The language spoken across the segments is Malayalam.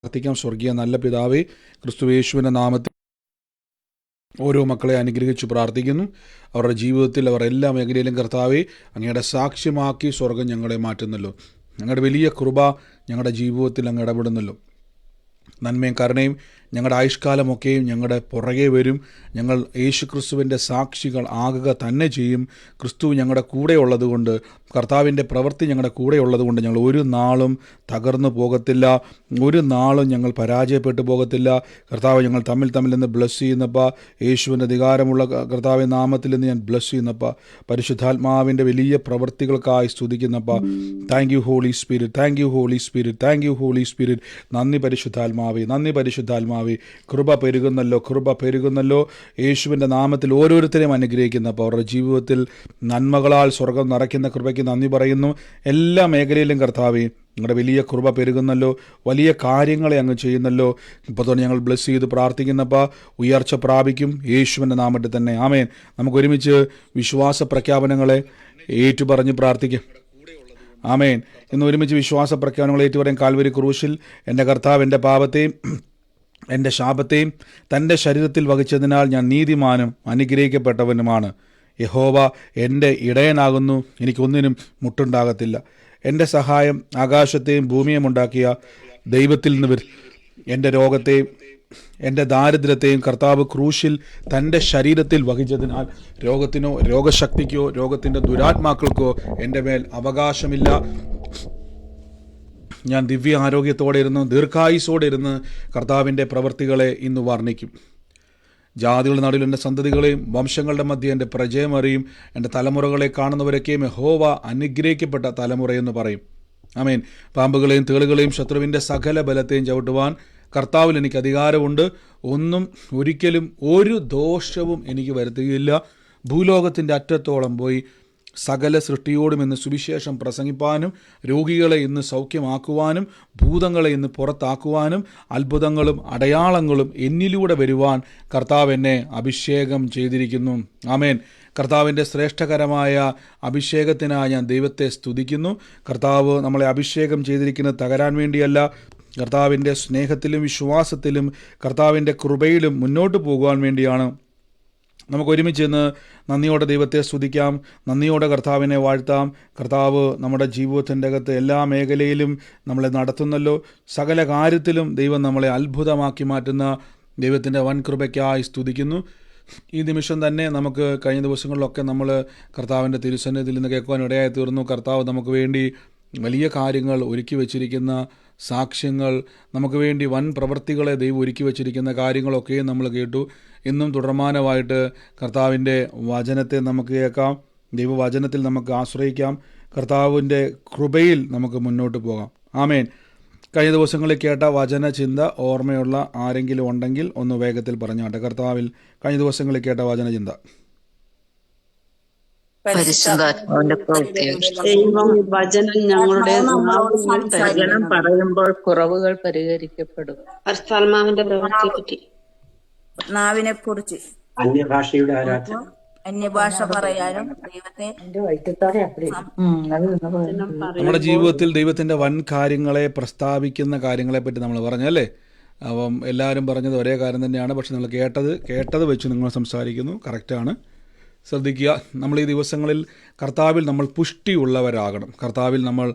പ്രാർത്ഥിക്കാം. സ്വർഗീയ നല്ല പിതാവേ, ക്രിസ്തുയേശുവിൻ്റെ നാമത്തിൽ ഓരോ മക്കളെ അനുഗ്രഹിച്ച് പ്രാർത്ഥിക്കുന്നു. അവരുടെ ജീവിതത്തിൽ അവർ എല്ലാ മേഖലയിലും കർത്താവെ അങ്ങയുടെ സാക്ഷ്യമാക്കി സ്വർഗം ഞങ്ങളെ മാറ്റുന്നല്ലോ. ഞങ്ങളുടെ വലിയ കൃപ ഞങ്ങളുടെ ജീവിതത്തിൽ അങ്ങ് ഇടപെടുന്നല്ലോ. നന്മയും കരുണയും ഞങ്ങളുടെ ആയുഷ്കാലമൊക്കെയും ഞങ്ങളുടെ പുറകെ വരും. ഞങ്ങൾ യേശു ക്രിസ്തുവിൻ്റെ സാക്ഷികൾ ആകുക തന്നെ ചെയ്യും. ക്രിസ്തു ഞങ്ങളുടെ കൂടെ ഉള്ളതുകൊണ്ട്, കർത്താവിൻ്റെ പ്രവൃത്തി ഞങ്ങളുടെ കൂടെ ഉള്ളതുകൊണ്ട് ഞങ്ങൾ ഒരു നാളും തകർന്നു പോകത്തില്ല, ഒരു നാളും ഞങ്ങൾ പരാജയപ്പെട്ടു പോകത്തില്ല. കർത്താവ്, ഞങ്ങൾ തമ്മിൽ നിന്ന് ബ്ലസ് ചെയ്യുന്നപ്പ, യേശുവിൻ്റെ അധികാരമുള്ള കർത്താവ് നാമത്തിൽ നിന്ന് ഞാൻ ബ്ലസ് ചെയ്യുന്നപ്പ, പരിശുദ്ധാത്മാവിൻ്റെ വലിയ പ്രവൃത്തികൾക്കായി സ്തുതിക്കുന്നപ്പ. Thank you Holy Spirit, thank you Holy Spirit, thank you Holy Spirit. നന്ദി പരിശുദ്ധാത്മാവേ, നന്ദി പരിശുദ്ധാത്മാവേ. കൃപ പെരുകുന്നല്ലോ, കൃപ പെരുകുന്നല്ലോ. യേശുവിൻ്റെ നാമത്തിൽ ഓരോരുത്തരെയും അനുഗ്രഹിക്കുന്നപ്പോൾ അവരുടെ ജീവിതത്തിൽ നന്മകളാൽ സ്വർഗം നിറയ്ക്കുന്ന കൃപയ്ക്ക് നന്ദി പറയുന്നു. എല്ലാ മേഖലയിലും കർത്താവേ നിങ്ങളുടെ വലിയ കൃപ പെരുകുന്നല്ലോ, വലിയ കാര്യങ്ങളെ അങ്ങ് ചെയ്യുന്നല്ലോ. ഇപ്പോൾ തന്നെ ഞങ്ങൾ ബ്ലസ് ചെയ്ത് പ്രാർത്ഥിക്കുന്നപ്പോൾ ഉയർച്ച പ്രാപിക്കും യേശുവിൻ്റെ നാമത്തിൽ തന്നെ. ആമേൻ. നമുക്ക് ഒരുമിച്ച് വിശ്വാസ പ്രഖ്യാപനങ്ങളെ ഏറ്റുപറഞ്ഞ് പ്രാർത്ഥിക്കാം. ആമേൻ. ഇന്ന് ഒരുമിച്ച് വിശ്വാസ പ്രഖ്യാപനങ്ങൾ ഏറ്റുപറയും. കാൽവരി ക്രൂശിൽ എൻ്റെ കർത്താവ് എൻ്റെ പാപത്തെയും എൻ്റെ ശാപത്തെയും തൻ്റെ ശരീരത്തിൽ വഹിച്ചതിനാൽ ഞാൻ നീതിമാനും അനുഗ്രഹിക്കപ്പെട്ടവനുമാണ്. യഹോവ എൻ്റെ ഇടയനാകുന്നു, എനിക്കൊന്നിനും മുട്ടുണ്ടാകത്തില്ല. എൻ്റെ സഹായം ആകാശത്തെയും ഭൂമിയും ഉണ്ടാക്കിയ ദൈവത്തിൽ നിന്ന് എൻ്റെ രോഗത്തെയും എൻ്റെ ദാരിദ്ര്യത്തെയും കർത്താവ് ക്രൂശിൽ തൻ്റെ ശരീരത്തിൽ വഹിച്ചതിനാൽ രോഗത്തിനോ രോഗശക്തിക്കോ രോഗത്തിൻ്റെ ദുരാത്മാക്കൾക്കോ എൻ്റെ മേൽ അവകാശമില്ല. ഞാൻ ദിവ്യ ആരോഗ്യത്തോടെ ഇരുന്ന് ദീർഘായുസോടെ ഇരുന്ന് കർത്താവിൻ്റെ പ്രവൃത്തികളെ ഇന്ന് വർണ്ണിക്കും. ജാതികളുടെ നടുവിൽ എൻ്റെ സന്തതികളെയും വംശങ്ങളുടെ മധ്യ എൻ്റെ പ്രജയം അറിയും. എൻ്റെ തലമുറകളെ കാണുന്നവരൊക്കെയും യഹോവ അനുഗ്രഹിക്കപ്പെട്ട തലമുറയെന്ന് പറയും. ആമേൻ. പാമ്പുകളെയും തേളുകളെയും ശത്രുവിൻ്റെ സകല ബലത്തെയും ചവിട്ടുവാൻ കർത്താവിൽ എനിക്ക് അധികാരമുണ്ട്. ഒന്നും ഒരിക്കലും ഒരു ദോഷവും എനിക്ക് വരുത്തുകയില്ല. ഭൂലോകത്തിൻ്റെ അറ്റത്തോളം പോയി സകല സൃഷ്ടിയോടും ഇന്ന് സുവിശേഷം പ്രസംഗിപ്പാനും രോഗികളെ ഇന്ന് സൗഖ്യമാക്കുവാനും ഭൂതങ്ങളെ ഇന്ന് പുറത്താക്കുവാനും അത്ഭുതങ്ങളും അടയാളങ്ങളും എന്നിലൂടെ വരുവാൻ കർത്താവ് എന്നെ അഭിഷേകം ചെയ്തിരിക്കുന്നു. ആമേൻ. കർത്താവിൻ്റെ ശ്രേഷ്ഠകരമായ അഭിഷേകത്തിനായി ഞാൻ ദൈവത്തെ സ്തുതിക്കുന്നു. കർത്താവ് നമ്മളെ അഭിഷേകം ചെയ്തിരിക്കുന്നത് തകരാൻ വേണ്ടിയല്ല, കർത്താവിൻ്റെ സ്നേഹത്തിലും വിശ്വാസത്തിലും കർത്താവിൻ്റെ കൃപയിലും മുന്നോട്ട് പോകുവാൻ വേണ്ടിയാണ്. നമുക്ക് ഒരുമിച്ച് ഇന്ന് നന്ദിയോടെ ദൈവത്തെ സ്തുതിക്കാം, നന്ദിയോടെ കർത്താവിനെ വാഴ്ത്താം. കർത്താവ് നമ്മുടെ ജീവിതത്തിൻ്റെ അകത്ത് എല്ലാ മേഖലയിലും നമ്മളെ നടത്തുന്നല്ലോ. സകല കാര്യത്തിലും ദൈവം നമ്മളെ അത്ഭുതമാക്കി മാറ്റുന്ന ദൈവത്തിൻ്റെ വൻ കൃപയ്ക്കായി സ്തുതിക്കുന്നു. ഈ നിമിഷം തന്നെ നമുക്ക് കഴിഞ്ഞ ദിവസങ്ങളിലൊക്കെ നമ്മൾ കർത്താവിൻ്റെ തിരുസന്നിധിയിൽ നിന്ന് കേൾക്കുവാൻ ഇടയായി തീർന്നു. കർത്താവ് നമുക്ക് വേണ്ടി വലിയ കാര്യങ്ങൾ ഒരുക്കി വച്ചിരിക്കുന്ന സാക്ഷ്യങ്ങൾ, നമുക്ക് വേണ്ടി വൻ പ്രവൃത്തികളെ ദൈവം ഒരുക്കി വച്ചിരിക്കുന്ന കാര്യങ്ങളൊക്കെയും നമ്മൾ കേട്ടു. ഇന്നും തുടർമാനമായിട്ട് കർത്താവിൻ്റെ വചനത്തെ നമുക്ക് കേൾക്കാം, ദൈവവചനത്തിൽ നമുക്ക് ആശ്രയിക്കാം, കർത്താവിൻ്റെ കൃപയിൽ നമുക്ക് മുന്നോട്ട് പോകാം. ആമേൻ. കഴിഞ്ഞ ദിവസങ്ങളിൽ കേട്ട വചന ചിന്ത ഓർമ്മയുള്ള ആരെങ്കിലും ഉണ്ടെങ്കിൽ ഒന്ന് വേഗത്തിൽ പറഞ്ഞാട്ടെ. കർത്താവിൽ കഴിഞ്ഞ ദിവസങ്ങളിൽ കേട്ട വചന ചിന്ത. ദൈവം വചനം ഞങ്ങളുടെ വചനം പറയുമ്പോൾ കുറവുകൾ പരിഹരിക്കപ്പെടും. പരിശുദ്ധാത്മാവിന്റെ പ്രവൃത്തിയെപ്പറ്റി, നാവിനെ കുറിച്ച്, അന്യഭാഷയുടെ ആരാധന, അന്യഭാഷ പറയാനും ദൈവത്തെ നമ്മുടെ ജീവിതത്തിൽ ദൈവത്തിൻ്റെ വൻ കാര്യങ്ങളെ പ്രസ്താവിക്കുന്ന കാര്യങ്ങളെപ്പറ്റി നമ്മൾ പറഞ്ഞല്ലേ. അപ്പം എല്ലാവരും പറഞ്ഞത് ഒരേ കാര്യം തന്നെയാണ്. പക്ഷെ നിങ്ങൾ കേട്ടത് വെച്ച് നിങ്ങൾ സംസാരിക്കുന്നു. കറക്റ്റാണ്. ശ്രദ്ധിക്കുക. നമ്മൾ ഈ ദിവസങ്ങളിൽ കർത്താവിൽ നമ്മൾ പുഷ്ടിയുള്ളവരാകണം. കർത്താവിൽ നമ്മൾ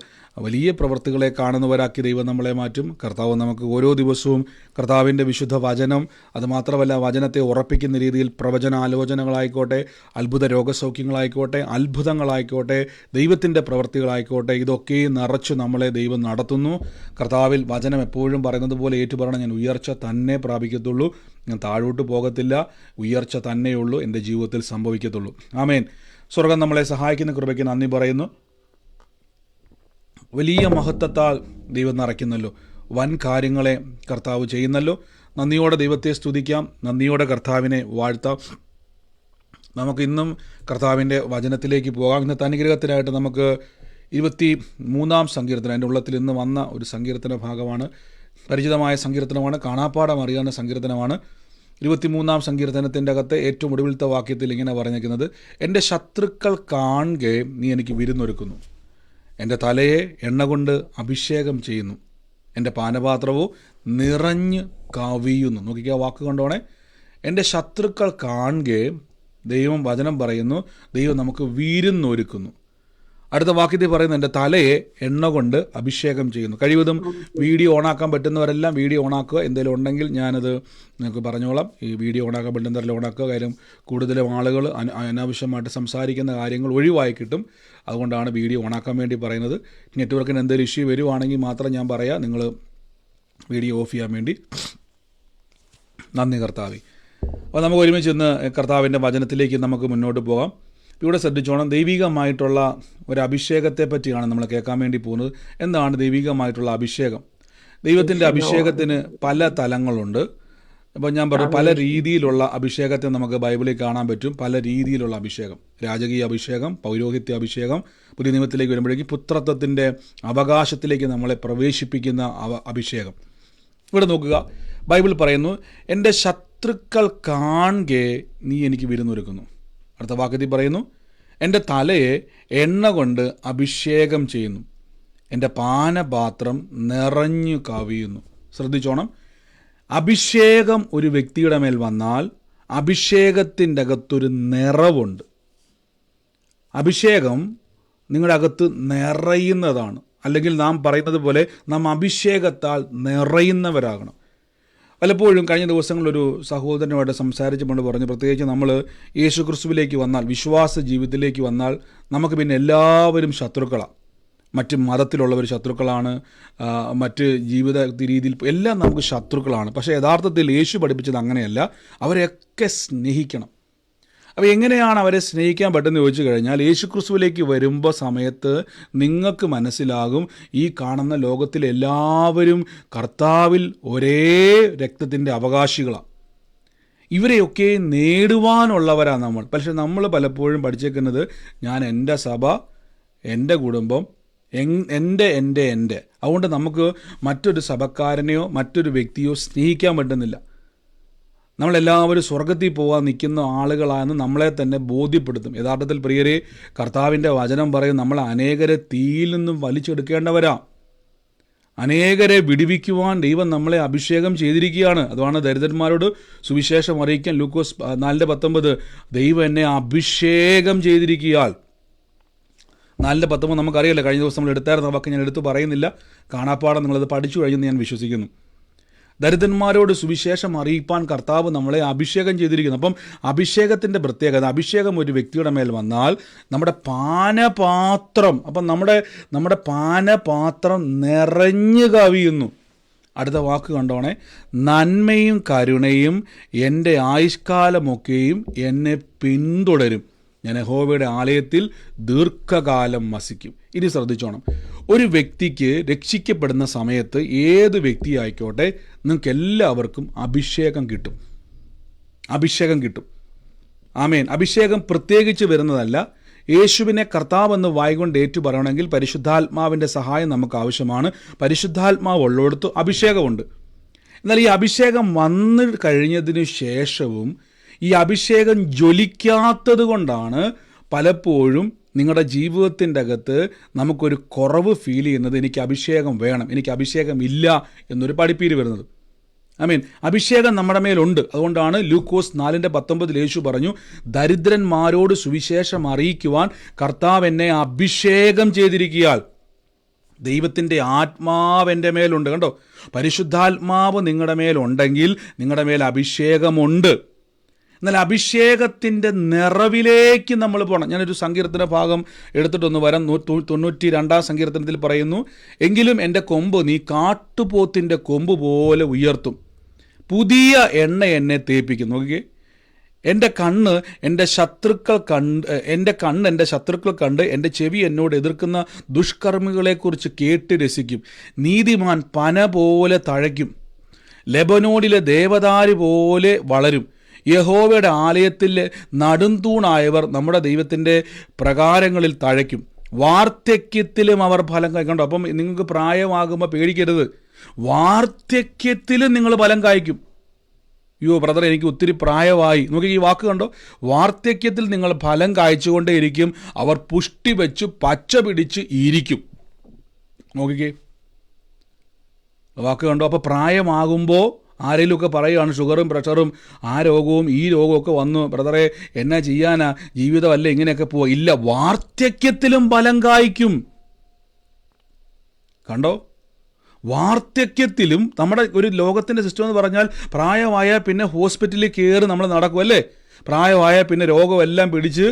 വലിയ പ്രവൃത്തികളെ കാണുന്നവരാക്കി ദൈവം നമ്മളെ മാറ്റും. കർത്താവ് നമുക്ക് ഓരോ ദിവസവും കർത്താവിൻ്റെ വിശുദ്ധ വചനം, അതുമാത്രമല്ല വചനത്തെ ഉറപ്പിക്കുന്ന രീതിയിൽ പ്രവചനാലോചനകളായിക്കോട്ടെ, അത്ഭുത രോഗസൗഖ്യങ്ങളായിക്കോട്ടെ, അത്ഭുതങ്ങളായിക്കോട്ടെ, ദൈവത്തിൻ്റെ പ്രവൃത്തികളായിക്കോട്ടെ, ഇതൊക്കെ നിറച്ച് നമ്മളെ ദൈവം നടത്തുന്നു. കർത്താവിൽ വചനം എപ്പോഴും പറയുന്നത് പോലെ ഏറ്റുപറയണം, ഞാൻ ഉയർച്ച തന്നെ പ്രാപിക്കത്തുള്ളൂ, ഞാൻ താഴോട്ട് പോകത്തില്ല, ഉയർച്ച തന്നെയുള്ളൂ എൻ്റെ ജീവിതത്തിൽ സംഭവിക്കത്തുള്ളൂ. ആമേൻ. സ്വർഗം നമ്മളെ സഹായിക്കുന്ന കൃപയ്ക്ക് നന്ദി പറയുന്നു. വലിയ മഹത്വത്താൽ ദൈവം നിറയ്ക്കുന്നല്ലോ, വൻ കാര്യങ്ങളെ കർത്താവ് ചെയ്യുന്നല്ലോ. നന്ദിയോടെ ദൈവത്തെ സ്തുതിക്കാം, നന്ദിയോടെ കർത്താവിനെ വാഴ്ത്താം. നമുക്കിന്നും കർത്താവിൻ്റെ വചനത്തിലേക്ക് പോകാം. ഇന്നത്തെ അനുഗ്രഹത്തിനായിട്ട് നമുക്ക് 23-ാം സങ്കീർത്തനം, എൻ്റെ ഉള്ളത്തിൽ ഇന്ന് വന്ന ഒരു സങ്കീർത്തന ഭാഗമാണ്. പരിചിതമായ സങ്കീർത്തനമാണ്, കാണാപ്പാടം അറിയാവുന്ന സങ്കീർത്തനമാണ്. 23-ാം സങ്കീർത്തനത്തിൻ്റെ അകത്ത് ഏറ്റവും ഒടുവിലത്തെ വാക്യത്തിൽ ഇങ്ങനെ പറഞ്ഞിരിക്കുന്നത്, എൻ്റെ ശത്രുക്കൾ കാണുകെ നീ എനിക്ക് വിരുന്നൊരുക്കുന്നു, എൻ്റെ തലയെ എണ്ണ കൊണ്ട് അഭിഷേകം ചെയ്യുന്നു, എൻ്റെ പാനപാത്രവും നിറഞ്ഞ് കവിയുന്നു. നോക്കിക്കുക, വാക്ക് കണ്ടോണേ. എൻ്റെ ശത്രുക്കൾ കാണുകെ ദൈവം വചനം പറയുന്നു, ദൈവം നമുക്ക് വിരുന്നൊരുക്കുന്നു. അടുത്ത വാക്യത്തിൽ പറയുന്നു, എൻ്റെ തലയെ എണ്ണ കൊണ്ട് അഭിഷേകം ചെയ്യുന്നു. കഴിവതും വീഡിയോ ഓണാക്കാൻ പറ്റുന്നവരെല്ലാം വീഡിയോ ഓണാക്കുക. എന്തെങ്കിലും ഉണ്ടെങ്കിൽ ഞാനത് നിങ്ങൾക്ക് പറഞ്ഞോളാം. ഈ വീഡിയോ ഓണാക്കാൻ പറ്റുന്നവരെല്ലാം ഓണാക്കുക. കാര്യം കൂടുതലും ആളുകൾ അനാവശ്യമായിട്ട് സംസാരിക്കുന്ന കാര്യങ്ങൾ ഒഴിവായി കിട്ടും. അതുകൊണ്ടാണ് വീഡിയോ ഓണാക്കാൻ വേണ്ടി പറയുന്നത്. നെറ്റ്വർക്കിന് എന്തെങ്കിലും ഇഷ്യൂ വരുവാണെങ്കിൽ മാത്രം ഞാൻ പറയാം, നിങ്ങൾ വീഡിയോ ഓഫ് ചെയ്യാൻ വേണ്ടി. നന്ദി കർത്താവേ. അപ്പോൾ നമുക്ക് ഒരുമിച്ച് ഇന്ന് കർത്താവിൻ്റെ വചനത്തിലേക്ക് നമുക്ക് മുന്നോട്ട് പോകാം. ഇവിടെ ശ്രദ്ധിച്ചോണം, ദൈവികമായിട്ടുള്ള ഒരു അഭിഷേകത്തെ പറ്റിയാണ് നമ്മൾ കേൾക്കാൻ വേണ്ടി പോകുന്നത്. എന്താണ് ദൈവികമായിട്ടുള്ള അഭിഷേകം? ദൈവത്തിൻ്റെ അഭിഷേകത്തിന് പല തലങ്ങളുണ്ട്. അപ്പോൾ ഞാൻ പറഞ്ഞു, പല രീതിയിലുള്ള അഭിഷേകത്തെ നമുക്ക് ബൈബിളിൽ കാണാൻ പറ്റും. പല രീതിയിലുള്ള അഭിഷേകം, രാജകീയ അഭിഷേകം, പൗരോഹിത്യ അഭിഷേകം, പുതിയ നിയമത്തിലേക്ക് വരുമ്പോഴേക്കും പുത്രത്വത്തിൻ്റെ അവകാശത്തിലേക്ക് നമ്മളെ പ്രവേശിപ്പിക്കുന്ന അഭിഷേകം. ഇവിടെ നോക്കുക, ബൈബിൾ പറയുന്നു, എൻ്റെ ശത്രുക്കൾ കാണുകെ നീ എനിക്ക് വിരുന്നൊരുക്കുന്നു. അടുത്ത വാക്യത്തിൽ പറയുന്നു, എൻ്റെ തലയെ എണ്ണ കൊണ്ട് അഭിഷേകം ചെയ്യുന്നു, എൻ്റെ പാനപാത്രം നിറഞ്ഞു കവിയുന്നു. ശ്രദ്ധിച്ചോണം, അഭിഷേകം ഒരു വ്യക്തിയുടെ മേൽ വന്നാൽ അഭിഷേകത്തിൻ്റെ അകത്തൊരു നിറവുണ്ട്. അഭിഷേകം നിങ്ങളുടെ അകത്ത് നിറയുന്നതാണ്. അല്ലെങ്കിൽ നാം പറയുന്നത് പോലെ നാം അഭിഷേകത്താൽ നിറയുന്നവരാകണം. പലപ്പോഴും കഴിഞ്ഞ ദിവസങ്ങളിലൊരു സഹോദരനുമായിട്ട് സംസാരിച്ചുകൊണ്ട് പറഞ്ഞു, പ്രത്യേകിച്ച് നമ്മൾ യേശുക്രിസ്തുവിലേക്ക് വന്നാൽ, വിശ്വാസ ജീവിതത്തിലേക്ക് വന്നാൽ നമുക്ക് പിന്നെ എല്ലാവരും ശത്രുക്കളാണ്. മറ്റ് മതത്തിലുള്ളവർ ശത്രുക്കളാണ്, മറ്റ് ജീവിത രീതിയിൽ എല്ലാം നമുക്ക് ശത്രുക്കളാണ്. പക്ഷേ യഥാർത്ഥത്തിൽ യേശു പഠിപ്പിച്ചത് അങ്ങനെയല്ല. അവരെയൊക്കെ സ്നേഹിക്കണം. അപ്പോൾ എങ്ങനെയാണ് അവരെ സ്നേഹിക്കാൻ പറ്റുമെന്ന് ചോദിച്ചു കഴിഞ്ഞാൽ, യേശുക്രിസ്തുവിലേക്ക് വരുമ്പോൾ സമയത്ത് നിങ്ങൾക്ക് മനസ്സിലാകും, ഈ കാണുന്ന ലോകത്തിലെ എല്ലാവരും കർത്താവിൽ ഒരേ രക്തത്തിൻ്റെ അവകാശികളാണ്. ഇവരെയൊക്കെ നേടുവാനുള്ളവരാണ് നമ്മൾ. പക്ഷേ നമ്മൾ പലപ്പോഴും പഠിച്ചേക്കുന്നത്, ഞാൻ എൻ്റെ സഭ, എൻ്റെ കുടുംബം, എൻ്റെ അതുകൊണ്ട് നമുക്ക് മറ്റൊരു സഭക്കാരനെയോ മറ്റൊരു വ്യക്തിയോ സ്നേഹിക്കാൻ പറ്റുന്നില്ല. നമ്മളെല്ലാവരും സ്വർഗത്തിൽ പോകാൻ നിൽക്കുന്ന ആളുകളാണെന്ന് നമ്മളെ തന്നെ ബോധ്യപ്പെടുത്തും. യഥാർത്ഥത്തിൽ പ്രിയരെ, കർത്താവിൻ്റെ വചനം പറയും, നമ്മൾ അനേകരെ തീയിൽ നിന്നും വലിച്ചെടുക്കേണ്ടവരാ. അനേകരെ വിടുവിക്കുവാൻ ദൈവം നമ്മളെ അഭിഷേകം ചെയ്തിരിക്കുകയാണ്. അതാണ് ദരിദ്രന്മാരോട് സുവിശേഷം അറിയിക്കാൻ ലൂക്കോസ് 4:19, ദൈവം എന്നെ അഭിഷേകം ചെയ്തിരിക്കുകയാൽ. 4:19 നമുക്കറിയില്ല. കഴിഞ്ഞ ദിവസം നമ്മൾ എടുത്തായിരുന്ന വാക്ക് ഞാൻ എടുത്തു പറയുന്നില്ല, കാണാപ്പാടം നിങ്ങളത് പഠിച്ചു കഴിഞ്ഞെന്ന് ഞാൻ വിശ്വസിക്കുന്നു. ദരിദ്രന്മാരോട് സുവിശേഷം അറിയിപ്പാൻ കർത്താവ് നമ്മളെ അഭിഷേകം ചെയ്തിരിക്കുന്നു. അപ്പം അഭിഷേകത്തിൻ്റെ പ്രത്യേകത, അഭിഷേകം ഒരു വ്യക്തിയുടെ മേൽ വന്നാൽ നമ്മുടെ പാനപാത്രം, അപ്പം നമ്മുടെ പാനപാത്രം നിറഞ്ഞു കവിയുന്നു. അടുത്ത വാക്ക് കണ്ടോണേ, നന്മയും കരുണയും എൻ്റെ ആയുഷ്കാലമൊക്കെയും എന്നെ പിന്തുടരും, ഞാൻ യഹോവയുടെ ആലയത്തിൽ ദീർഘകാലം വസിക്കും. ഇനി ശ്രദ്ധിച്ചോണം, ഒരു വ്യക്തിക്ക് രക്ഷിക്കപ്പെടുന്ന സമയത്ത് ഏത് വ്യക്തി ആയിക്കോട്ടെ, നിങ്ങൾക്ക് എല്ലാവർക്കും അഭിഷേകം കിട്ടും. അഭിഷേകം കിട്ടും. ആമേൻ. അഭിഷേകം പ്രത്യേകിച്ച് വരുന്നതല്ല. യേശുവിനെ കർത്താവെന്ന് വായിക്കൊണ്ട് ഏറ്റു പറയണമെങ്കിൽ പരിശുദ്ധാത്മാവിൻ്റെ സഹായം നമുക്ക് ആവശ്യമാണ്. പരിശുദ്ധാത്മാവ് ഉള്ളിടത്ത് അഭിഷേകമുണ്ട്. എന്നാൽ ഈ അഭിഷേകം വന്നു കഴിഞ്ഞതിന് ശേഷവും ഈ അഭിഷേകം ജ്വലിക്കാത്തത് കൊണ്ടാണ് പലപ്പോഴും നിങ്ങളുടെ ജീവിതത്തിൻ്റെ അകത്ത് നമുക്കൊരു കുറവ് ഫീൽ ചെയ്യുന്നത്. എനിക്ക് അഭിഷേകം വേണം, എനിക്ക് അഭിഷേകം ഇല്ല എന്നൊരു പഠിപ്പീര് വരുന്നത്. അഭിഷേകം നമ്മുടെ മേലുണ്ട്. അതുകൊണ്ടാണ് ലൂക്കോസ് 4:19 യേശു പറഞ്ഞു, ദരിദ്രന്മാരോട് സുവിശേഷം അറിയിക്കുവാൻ കർത്താവ് എന്നെ അഭിഷേകം ചെയ്തിരിക്കുകയാൽ. ദൈവത്തിൻ്റെ ആത്മാവ് എൻ്റെ മേലുണ്ട്. കണ്ടോ, പരിശുദ്ധാത്മാവ് നിങ്ങളുടെ മേലുണ്ടെങ്കിൽ നിങ്ങളുടെ മേൽ അഭിഷേകമുണ്ട്. എന്നാൽ അഭിഷേകത്തിൻ്റെ നിറവിലേക്ക് നമ്മൾ പോകണം. ഞാനൊരു സങ്കീർത്തന ഭാഗം എടുത്തിട്ടൊന്ന് വരാം. 92 സങ്കീർത്തനത്തിൽ പറയുന്നു, എങ്കിലും എൻ്റെ കൊമ്പ് നീ കാട്ടുപോത്തിൻ്റെ കൊമ്പ് പോലെ ഉയർത്തും, പുതിയ എണ്ണ എന്നെ തേപ്പിക്കും. നോക്കിക്കേ, എൻ്റെ കണ്ണ് എൻ്റെ ശത്രുക്കൾ കണ്ട് എൻ്റെ ചെവി എന്നോട് എതിർക്കുന്ന ദുഷ്കർമ്മികളെക്കുറിച്ച് കേട്ട് രസിക്കും. നീതിമാൻ പന പോലെ തഴയ്ക്കും, ലെബനോണിലെ ദേവദാരു പോലെ വളരും. യഹോവയുടെ ആലയത്തിൽ നടുംതൂണായവർ നമ്മുടെ ദൈവത്തിൻ്റെ പ്രകാരങ്ങളിൽ തഴയ്ക്കും. വാർദ്ധക്യത്തിലും അവർ ഫലം കായ്ക്കണ്ടോ. അപ്പം നിങ്ങൾക്ക് പ്രായമാകുമ്പോൾ പേടിക്കരുത്, വാർദ്ധക്യത്തിലും നിങ്ങൾ ഫലം കായ്ക്കും. അയ്യോ ബ്രദർ, എനിക്ക് ഒത്തിരി പ്രായമായി. നോക്കി ഈ വാക്ക് കണ്ടോ, വാർദ്ധക്യത്തിൽ നിങ്ങൾ ഫലം കായ്ച്ചുകൊണ്ടേയിരിക്കും, അവർ പുഷ്ടി വെച്ച് പച്ച പിടിച്ച് ഇരിക്കും. നോക്കിക്കേ, വാക്ക് കണ്ടോ? അപ്പോൾ പ്രായമാകുമ്പോൾ ആരെങ്കിലുമൊക്കെ പറയുകയാണ് ഷുഗറും പ്രഷറും ആ രോഗവും ഈ രോഗമൊക്കെ വന്നു, ബ്രദറെ എന്നാ ചെയ്യാനാ, ജീവിതമല്ല ഇങ്ങനെയൊക്കെ പോവുക. ഇല്ല, വാർദ്ധക്യത്തിലും ഫലം കായ്ക്കും. കണ്ടോ? വാർദ്ധക്യത്തിലും നമ്മുടെ ഒരു ലോകത്തിൻ്റെ സിസ്റ്റം എന്ന് പറഞ്ഞാൽ പ്രായമായാൽ പിന്നെ ഹോസ്പിറ്റലിൽ കയറി നമ്മൾ നടക്കും അല്ലേ. പ്രായമായാൽ പിന്നെ രോഗമെല്ലാം പിടിച്ച്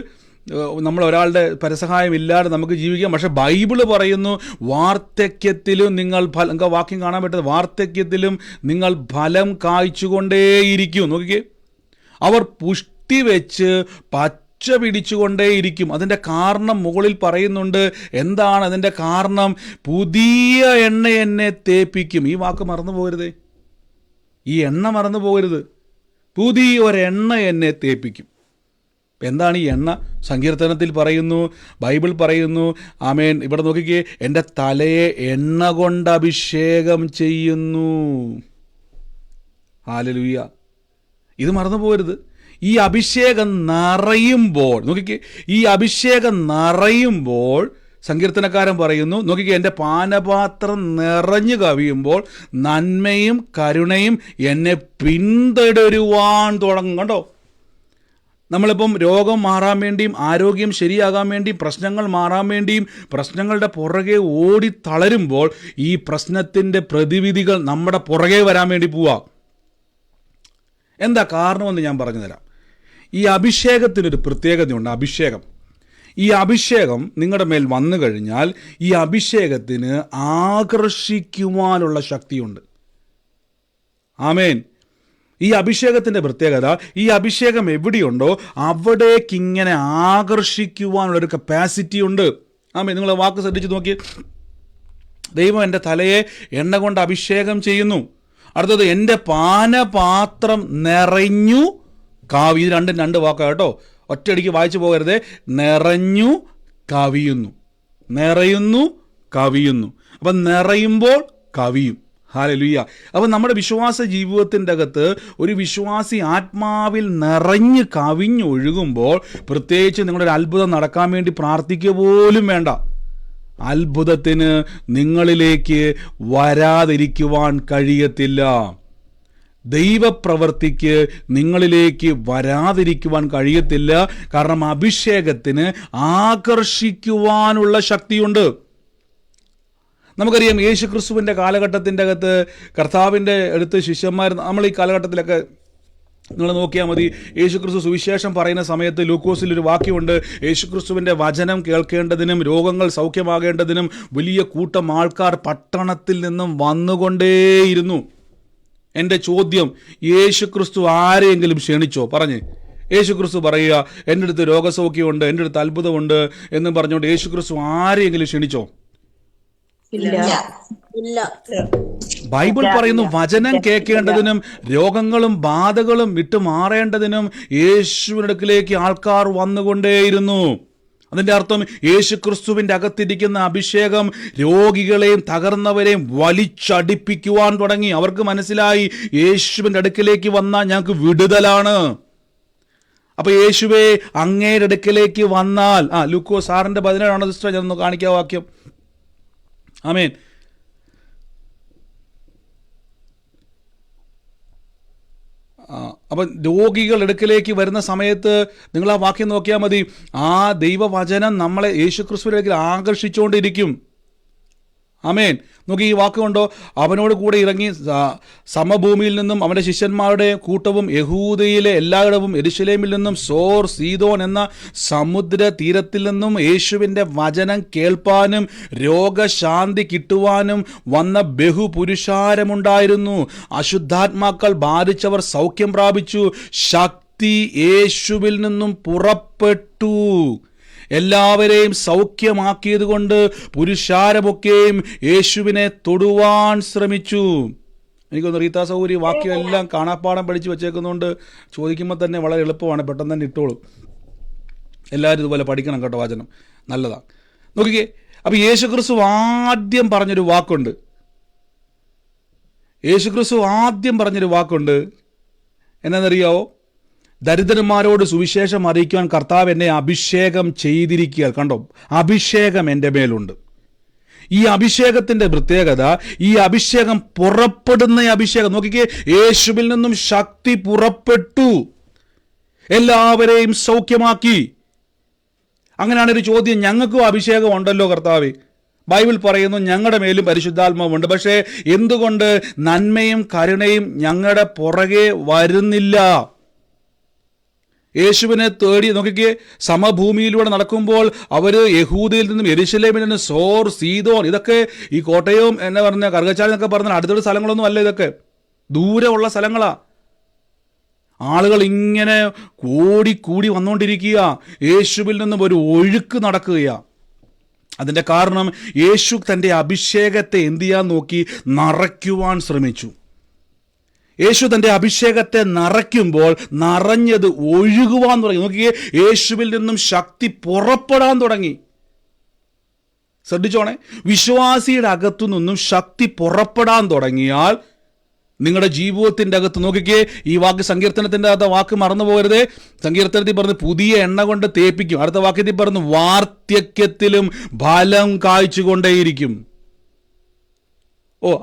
നമ്മൾ ഒരാളുടെ പരസഹായം ഇല്ലാതെ നമുക്ക് ജീവിക്കാം. പക്ഷെ ബൈബിള് പറയുന്നു വാർദ്ധക്യത്തിലും നിങ്ങൾ ഫലം, വാക്യം കാണാൻ പറ്റുന്നത്, വാർദ്ധക്യത്തിലും നിങ്ങൾ ഫലം കായ്ച്ചുകൊണ്ടേയിരിക്കും. നോക്കിക്കേ, അവർ പുഷ്ടി വെച്ച് പച്ച പിടിച്ചുകൊണ്ടേയിരിക്കും. അതിൻ്റെ കാരണം മുകളിൽ പറയുന്നുണ്ട്. എന്താണ് അതിൻ്റെ കാരണം? പുതിയ എണ്ണ എന്നെ തേപ്പിക്കും. ഈ വാക്ക് മറന്നു പോകരുതേ, ഈ എണ്ണ മറന്നു പോകരുത്. പുതിയ ഒരെണ്ണ എന്നെ തേപ്പിക്കും. എന്താണ് ഈ എണ്ണ? സങ്കീർത്തനത്തിൽ പറയുന്നു, ബൈബിൾ പറയുന്നു. ആമേൻ. ഇവിടെ നോക്കിക്കേ, എൻ്റെ തലയെ എണ്ണ കൊണ്ട് അഭിഷേകം ചെയ്യുന്നു. ഹല്ലേലൂയ. ഇത് മറന്നു പോകരുത്. ഈ അഭിഷേകം നിറയുമ്പോൾ, നോക്കിക്കേ, ഈ അഭിഷേകം നിറയുമ്പോൾ സങ്കീർത്തനക്കാരൻ പറയുന്നു, നോക്കിക്കേ, എൻ്റെ പാനപാത്രം നിറഞ്ഞു കവിയുമ്പോൾ നന്മയും കരുണയും എന്നെ പിന്തുടരുവാൻ തുടങ്ങും. കണ്ടോ? നമ്മളിപ്പം രോഗം മാറാൻ വേണ്ടിയും ആരോഗ്യം ശരിയാകാൻ വേണ്ടിയും പ്രശ്നങ്ങൾ മാറാൻ വേണ്ടിയും പ്രശ്നങ്ങളുടെ പുറകെ ഓടി തളരുമ്പോൾ ഈ പ്രശ്നത്തിൻ്റെ പ്രതിവിധികൾ നമ്മുടെ പുറകെ വരാൻ വേണ്ടി പോവാം. എന്താ കാരണമെന്ന് ഞാൻ പറഞ്ഞു തരാം. ഈ അഭിഷേകത്തിനൊരു പ്രത്യേകതയുണ്ട്. ഈ അഭിഷേകം നിങ്ങളുടെ മേൽ വന്നു കഴിഞ്ഞാൽ ഈ അഭിഷേകത്തിന് ആകർഷിക്കുവാനുള്ള ശക്തിയുണ്ട്. ആമേൻ. ഈ അഭിഷേകത്തിൻ്റെ പ്രത്യേകത, ഈ അഭിഷേകം എവിടെയുണ്ടോ അവിടേക്ക് ഇങ്ങനെ ആകർഷിക്കുവാനുള്ളൊരു കപ്പാസിറ്റി ഉണ്ട്. ആമേൻ. നിങ്ങൾ വാക്ക് ശ്രദ്ധിച്ച് നോക്കി. ദൈവം എൻ്റെ തലയെ എണ്ണ കൊണ്ട് അഭിഷേകം ചെയ്യുന്നു. അടുത്തത്, എൻ്റെ പാനപാത്രം നിറഞ്ഞു കാവി. ഇത് രണ്ടും രണ്ട് വാക്കാണ് കേട്ടോ, ഒറ്റയടിക്ക് വായിച്ചു പോകരുതേ. നിറഞ്ഞു കവിയുന്നു, നിറയുന്നു കവിയുന്നു. അപ്പം നിറയുമ്പോൾ കവിയും. ഹല്ലേലൂയ. അപ്പം നമ്മുടെ വിശ്വാസ ജീവിതത്തിൻ്റെ അകത്ത് ഒരു വിശ്വാസി ആത്മാവിൽ നിറഞ്ഞ് കവിഞ്ഞൊഴുകുമ്പോൾ പ്രത്യേകിച്ച് നിങ്ങളൊരു അത്ഭുതം നടക്കാൻ വേണ്ടി പ്രാർത്ഥിക്കുക പോലും വേണ്ട. അത്ഭുതത്തിന് നിങ്ങളിലേക്ക് വരാതിരിക്കുവാൻ കഴിയത്തില്ല. ദൈവപ്രവൃത്തിക്ക് നിങ്ങളിലേക്ക് വരാതിരിക്കുവാൻ കഴിയത്തില്ല. കാരണം അഭിഷേകത്തിന് ആകർഷിക്കുവാനുള്ള ശക്തിയുണ്ട്. നമുക്കറിയാം, യേശു ക്രിസ്തുവിൻ്റെ കാലഘട്ടത്തിൻ്റെ അകത്ത് കർത്താവിൻ്റെ അടുത്ത് ശിഷ്യന്മാർ, നമ്മൾ ഈ കാലഘട്ടത്തിലൊക്കെ നിങ്ങൾ നോക്കിയാൽ മതി, യേശുക്രിസ്തു സുവിശേഷം പറയുന്ന സമയത്ത് ലൂക്കോസിലൊരു വാക്യമുണ്ട്, യേശുക്രിസ്തുവിൻ്റെ വചനം കേൾക്കേണ്ടതിനും രോഗങ്ങൾ സൗഖ്യമാകേണ്ടതിനും വലിയ കൂട്ടം ആൾക്കാർ പട്ടണത്തിൽ നിന്നും വന്നുകൊണ്ടേയിരുന്നു. എൻ്റെ ചോദ്യം, യേശുക്രിസ്തു ആരെയെങ്കിലും ക്ഷണിച്ചോ? പറഞ്ഞേ. യേശുക്രിസ്തു പറയുക, എൻ്റെ അടുത്ത് രോഗസൗഖ്യമുണ്ട്, എൻ്റെ അടുത്ത് അത്ഭുതമുണ്ട് എന്ന് പറഞ്ഞുകൊണ്ട് യേശുക്രിസ്തു ആരെയെങ്കിലും ക്ഷണിച്ചോ? ബൈബിൾ പറയുന്നു വചനം കേൾക്കേണ്ടതിനും രോഗങ്ങളും ബാധകളും വിട്ടുമാറേണ്ടതിനും യേശുവിന്റെ അടുക്കിലേക്ക് ആൾക്കാർ വന്നുകൊണ്ടേയിരുന്നു. അതിൻ്റെ അർത്ഥം യേശുക്രിസ്തുവിൻ്റെ അകത്തിരിക്കുന്ന അഭിഷേകം രോഗികളെയും തകർന്നവരെയും വലിച്ചടിപ്പിക്കുവാൻ തുടങ്ങി. അവർക്ക് മനസ്സിലായി യേശുവിൻ്റെ അടുക്കിലേക്ക് വന്നാൽ ഞങ്ങൾക്ക് വിടുതലാണ്. അപ്പോൾ യേശുവേ അങ്ങയുടെ അടുക്കിലേക്ക് വന്നാൽ, ലൂക്കോസ് 6:17 സിസ്റ്റർ, ഞാൻ ഒന്ന് കാണിക്കാം വാക്യം. ആമേൻ. അപ്പം രോഗികൾ അടുക്കലേക്ക് വരുന്ന സമയത്ത് നിങ്ങൾ ആ വാക്യം നോക്കിയാൽ മതി. ആ ദൈവവചനം നമ്മളെ യേശുക്രിസ്തുവിലേക്ക് ആകർഷിച്ചുകൊണ്ടിരിക്കും. ആമേൻ. നോക്കി, ഈ വാക്കുകൊണ്ടോ, അവനോട് കൂടെ ഇറങ്ങി സമഭൂമിയിൽ നിന്നും അവൻ്റെ ശിഷ്യന്മാരുടെ കൂട്ടവും യഹൂദയിലെ എല്ലായിടവും യെരൂശലേമിൽ നിന്നും സോർ സീദോൻ എന്ന സമുദ്ര തീരത്തിൽ നിന്നും യേശുവിൻ്റെ വചനം കേൾപ്പാനും രോഗശാന്തി കിട്ടുവാനും വന്ന ബഹുപുരുഷാരമുണ്ടായിരുന്നു. അശുദ്ധാത്മാക്കൾ ബാധിച്ചവർ സൗഖ്യം പ്രാപിച്ചു. ശക്തി യേശുവിൽ നിന്നും പുറപ്പെട്ടു. എല്ലാവരെയും സൗഖ്യമാക്കിയത് കൊണ്ട് പുരുഷാരമൊക്കെയും യേശുവിനെ തൊടുവാൻ ശ്രമിച്ചു. എനിക്കൊന്ന് റീത്ത സൗകര്യ വാക്യം എല്ലാം കാണാപ്പാടം പഠിച്ച് വെച്ചേക്കുന്നതുകൊണ്ട് ചോദിക്കുമ്പോൾ തന്നെ വളരെ എളുപ്പമാണ്, പെട്ടെന്ന് തന്നെ ഇട്ടോളും. എല്ലാവരും ഇതുപോലെ പഠിക്കണം കേട്ടോ, വചനം നല്ലതാണ്. നോക്കിക്കേ, അപ്പോൾ യേശുക്രിസ്തു ആദ്യം പറഞ്ഞൊരു വാക്കുണ്ട്. എന്നാന്നറിയാവോ? ദരിദ്രന്മാരോട് സുവിശേഷം അറിയിക്കുവാൻ കർത്താവ് എന്നെ അഭിഷേകം ചെയ്തിരിക്കുക. കണ്ടോ, അഭിഷേകം എൻ്റെ മേലുണ്ട്. ഈ അഭിഷേകത്തിന്റെ പ്രത്യേകത, ഈ അഭിഷേകം പുറപ്പെടുന്ന അഭിഷേകം നോക്കിക്കേ, യേശുവിൽ നിന്നും ശക്തി പുറപ്പെട്ടു, എല്ലാവരെയും സൗഖ്യമാക്കി. അങ്ങനെയാണ് ഒരു ചോദ്യം, ഞങ്ങൾക്കും അഭിഷേകം ഉണ്ടല്ലോ കർത്താവേ. ബൈബിൾ പറയുന്നു ഞങ്ങളുടെ മേലും പരിശുദ്ധാത്മാവുണ്ട്. പക്ഷേ എന്തുകൊണ്ട് നന്മയും കരുണയും ഞങ്ങളുടെ പുറകെ വരുന്നില്ല? യേശുവിനെ തേടി നോക്കിക്കേ, സമഭൂമിയിലൂടെ നടക്കുമ്പോൾ അവർ യഹൂദയിൽ നിന്നും യെരുശലേമിൽ നിന്നും സോർ, സീദോൻ, ഇതൊക്കെ ഈ കോട്ടയവും എന്നെ പറഞ്ഞ കറുകച്ചാൽ എന്നൊക്കെ പറഞ്ഞാൽ അടുത്തുള്ള സ്ഥലങ്ങളൊന്നും അല്ല, ഇതൊക്കെ ദൂരമുള്ള സ്ഥലങ്ങളാ. ആളുകൾ ഇങ്ങനെ കൂടി വന്നുകൊണ്ടിരിക്കുക, യേശുവിൽ നിന്നും ഒരു ഒഴുക്ക് നടക്കുകയാണ്. അതിൻ്റെ കാരണം യേശു തൻ്റെ അഭിഷേകത്തെ എന്ത് ചെയ്യാൻ നോക്കി? നിറയ്ക്കുവാൻ ശ്രമിച്ചു. യേശു തൻ്റെ അഭിഷേകത്തെ നിറയ്ക്കുമ്പോൾ നിറഞ്ഞത് ഒഴുകുവാൻ തുടങ്ങി. നോക്കിയേ, യേശുവിൽ നിന്നും ശക്തി പുറപ്പെടാൻ തുടങ്ങി. ശ്രദ്ധിച്ചോണേ, വിശ്വാസിയുടെ അകത്തു നിന്നും ശക്തി പുറപ്പെടാൻ തുടങ്ങിയാൽ നിങ്ങളുടെ ജീവിതത്തിൻ്റെ അകത്ത് നോക്കിക്കേ, ഈ വാക്ക് സങ്കീർത്തനത്തിൻ്റെ അകത്ത് വാക്ക് മറന്നു പോകരുതേ. സങ്കീർത്തനത്തിൽ പറഞ്ഞ് പുതിയ എണ്ണ കൊണ്ട് തേപ്പിക്കും. അടുത്ത വാക്യത്തിൽ പറഞ്ഞ് വാർദ്ധക്യത്തിലും ഫലം കായ്ച്ചുകൊണ്ടേയിരിക്കും.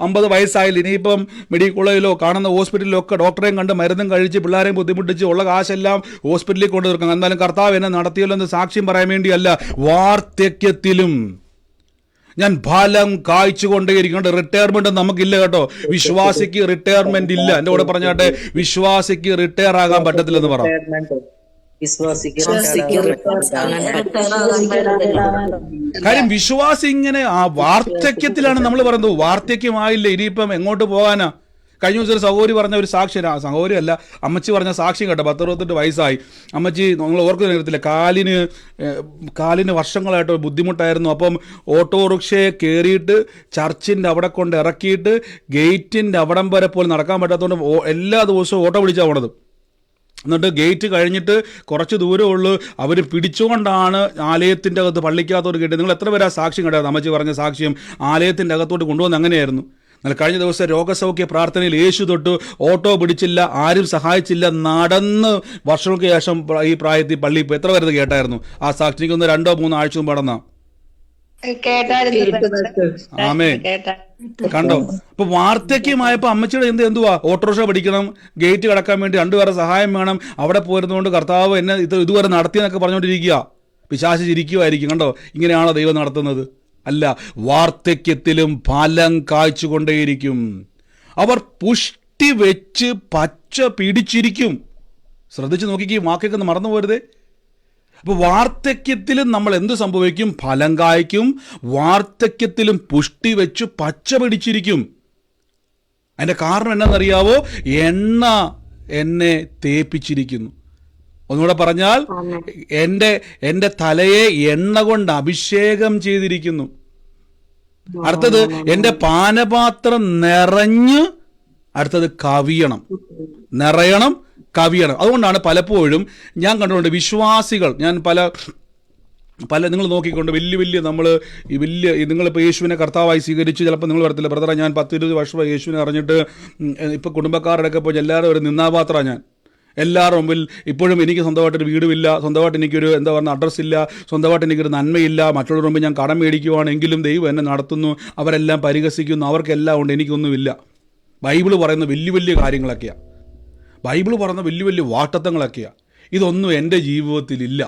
50 വയസ്സായില്ല, ഇനിയിപ്പം മെഡിക്കൽ കോളേജിലോ കാണുന്ന ഹോസ്പിറ്റലിലോ ഒക്കെ ഡോക്ടറെയും കണ്ട് മരുന്നും കഴിച്ച് പിള്ളേരെയും ബുദ്ധിമുട്ടിച്ച് ഉള്ള കാശെല്ലാം ഹോസ്പിറ്റലിൽ കൊണ്ടു തീർക്കണം. എന്നാലും കർത്താവ് എന്നെ നടത്തിയല്ലോ എന്ന് സാക്ഷ്യം പറയാൻ വേണ്ടിയല്ല, വാർദ്ധക്യത്തിലും ഞാൻ ഫലം കായ്ച്ചുകൊണ്ടേയിരിക്കും. റിട്ടയർമെന്റ് നമുക്കില്ല കേട്ടോ. വിശ്വാസിക്ക് റിട്ടയർമെന്റ് ഇല്ല. എൻ്റെ കൂടെ പറഞ്ഞാട്ടെ, വിശ്വാസിക്ക് റിട്ടയർ ആകാൻ പറ്റത്തില്ലെന്ന് പറ. കാര്യം വിശ്വാസി ഇങ്ങനെ ആ വാർദ്ധക്യത്തിലാണ് നമ്മൾ പറയുന്നത്. വാർദ്ധക്യമായില്ല, ഇനിയിപ്പം എങ്ങോട്ട് പോകാനാ? കഴിഞ്ഞ ദിവസം ഒരു സഹോദരി പറഞ്ഞ ഒരു സാക്ഷി, സഹോദരിയല്ല അമ്മച്ചി പറഞ്ഞ സാക്ഷ്യം കേട്ടോ. 68 വയസ്സായി അമ്മച്ചി. നിങ്ങൾ ഓർക്കുന്ന നേരത്തില്ല, കാലിന് വർഷങ്ങളായിട്ട് ബുദ്ധിമുട്ടായിരുന്നു. അപ്പം ഓട്ടോറിക്ഷയെ കയറിയിട്ട് ചർച്ചിൻ്റെ അവിടെ കൊണ്ട് ഇറക്കിയിട്ട് ഗേറ്റിൻ്റെ അവിടം വരെ പോലും നടക്കാൻ പറ്റാത്തതുകൊണ്ട് എല്ലാ ദിവസവും ഓട്ടോ വിളിച്ചാണ് പോണത്. എന്നിട്ട് ഗേറ്റ് കഴിഞ്ഞിട്ട് കുറച്ച് ദൂരമുള്ളൂ, അവർ പിടിച്ചുകൊണ്ടാണ് ആലയത്തിൻ്റെ അകത്ത് പള്ളിക്കകത്തോട്ട് കേട്ടത്. നിങ്ങൾ എത്ര പേരാ സാക്ഷ്യം കേട്ടത്? അമ്മച്ചി പറഞ്ഞ സാക്ഷ്യം ആലയത്തിൻ്റെ അകത്തോട്ട് കൊണ്ടുവന്ന് അങ്ങനെയായിരുന്നു. എന്നാൽ കഴിഞ്ഞ ദിവസം രോഗസൗഖ്യ പ്രാർത്ഥനയിൽ യേശു തൊട്ട് ഓട്ടോ പിടിച്ചില്ല, ആരും സഹായിച്ചില്ല, നടന്ന് വർഷങ്ങൾക്ക് ശേഷം ഈ പ്രായത്തിൽ പള്ളി ഇപ്പോൾ എത്ര പേരത് കേട്ടായിരുന്നു? ആ സാക്ഷിക്ക് ഒന്ന് 2-3 ആഴ്ച മുമ്പ് നടന്ന ആമേ കണ്ടോ? അപ്പൊ വാർദ്ധക്യമായപ്പോ അമ്മച്ചിയുടെ എന്തുവാ? ഓട്ടോറിക്ഷ പിടിക്കണം, ഗേറ്റ് കടക്കാൻ വേണ്ടി 2 പേരെ സഹായം വേണം. അവിടെ പോയിരുന്നുകൊണ്ട് കർത്താവ് എന്നെ ഇതുവരെ നടത്തിയെന്നൊക്കെ പറഞ്ഞുകൊണ്ടിരിക്കുക. പിശാച് ചിരിക്കുമായിരിക്കും. കണ്ടോ, ഇങ്ങനെയാണോ ദൈവം നടത്തുന്നത്? അല്ല, വാർദ്ധക്യത്തിലും ഫലം കായ്ച്ചുകൊണ്ടേയിരിക്കും. അവർ പുഷ്ടി വെച്ച് പച്ച പിടിച്ചിരിക്കും. ശ്രദ്ധിച്ച് നോക്കിക്കേ, വാക്കൊക്കെ മറന്നു പോരുതേ. അപ്പോൾ വാർദ്ധക്യത്തിലും നമ്മൾ എന്ത് സംഭവിക്കും? ഫലം കായ്ക്കും. വാർദ്ധക്യത്തിലും പുഷ്ടി വെച്ച് പച്ച പിടിച്ചിരിക്കും. അതിൻ്റെ കാരണം എന്നാണെന്നറിയാവോ? എണ്ണ എന്നെ തേപ്പിച്ചിരിക്കുന്നു. ഒന്നുകൂടെ പറഞ്ഞാൽ, എൻ്റെ തലയെ എണ്ണ കൊണ്ട് അഭിഷേകം ചെയ്തിരിക്കുന്നു. അടുത്തത്, എൻ്റെ പാനപാത്രം നിറഞ്ഞ് അടുത്തത് കവിയണം, നിറയണം, കവിയണം. അതുകൊണ്ടാണ് പലപ്പോഴും ഞാൻ കണ്ടുകൊണ്ട് വിശ്വാസികൾ, ഞാൻ പല നിങ്ങൾ നോക്കിക്കൊണ്ട് വലിയ നമ്മൾ നിങ്ങളിപ്പോൾ യേശുവിനെ കർത്താവായി സ്വീകരിച്ചു. ചിലപ്പോൾ നിങ്ങൾ വരത്തില്ല, ബ്രദറെ ഞാൻ 10-20 വർഷമായി യേശുവിനെ അറിഞ്ഞിട്ട് ഇപ്പോൾ കുടുംബക്കാരുടെ ഒക്കെ പോയി എല്ലാവരും ഒരു നിന്നാപാത്രമാണ് ഞാൻ. എല്ലാവരുടെ മുമ്പിൽ ഇപ്പോഴും എനിക്ക് സ്വന്തമായിട്ടൊരു വീടുമില്ല, സ്വന്തമായിട്ട് എനിക്കൊരു അഡ്രസ്സ് ഇല്ല, സ്വന്തമായിട്ട് എനിക്കൊരു നന്മയില്ല. മറ്റുള്ളവരുടെ മുമ്പിൽ ഞാൻ കടം മേടിക്കുവാണെങ്കിലും ദൈവം എന്നെ നടത്തുന്നു, അവരെല്ലാം പരിഹസിക്കുന്നു, അവർക്കെല്ലാം ഉണ്ട്, എനിക്കൊന്നുമില്ല. ബൈബിള് പറയുന്ന വലിയ കാര്യങ്ങളൊക്കെയാണ്. ബൈബിള് പറയുന്ന വലിയ വാട്ടത്തങ്ങളൊക്കെയാണ്. ഇതൊന്നും എൻ്റെ ജീവിതത്തിലില്ല.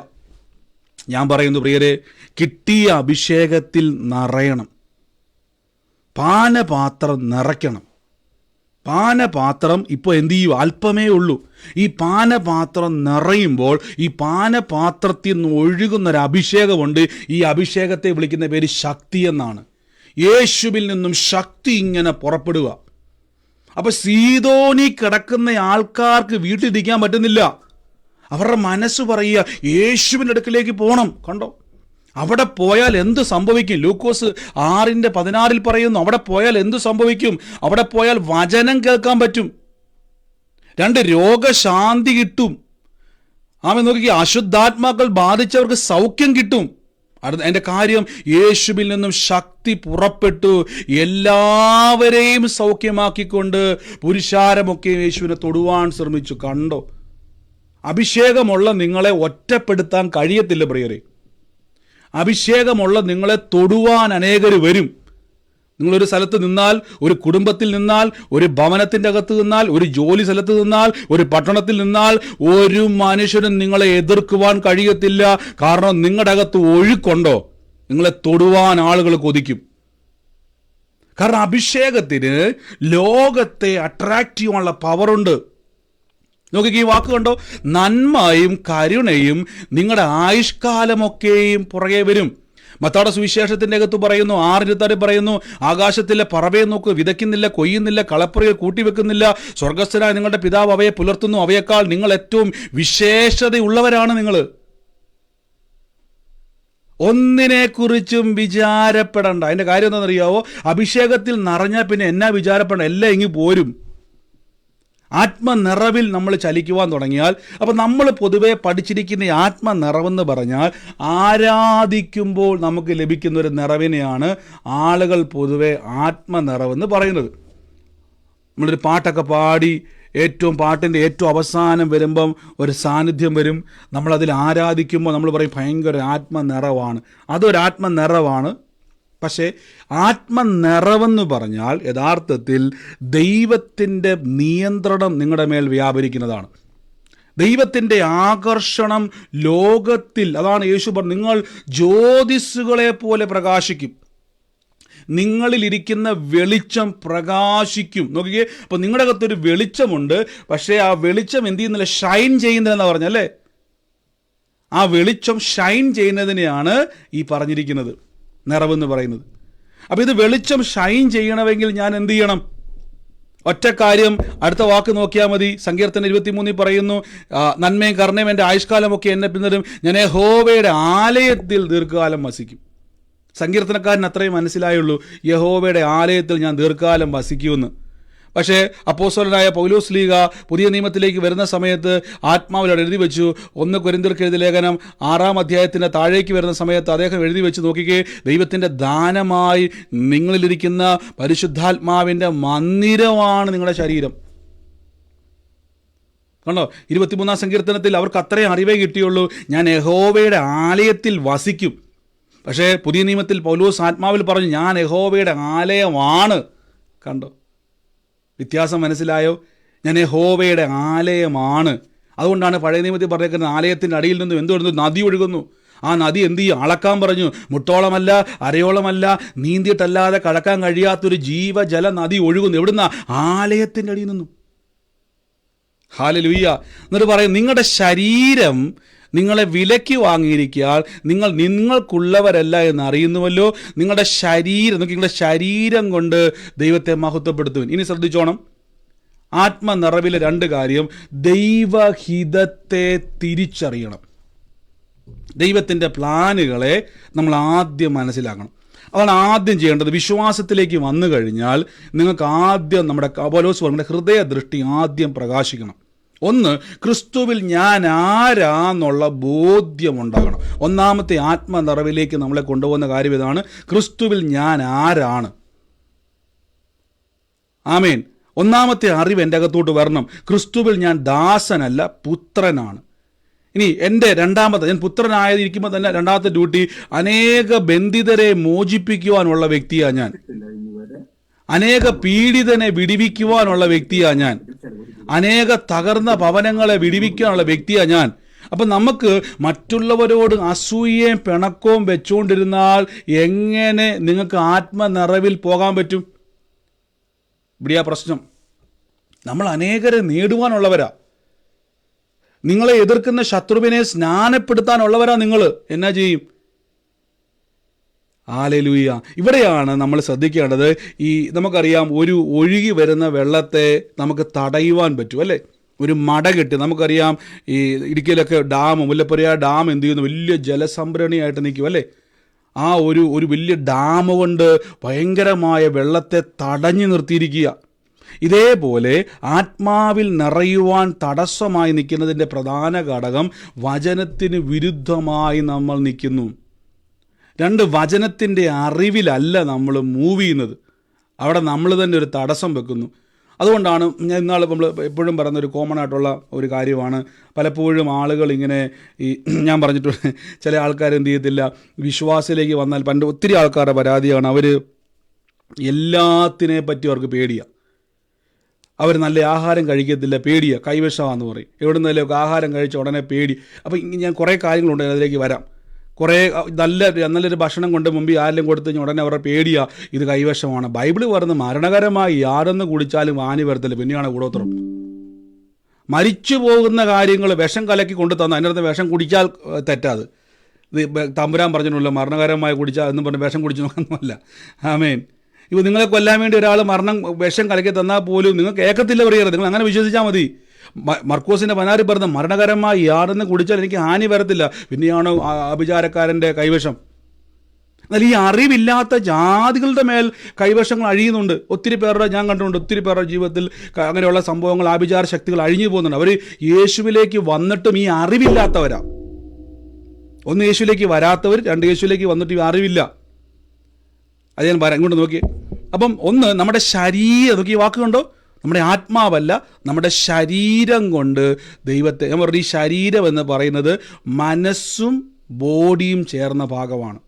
ഞാൻ പറയുന്നു പ്രിയരെ, കിട്ടിയ അഭിഷേകത്തിൽ നിറയണം. പാനപാത്രം നിറയ്ക്കണം. പാനപാത്രം ഇപ്പോൾ എന്ത് ചെയ്യും? അല്പമേ ഉള്ളൂ. ഈ പാനപാത്രം നിറയുമ്പോൾ ഈ പാനപാത്രത്തിൽ നിന്ന് ഒഴുകുന്നൊരു അഭിഷേകമുണ്ട്. ഈ അഭിഷേകത്തെ വിളിക്കുന്ന പേര് ശക്തി എന്നാണ്. യേശുവിൽ നിന്നും ശക്തി ഇങ്ങനെ പുറപ്പെടുക. അപ്പോൾ സീദോനി കിടക്കുന്ന ആൾക്കാർക്ക് വീട്ടിലിരിക്കാൻ പറ്റുന്നില്ല. അവരുടെ മനസ്സ് പറയുക, യേശുവിൻ്റെ അടുക്കിലേക്ക് പോകണം. കണ്ടോ, അവിടെ പോയാൽ എന്ത് സംഭവിക്കും? ലൂക്കോസ് 6:16 പറയുന്നു, അവിടെ പോയാൽ എന്ത് സംഭവിക്കും? അവിടെ പോയാൽ വചനം കേൾക്കാൻ പറ്റും. 2 രോഗശാന്തി കിട്ടും. ആമേ, നോക്കി, അശുദ്ധാത്മാക്കൾ ബാധിച്ചവർക്ക് സൗഖ്യം കിട്ടും. അതിൻ്റെ കാര്യം, യേശുവിൽ നിന്നും ശക്തി പുറപ്പെട്ടു എല്ലാവരെയും സൗഖ്യമാക്കിക്കൊണ്ട് പുരുഷാരമൊക്കെ യേശുവിനെ തൊടുവാൻ ശ്രമിച്ചു. കണ്ടോ, അഭിഷേകമുള്ള നിങ്ങളെ ഒറ്റപ്പെടുത്താൻ കഴിയത്തില്ല പ്രിയരെ. അഭിഷേകമുള്ള നിങ്ങളെ തൊടുവാൻ അനേകർ വരും. നിങ്ങളൊരു സ്ഥലത്ത് നിന്നാൽ, ഒരു കുടുംബത്തിൽ നിന്നാൽ, ഒരു ഭവനത്തിൻ്റെ അകത്ത് നിന്നാൽ, ഒരു ജോലി സ്ഥലത്ത് നിന്നാൽ, ഒരു പട്ടണത്തിൽ നിന്നാൽ, ഒരു മനുഷ്യനും നിങ്ങളെ എതിർക്കുവാൻ കഴിയത്തില്ല. കാരണം നിങ്ങളുടെ അകത്ത് ഒഴുക്കുണ്ടോ, നിങ്ങളെ തൊടുവാൻ ആളുകൾ കൊതിക്കും. കാരണം അഭിഷേകത്തിന് ലോകത്തെ അട്രാക്റ്റ് ചെയ്യാനുള്ള പവറുണ്ട്. നോക്കിക്ക് ഈ വാക്ക് കണ്ടോ, നന്മയും കരുണയും നിങ്ങളുടെ ആയുഷ്കാലമൊക്കെയും പുറകെ വരും. മത്തായിയുടെ സുവിശേഷത്തിന്റെ അകത്ത് പറയുന്നു, 6:26 പറയുന്നു, ആകാശത്തിലെ പറവയെ നോക്ക്, വിതയ്ക്കുന്നില്ല, കൊയ്യുന്നില്ല, കളപ്പുറയിൽ കൂട്ടിവെക്കുന്നില്ല, സ്വർഗസ്ഥനായ നിങ്ങളുടെ പിതാവ് അവയെ പുലർത്തുന്നു, അവയേക്കാൾ നിങ്ങൾ ഏറ്റവും വിശേഷതയുള്ളവരാണ്. നിങ്ങൾ ഒന്നിനെക്കുറിച്ചും വിചാരപ്പെടണ്ട. അതിൻ്റെ കാര്യം എന്താണെന്നറിയാവോ, അഭിഷേകത്തിൽ നിറഞ്ഞാൽ പിന്നെ എന്നാ വിചാരപ്പെടണം, എല്ലാം ഇങ്ങ് പോരും. ആത്മനിറവിൽ നമ്മൾ ചലിക്കുവാൻ തുടങ്ങിയാൽ, അപ്പം നമ്മൾ പൊതുവെ പഠിച്ചിരിക്കുന്ന ഈ ആത്മനിറവെന്ന് പറഞ്ഞാൽ ആരാധിക്കുമ്പോൾ നമുക്ക് ലഭിക്കുന്ന ഒരു നിറവിനെയാണ് ആളുകൾ പൊതുവെ ആത്മനിറവെന്ന് പറയുന്നത്. നമ്മളൊരു പാട്ടൊക്കെ പാടി പാട്ടിൻ്റെ ഏറ്റവും അവസാനം വരുമ്പം ഒരു സാന്നിധ്യം വരും. നമ്മളതിൽ ആരാധിക്കുമ്പോൾ നമ്മൾ പറയും ഭയങ്കര ആത്മനിറവാണ്. അതൊരു ആത്മനിറവാണ്. പക്ഷേ ആത്മനിറവെന്ന് പറഞ്ഞാൽ യഥാർത്ഥത്തിൽ ദൈവത്തിൻ്റെ നിയന്ത്രണം നിങ്ങളുടെ മേൽ വ്യാപരിക്കുന്നതാണ്. ദൈവത്തിൻ്റെ ആകർഷണം ലോകത്തിൽ, അതാണ് യേശു പറഞ്ഞു, നിങ്ങൾ ജ്യോതിസ്സുകളെ പോലെ പ്രകാശിക്കും, നിങ്ങളിലിരിക്കുന്ന വെളിച്ചം പ്രകാശിക്കും. നോക്കിക്കേ, അപ്പോൾ നിങ്ങളുടെ അകത്തൊരു വെളിച്ചമുണ്ട്. പക്ഷേ ആ വെളിച്ചം എന്ത് ചെയ്യുന്നില്ല, ഷൈൻ ചെയ്യുന്നതെന്നാണ് പറഞ്ഞല്ലേ. ആ വെളിച്ചം ഷൈൻ ചെയ്യുന്നതിനെയാണ് ഈ പറഞ്ഞിരിക്കുന്നത് നിറവെന്ന് പറയുന്നത്. അപ്പോൾ ഇത് വെളിച്ചം ഷൈൻ ചെയ്യണമെങ്കിൽ ഞാൻ എന്ത് ചെയ്യണം? ഒറ്റ കാര്യം, അടുത്ത വാക്ക് നോക്കിയാൽ മതി. സങ്കീർത്തനം 23 പറയുന്നു, നന്മയും കരുണയും എൻ്റെ ആയുഷ്കാലമൊക്കെ എന്നെ പിന്തുടരും, ഞാൻ യഹോവയുടെ ആലയത്തിൽ ദീർഘകാലം വസിക്കും. സങ്കീർത്തനക്കാരൻ അത്രയും മനസ്സിലായുള്ളൂ, യഹോവയുടെ ആലയത്തിൽ ഞാൻ ദീർഘകാലം വസിക്കുമെന്ന്. പക്ഷേ അപ്പോസ്തലനായ പൗലോസ് ലീഗ പുതിയ നിയമത്തിലേക്ക് വരുന്ന സമയത്ത് ആത്മാവിലോട് എഴുതി വെച്ചു. 1 കൊരിന്ത്യർക്ക് എഴുതിയ ലേഖനം 6-ാം അധ്യായത്തിൻ്റെ താഴേക്ക് വരുന്ന സമയത്ത് അദ്ദേഹം എഴുതി വെച്ച്, നോക്കിക്കേ, ദൈവത്തിൻ്റെ ദാനമായി നിങ്ങളിലിരിക്കുന്ന പരിശുദ്ധാത്മാവിൻ്റെ മന്ദിരമാണ് നിങ്ങളുടെ ശരീരം. കണ്ടോ, 23-ാം സങ്കീർത്തനത്തിൽ അവർക്ക് അത്രയും അറിവേ കിട്ടിയുള്ളൂ, ഞാൻ യഹോവയുടെ ആലയത്തിൽ വസിക്കും. പക്ഷേ പുതിയ നിയമത്തിൽ പൗലോസ് ആത്മാവിൽ പറഞ്ഞു, ഞാൻ യഹോവയുടെ ആലയമാണ്. കണ്ടോ വ്യത്യാസം, മനസ്സിലായോ? ഞാൻ യഹോവയുടെ ആലയമാണ്. അതുകൊണ്ടാണ് പഴയ നിയമത്തിൽ പറഞ്ഞേക്കുന്നത്, ആലയത്തിൻ്റെ അടിയിൽ നിന്നും എന്തുകൊണ്ടു നദി ഒഴുകുന്നു. ആ നദി എന്ത് ചെയ്യും? അളക്കാൻ പറഞ്ഞു. മുട്ടോളമല്ല, അരയോളമല്ല, നീന്തിയിട്ടല്ലാതെ കടക്കാൻ കഴിയാത്തൊരു ജീവജല നദി ഒഴുകുന്നു. എവിടുന്ന? ആലയത്തിൻ്റെ അടിയിൽ നിന്നും. ഹല്ലേലൂയ. എന്നിട്ട് പറയും, നിങ്ങളുടെ ശരീരം നിങ്ങളെ വിലയ്ക്ക് വാങ്ങിയിരിക്കാൻ നിങ്ങൾക്കുള്ളവരല്ല എന്ന് അറിയുന്നുവല്ലോ. നിങ്ങളുടെ ശരീരം കൊണ്ട് ദൈവത്തെ മഹത്വപ്പെടുത്തുവിൻ. ഇനി ശ്രദ്ധിച്ചോണം, ആത്മനിറവിലെ 2 കാര്യം, ദൈവഹിതത്തെ തിരിച്ചറിയണം. ദൈവത്തിൻ്റെ പ്ലാനുകളെ നമ്മൾ ആദ്യം മനസ്സിലാക്കണം. അതാണ് ആദ്യം ചെയ്യേണ്ടത്. വിശ്വാസത്തിലേക്ക് വന്നു കഴിഞ്ഞാൽ നിങ്ങൾക്ക് ആദ്യം നമ്മുടെ പൗലോസ് പറഞ്ഞ ഹൃദയ ദൃഷ്ടി ആദ്യം പ്രകാശിക്കണം. ഒന്ന്, ക്രിസ്തുവിൽ ഞാൻ ആരാന്നുള്ള ബോധ്യമുണ്ടാകണം. ഒന്നാമത്തെ ആത്മനിറവിലേക്ക് നമ്മളെ കൊണ്ടുപോകുന്ന കാര്യം ഇതാണ്, ക്രിസ്തുവിൽ ഞാൻ ആരാണ്. ആമേൻ. ഒന്നാമത്തെ അറിവ് എൻ്റെ അകത്തോട്ട് വരണം. ക്രിസ്തുവിൽ ഞാൻ ദാസനല്ല, പുത്രനാണ്. ഇനി എൻ്റെ ഞാൻ പുത്രനായിരിക്കുമ്പോൾ തന്നെ രണ്ടാമത്തെ ഡ്യൂട്ടി, അനേക ബന്ധിതരെ മോചിപ്പിക്കുവാനുള്ള വ്യക്തിയാണ് ഞാൻ. അനേക പീഡിതനെ വിടിവിക്കുവാനുള്ള വ്യക്തിയാണ് ഞാൻ. അനേക തകർന്ന ഭവനങ്ങളെ വിടിവിക്കാനുള്ള വ്യക്തിയാണ് ഞാൻ. അപ്പം നമുക്ക് മറ്റുള്ളവരോട് അസൂയയും പിണക്കവും വെച്ചുകൊണ്ടിരുന്നാൽ എങ്ങനെ നിങ്ങൾക്ക് ആത്മനിറവിൽ പോകാൻ പറ്റും? ഇവിടെയാ പ്രശ്നം. നമ്മൾ അനേകരെ നേടുവാനുള്ളവരാ. നിങ്ങളെ എതിർക്കുന്ന ശത്രുവിനെ സ്നാനപ്പെടുത്താനുള്ളവരാ നിങ്ങൾ. എന്നാ ചെയ്യും? ഹല്ലേലൂയ. ഇവിടെയാണ് നമ്മൾ ശ്രദ്ധിക്കേണ്ടത്. നമുക്കറിയാം, ഒരു ഒഴുകി വരുന്ന വെള്ളത്തെ നമുക്ക് തടയുവാൻ പറ്റും അല്ലേ? ഒരു മട കെട്ടി, നമുക്കറിയാം ഈ ഇടുക്കിയിലൊക്കെ മുല്ലപ്പെരിയാർ ഡാം എന്ത് ചെയ്യുന്നു, വലിയ ജലസംഭരണിയായിട്ട് നിൽക്കും അല്ലേ? ആ ഒരു വലിയ ഡാം കൊണ്ട് ഭയങ്കരമായ വെള്ളത്തെ തടഞ്ഞു നിർത്തിയിരിക്കുക. ഇതേപോലെ ആത്മാവിൽ നിറയുവാൻ തടസ്സമായി നിൽക്കുന്നതിൻ്റെ പ്രധാന ഘടകം വചനത്തിന് വിരുദ്ധമായി നമ്മൾ നിൽക്കുന്നു. 2, വചനത്തിൻ്റെ അറിവിലല്ല നമ്മൾ മൂവ് ചെയ്യുന്നത്. അവിടെ നമ്മൾ തന്നെ ഒരു തടസ്സം വെക്കുന്നു. അതുകൊണ്ടാണ് ഇന്നാൾ നമ്മൾ എപ്പോഴും പറയുന്ന ഒരു കോമൺ ആയിട്ടുള്ള ഒരു കാര്യമാണ്, പലപ്പോഴും ആളുകൾ ഇങ്ങനെ ഞാൻ പറഞ്ഞിട്ടുണ്ട്, ചില ആൾക്കാർ എന്ത് ചെയ്യത്തില്ല, വിശ്വാസത്തിലേക്ക് വന്നാൽ, പണ്ട് ഒത്തിരി ആൾക്കാരുടെ പരാതിയാണ്, അവർ എല്ലാത്തിനെ പറ്റി അവർക്ക് പേടിയാണ്. അവർ നല്ല ആഹാരം കഴിക്കത്തില്ല, പേടിയാണ്, കൈവശമാണെന്ന് പറയും. എവിടെ നിന്നൊക്കെ ആഹാരം കഴിച്ച ഉടനെ പേടി. അപ്പോൾ ഞാൻ കുറേ കാര്യങ്ങളുണ്ട്, അതിലേക്ക് വരാം. കുറേ നല്ലൊരു ഭക്ഷണം കൊണ്ട് മുമ്പിൽ ആരെങ്കിലും കൊടുത്തു കഴിഞ്ഞാൽ ഉടനെ അവരുടെ പേടിയാണ്, ഇത് കൈവശമാണ്. ബൈബിള് പറയുന്നത് മരണകരമായി യാതൊന്ന് കുടിച്ചാലും ഹാനി വരത്തില്ല, പിന്നെയാണ് കൂടോത്രം. മരിച്ചു പോകുന്ന കാര്യങ്ങൾ വിഷം കലക്കി കൊണ്ടു തന്ന അതിനകത്ത് വിഷം കുടിച്ചാൽ തെറ്റാത്. ഇത് തമ്പുരാൻ പറഞ്ഞിട്ടുള്ള മരണകരമായി കുടിച്ചാൽ എന്ന് പറഞ്ഞ് വിഷം കുടിച്ചു നോക്കുന്നല്ല. ആമേൻ. ഇപ്പോൾ നിങ്ങളെ കൊല്ലാൻ വേണ്ടി ഒരാൾ വിഷം കലക്കി തന്നാൽ പോലും നിങ്ങൾ കേൾക്കത്തില്ല പറയരുത്, നിങ്ങൾ അങ്ങനെ വിശ്വസിച്ചാൽ മതി. മർക്കോസിൻ്റെ 16 പറഞ്ഞ മരണകരമായി യാതൊന്ന് കുടിച്ചാൽ എനിക്ക് ഹാനി വരത്തില്ല, പിന്നെയാണ് അഭിചാരക്കാരൻ്റെ കൈവശം. എന്നാൽ ഈ അറിവില്ലാത്ത ജാതികളുടെ മേൽ കൈവശങ്ങൾ അഴിയുന്നുണ്ട്. ഒത്തിരി പേരുടെ ഞാൻ കണ്ടിട്ടുണ്ട്, ഒത്തിരി പേരുടെ ജീവിതത്തിൽ അങ്ങനെയുള്ള സംഭവങ്ങൾ, ആഭിചാര ശക്തികൾ അഴിഞ്ഞു പോകുന്നുണ്ട്. അവർ യേശുവിലേക്ക് വന്നിട്ടും ഈ അറിവില്ലാത്തവരാ. ഒന്ന് യേശുവിലേക്ക് വരാത്തവർ, രണ്ട് യേശുവിലേക്ക് വന്നിട്ട് ഈ അറിവില്ല. അത് ഞാൻ പറയാം, ഇങ്ങോട്ട് നോക്കി. അപ്പം ഒന്ന് നമ്മുടെ ശരീരം, നോക്കി ഈ വാക്ക് കണ്ടോ, നമ്മുടെ ആത്മാവല്ല, നമ്മുടെ ശരീരം കൊണ്ട് ദൈവത്തെ, ഞാൻ പറഞ്ഞു ഈ ശരീരം എന്ന് പറയുന്നത് മനസ്സും ബോഡിയും ചേർന്ന ഭാഗമാണ്.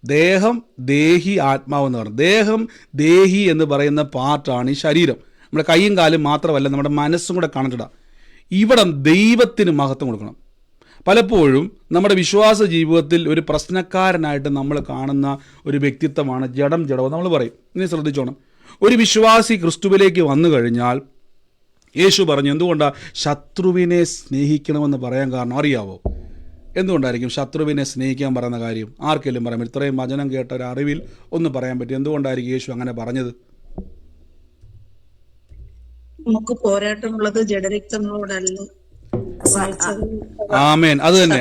ദേഹം, ദേഹി, ആത്മാവെന്ന് പറഞ്ഞു. ദേഹം, ദേഹി എന്ന് പറയുന്ന പാർട്ടാണ് ഈ ശരീരം. നമ്മുടെ കൈയും കാലും മാത്രമല്ല, നമ്മുടെ മനസ്സും കൂടെ കണക്റ്റഡാണ്. ഇവിടെ ദൈവത്തിന് മഹത്വം കൊടുക്കണം. പലപ്പോഴും നമ്മുടെ വിശ്വാസ ജീവിതത്തിൽ ഒരു പ്രശ്നക്കാരനായിട്ട് നമ്മൾ കാണുന്ന ഒരു വ്യക്തിത്വമാണ് ജഡം നമ്മൾ പറയും. ഇനി ശ്രദ്ധിച്ചോണം, ഒരു വിശ്വാസി ക്രിസ്തുവിലേക്ക് വന്നു കഴിഞ്ഞാൽ യേശു പറഞ്ഞു എന്തുകൊണ്ടാണ് ശത്രുവിനെ സ്നേഹിക്കണമെന്ന് പറയാൻ കാരണം അറിയാവോ? എന്തുകൊണ്ടായിരിക്കും ശത്രുവിനെ സ്നേഹിക്കാൻ പറയുന്ന കാര്യം? ആർക്കെങ്കിലും പറയാം? ഇത്രയും വചനം കേട്ട ഒരു അറിവിൽ ഒന്ന് പറയാൻ പറ്റും, എന്തുകൊണ്ടായിരിക്കും യേശു അങ്ങനെ പറഞ്ഞത്? നമുക്ക് പോരാട്ടമുള്ളത് ജഡരക്തങ്ങളോടല്ല. ആമേൻ. അത് തന്നെ,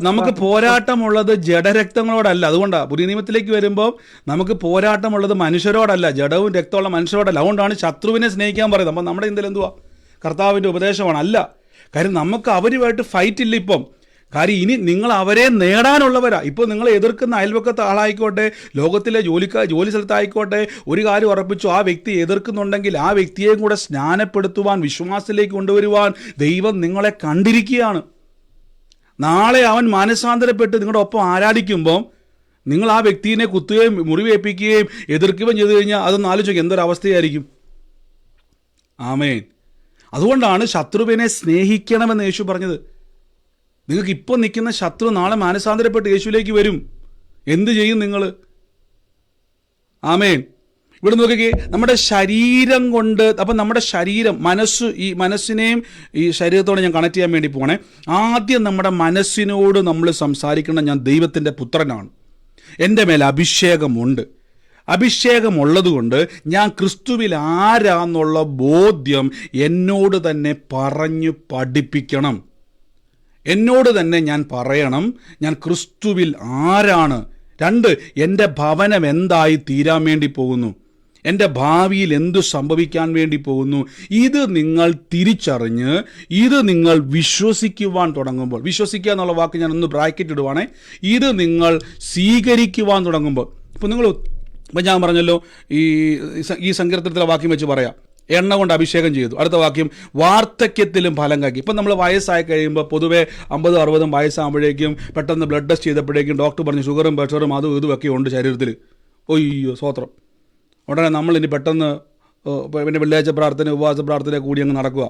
നമുക്ക് പോരാട്ടമുള്ളത് ജഡരക്തങ്ങളോടല്ല. അതുകൊണ്ടാണ് പുതിയ നിയമത്തിലേക്ക് വരുമ്പോൾ നമുക്ക് പോരാട്ടമുള്ളത് മനുഷ്യരോടല്ല, ജഡവും രക്തമുള്ള മനുഷ്യരോടല്ല. അതുകൊണ്ടാണ് ശത്രുവിനെ സ്നേഹിക്കാൻ പറയുന്നത്. അപ്പം നമ്മുടെ ഇന്ത്യയിൽ എന്തുവാ? കർത്താവിൻ്റെ ഉപദേശമാണ്. അല്ല, കാര്യം നമുക്ക് അവരുമായിട്ട് ഫൈറ്റ് ഇല്ല ഇപ്പം. കാര്യം ഇനി നിങ്ങൾ അവരെ നേടാനുള്ളവരാ. ഇപ്പോൾ നിങ്ങളെ എതിർക്കുന്ന അയൽവക്കത്തെ ആളായിക്കോട്ടെ, ലോകത്തിലെ ജോലി സ്ഥലത്തായിക്കോട്ടെ, ഒരു കാര്യം ഉറപ്പിച്ചു, ആ വ്യക്തി എതിർക്കുന്നുണ്ടെങ്കിൽ ആ വ്യക്തിയെയും കൂടെ സ്നാനപ്പെടുത്തുവാൻ, വിശ്വാസത്തിലേക്ക് കൊണ്ടുവരുവാൻ ദൈവം നിങ്ങളെ കണ്ടിരിക്കുകയാണ്. നാളെ അവൻ മാനസാന്തരപ്പെട്ട് നിങ്ങളുടെ ഒപ്പം ആരാധിക്കുമ്പം നിങ്ങൾ ആ വ്യക്തിയെ കുത്തുകയും മുറിവേൽപ്പിക്കുകയും എതിർക്കുകയും ചെയ്തു കഴിഞ്ഞാൽ അതൊന്ന് ആലോചിക്കുക, എന്തൊരവസ്ഥയായിരിക്കും. ആമേൻ. അതുകൊണ്ടാണ് ശത്രുവിനെ സ്നേഹിക്കണമെന്ന് യേശു പറഞ്ഞത്. നിങ്ങൾക്ക് ഇപ്പോൾ നിൽക്കുന്ന ശത്രു നാളെ മാനസാന്തരപ്പെട്ട് യേശുവിലേക്ക് വരും. എന്ത് ചെയ്യും നിങ്ങൾ? ആമേൻ. ഇവിടെ നോക്കിക്കേ, നമ്മുടെ ശരീരം കൊണ്ട്, അപ്പം നമ്മുടെ ശരീരം, ഈ മനസ്സിനെയും ഈ ശരീരത്തോടെ ഞാൻ കണക്ട് ചെയ്യാൻ വേണ്ടി പോകണേ. ആദ്യം നമ്മുടെ മനസ്സിനോട് നമ്മൾ സംസാരിക്കണം, ഞാൻ ദൈവത്തിൻ്റെ പുത്രനാണ്, എൻ്റെ മേൽ അഭിഷേകമുണ്ട്. അഭിഷേകമുള്ളതുകൊണ്ട് ഞാൻ ക്രിസ്തുവിൽ ആരാന്നുള്ള ബോധ്യം എന്നോട് തന്നെ പറഞ്ഞു പഠിപ്പിക്കണം. എന്നോട് തന്നെ ഞാൻ പറയണം, ഞാൻ ക്രിസ്തുവിൽ ആരാണ്. 2, എൻ്റെ ഭവനം എന്തായി തീരാൻ വേണ്ടി പോകുന്നു, എൻ്റെ ഭാവിയിൽ എന്തു സംഭവിക്കാൻ വേണ്ടി പോകുന്നു. ഇത് നിങ്ങൾ തിരിച്ചറിഞ്ഞ് ഇത് നിങ്ങൾ വിശ്വസിക്കുവാൻ തുടങ്ങുമ്പോൾ, വിശ്വസിക്കുക എന്നുള്ള വാക്ക് ഞാൻ ഒന്ന് ബ്രാക്കറ്റ് ഇടുവാണേ, ഇത് നിങ്ങൾ സ്വീകരിക്കുവാൻ തുടങ്ങുമ്പോൾ. ഇപ്പം ഞാൻ പറഞ്ഞല്ലോ, ഈ സങ്കീർത്തനത്തിലെ വാക്യം വെച്ച് പറയാം, എണ്ണ കൊണ്ട് അഭിഷേകം ചെയ്തു. അടുത്ത വാക്യം, വാർദ്ധക്യത്തിലും ഫലം കാക്കി. ഇപ്പം നമ്മൾ വയസ്സായി കഴിയുമ്പോൾ പൊതുവെ 50-60 വയസ്സാകുമ്പോഴേക്കും പെട്ടെന്ന് ബ്ലഡ് ടെസ്റ്റ് ചെയ്തപ്പോഴേക്കും ഡോക്ടർ പറഞ്ഞു ഷുഗറും പ്രഷറും അതും ഇതുമൊക്കെ ഉണ്ട് ശരീരത്തിൽ. ഒയ്യോ സ്വോത്രം. ഉടനെ നമ്മളിനി പെട്ടെന്ന് പിന്നെ വെള്ളിയാഴ്ച പ്രാർത്ഥന, ഉപവാസ പ്രാർത്ഥന കൂടി അങ്ങ് നടക്കുക.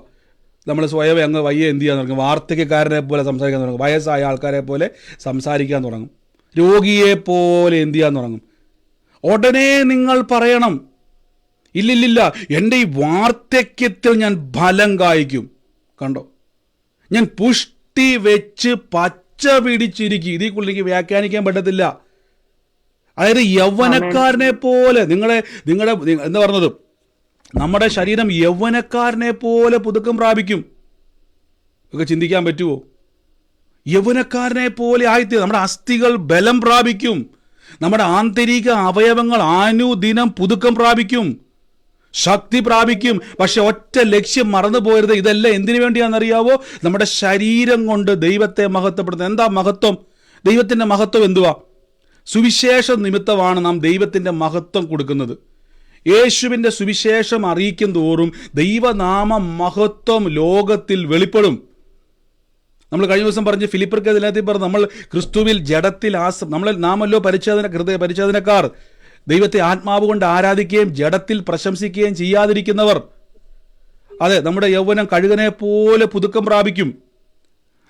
നമ്മൾ സ്വയം അങ്ങ് വയ്യ എന്ത് ചെയ്യാൻ തുടങ്ങും? വാർദ്ധക്യക്കാരനെ പോലെ സംസാരിക്കാൻ തുടങ്ങും, വയസ്സായ ആൾക്കാരെ പോലെ സംസാരിക്കാൻ തുടങ്ങും, രോഗിയെ പോലെ എന്ത് ചെയ്യാൻ തുടങ്ങും. ഉടനെ നിങ്ങൾ പറയണം, ഇല്ലില്ല, എൻ്റെ ഈ വാർദ്ധക്യത്തിൽ ഞാൻ ഫലം കായ്ക്കും. കണ്ടോ, ഞാൻ പുഷ്ടി വെച്ച് പച്ച പിടിച്ചിരിക്കും. ഇതിൽ കൂടുതലേക്ക് വ്യാഖ്യാനിക്കാൻ പറ്റത്തില്ല. അതായത് യൗവനക്കാരനെ പോലെ നിങ്ങളുടെ എന്താ പറഞ്ഞത്, നമ്മുടെ ശരീരം യൗവനക്കാരനെ പോലെ പുതുക്കം പ്രാപിക്കും. ഒക്കെ ചിന്തിക്കാൻ പറ്റുമോ? യൗവനക്കാരനെ പോലെ ആയിത്തീരും. നമ്മുടെ അസ്ഥികൾ ബലം പ്രാപിക്കും. നമ്മുടെ ആന്തരിക അവയവങ്ങൾ അനുദിനം പുതുക്കം പ്രാപിക്കും, ശക്തി പ്രാപിക്കും. പക്ഷെ ഒറ്റ ലക്ഷ്യം മറന്നു പോകരുത്. ഇതെല്ലാം എന്തിനു വേണ്ടിയാണെന്നറിയാവോ? നമ്മുടെ ശരീരം കൊണ്ട് ദൈവത്തെ മഹത്വപ്പെടുത്തുന്നത്. എന്താ മഹത്വം? ദൈവത്തിൻ്റെ മഹത്വം എന്തുവാ? സുവിശേഷ നിമിത്തമാണ് നാം ദൈവത്തിൻ്റെ മഹത്വം കൊടുക്കുന്നത്. യേശുവിൻ്റെ സുവിശേഷം അറിയിക്കും തോറും ദൈവനാമ മഹത്വം ലോകത്തിൽ വെളിപ്പെടും. നമ്മൾ കഴിഞ്ഞ ദിവസം പറഞ്ഞ് ഫിലിപ്പർക്ക് അതിനകത്ത് പറഞ്ഞു, നമ്മൾ ക്രിസ്തുവിൽ ജഡത്തിൽ നാമല്ലോ പരിച്ഛേദനക്കാർ, ദൈവത്തെ ആത്മാവ് കൊണ്ട് ആരാധിക്കുകയും ജഡത്തിൽ പ്രശംസിക്കുകയും ചെയ്യാതിരിക്കുന്നവർ, അതെ, നമ്മുടെ യൗവനം കഴുകനെ പോലെ പുതുക്കം പ്രാപിക്കും.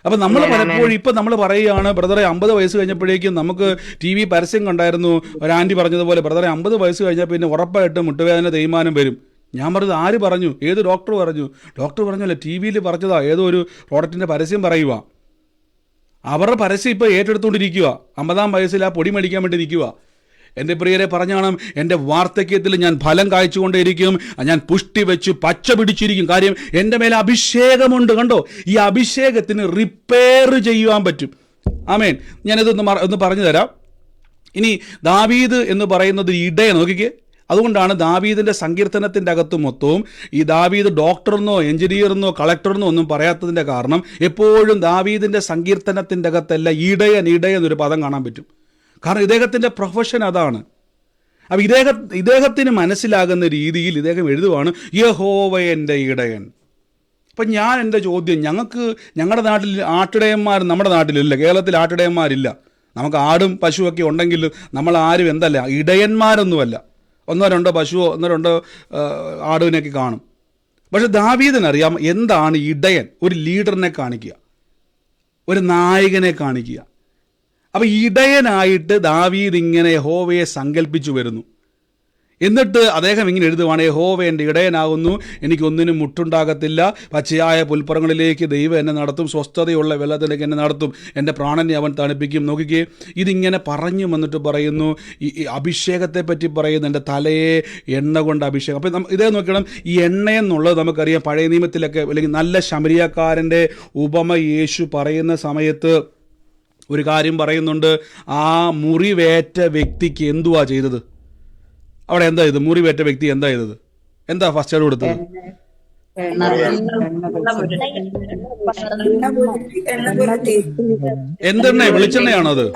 അപ്പം നമ്മൾ പലപ്പോഴും ഇപ്പം നമ്മൾ പറയുകയാണ്, ബ്രദറെ 50 വയസ്സ് കഴിഞ്ഞപ്പോഴേക്കും നമുക്ക് TV പരസ്യം കണ്ടായിരുന്നു, ഒരു ആൻറ്റി പറഞ്ഞതുപോലെ, ബ്രദറെ 50 വയസ്സ് കഴിഞ്ഞാൽ പിന്നെ ഉറപ്പായിട്ടും മുട്ടുവേദന തേയ്മാനം വരും. ഞാൻ പറഞ്ഞത് ആര് പറഞ്ഞു? ഏത് ഡോക്ടർ പറഞ്ഞു? ഡോക്ടർ പറഞ്ഞല്ലേ, TV പറഞ്ഞതാ, ഏതോ ഒരു പ്രോഡക്റ്റിൻ്റെ പരസ്യം പറയുക. അവരുടെ പരസ്യം ഇപ്പോൾ ഏറ്റെടുത്തുകൊണ്ടിരിക്കുക. 50-ആം വയസ്സിൽ ആ പൊടി മേടിക്കാൻ വേണ്ടി നിൽക്കുക. എൻ്റെ പ്രിയരെ പറഞ്ഞാണ്, എൻ്റെ വാർദ്ധക്യത്തിൽ ഞാൻ ഫലം കായ്ച്ചുകൊണ്ടേയിരിക്കും, ഞാൻ പുഷ്ടി വെച്ച് പച്ച പിടിച്ചിരിക്കും. കാര്യം എൻ്റെ മേലെ അഭിഷേകമുണ്ട്. കണ്ടോ, ഈ അഭിഷേകത്തിന് റിപ്പയർ ചെയ്യുവാൻ പറ്റും. ആമേൻ. ഞാനിതൊന്ന് പറഞ്ഞു തരാം. ഇനി ദാവീദ് എന്ന് പറയുന്നത് ഇടയൻ. നോക്കിക്കേ, അതുകൊണ്ടാണ് ദാവീദിൻ്റെ സങ്കീർത്തനത്തിൻ്റെ അകത്ത് മൊത്തവും ഈ ദാവീദ് ഡോക്ടറെന്നോ എഞ്ചിനീയറെന്നോ കളക്ടറെന്നോ ഒന്നും പറയാത്തതിൻ്റെ കാരണം എപ്പോഴും ദാവീദിൻ്റെ സങ്കീർത്തനത്തിൻ്റെ അകത്തല്ല ഇടയൻ എന്നൊരു പദം കാണാൻ പറ്റും. കാരണം ഇദ്ദേഹത്തിൻ്റെ പ്രൊഫഷൻ അതാണ്. അപ്പം ഇദ്ദേഹത്തിന് മനസ്സിലാകുന്ന രീതിയിൽ ഇദ്ദേഹം എഴുതുവാണ്, യഹോവ എൻ്റെ ഇടയൻ. അപ്പം ഞാൻ എൻ്റെ ചോദ്യം, ഞങ്ങളുടെ നാട്ടിൽ ആട്ടിടയന്മാർ, നമ്മുടെ നാട്ടിലില്ല, കേരളത്തിൽ ആട്ടിടയന്മാരില്ല. നമുക്ക് ആടും പശുവൊക്കെ ഉണ്ടെങ്കിൽ നമ്മൾ ആരും എന്തല്ല, ഇടയന്മാരൊന്നുമല്ല. 1-2 പശുവോ 1-2 ആടുവിനൊക്കെ കാണും. പക്ഷെ ദാവീദിനറിയാം എന്താണ് ഇടയൻ. ഒരു ലീഡറിനെ കാണിക്കുക, ഒരു നായകനെ കാണിക്കുക. അപ്പം ഇടയനായിട്ട് ദാവീദ് ഇങ്ങനെ യഹോവയെ സങ്കല്പിച്ചു വരുന്നു. എന്നിട്ട് അദ്ദേഹം ഇങ്ങനെ എഴുതുവാണ്, യഹോവ എൻ്റെ ഇടയനാകുന്നു, എനിക്കൊന്നിനും മുട്ടുണ്ടാകത്തില്ല. പച്ചയായ പുൽപ്പുറങ്ങളിലേക്ക് ദൈവം എന്നെ നടത്തും, സ്വസ്ഥതയുള്ള വെള്ളത്തിലേക്ക് എന്നെ നടത്തും, എൻ്റെ പ്രാണനെ അവൻ തണുപ്പിക്കും. നോക്കിക്കേ, ഇതിങ്ങനെ പറഞ്ഞു വന്നിട്ട് പറയുന്നു, ഈ അഭിഷേകത്തെ പറ്റി പറയുന്നു, എൻ്റെ തലയെ എണ്ണ കൊണ്ട് അഭിഷേകം. അപ്പം ഇതേ നോക്കണം, ഈ എണ്ണയെന്നുള്ളത് നമുക്കറിയാം പഴയ നിയമത്തിലൊക്കെ, അല്ലെങ്കിൽ നല്ല ശമരിയക്കാരൻ്റെ ഉപമ യേശു പറയുന്ന സമയത്ത് ഒരു കാര്യം പറയുന്നുണ്ട്. ആ മുറിവേറ്റ വ്യക്തിക്ക് എന്തുവാ ചെയ്തത്? അവിടെ എന്താ ചെയ്തത്? മുറിവേറ്റ വ്യക്തി എന്താ ചെയ്തത്? എന്താ ഫസ്റ്റ് എയ്ഡ് കൊടുത്തത്? എന്തെണ്ണ? വെളിച്ചെണ്ണയാണോ അത്?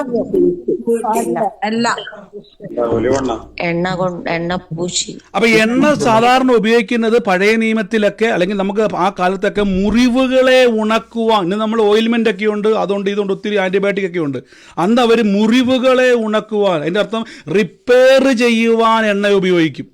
എണ്ണ പൂശി. അപ്പൊ എണ്ണ സാധാരണ ഉപയോഗിക്കുന്നത് പഴയ നിയമത്തിലൊക്കെ, അല്ലെങ്കിൽ നമുക്ക് ആ കാലത്തൊക്കെ മുറിവുകളെ ഉണക്കുവാൻ. ഇന്ന് നമ്മൾ ഓയിൽമെന്റ് ഒക്കെ ഉണ്ട്, അതുകൊണ്ട് ഇതുകൊണ്ട് ഒത്തിരി ആന്റിബയോട്ടിക് ഒക്കെ ഉണ്ട്. അന്ന് അവർ മുറിവുകളെ ഉണക്കുവാൻ, അതിന്റെ അർത്ഥം റിപ്പയർ ചെയ്യുവാൻ എണ്ണ ഉപയോഗിക്കും.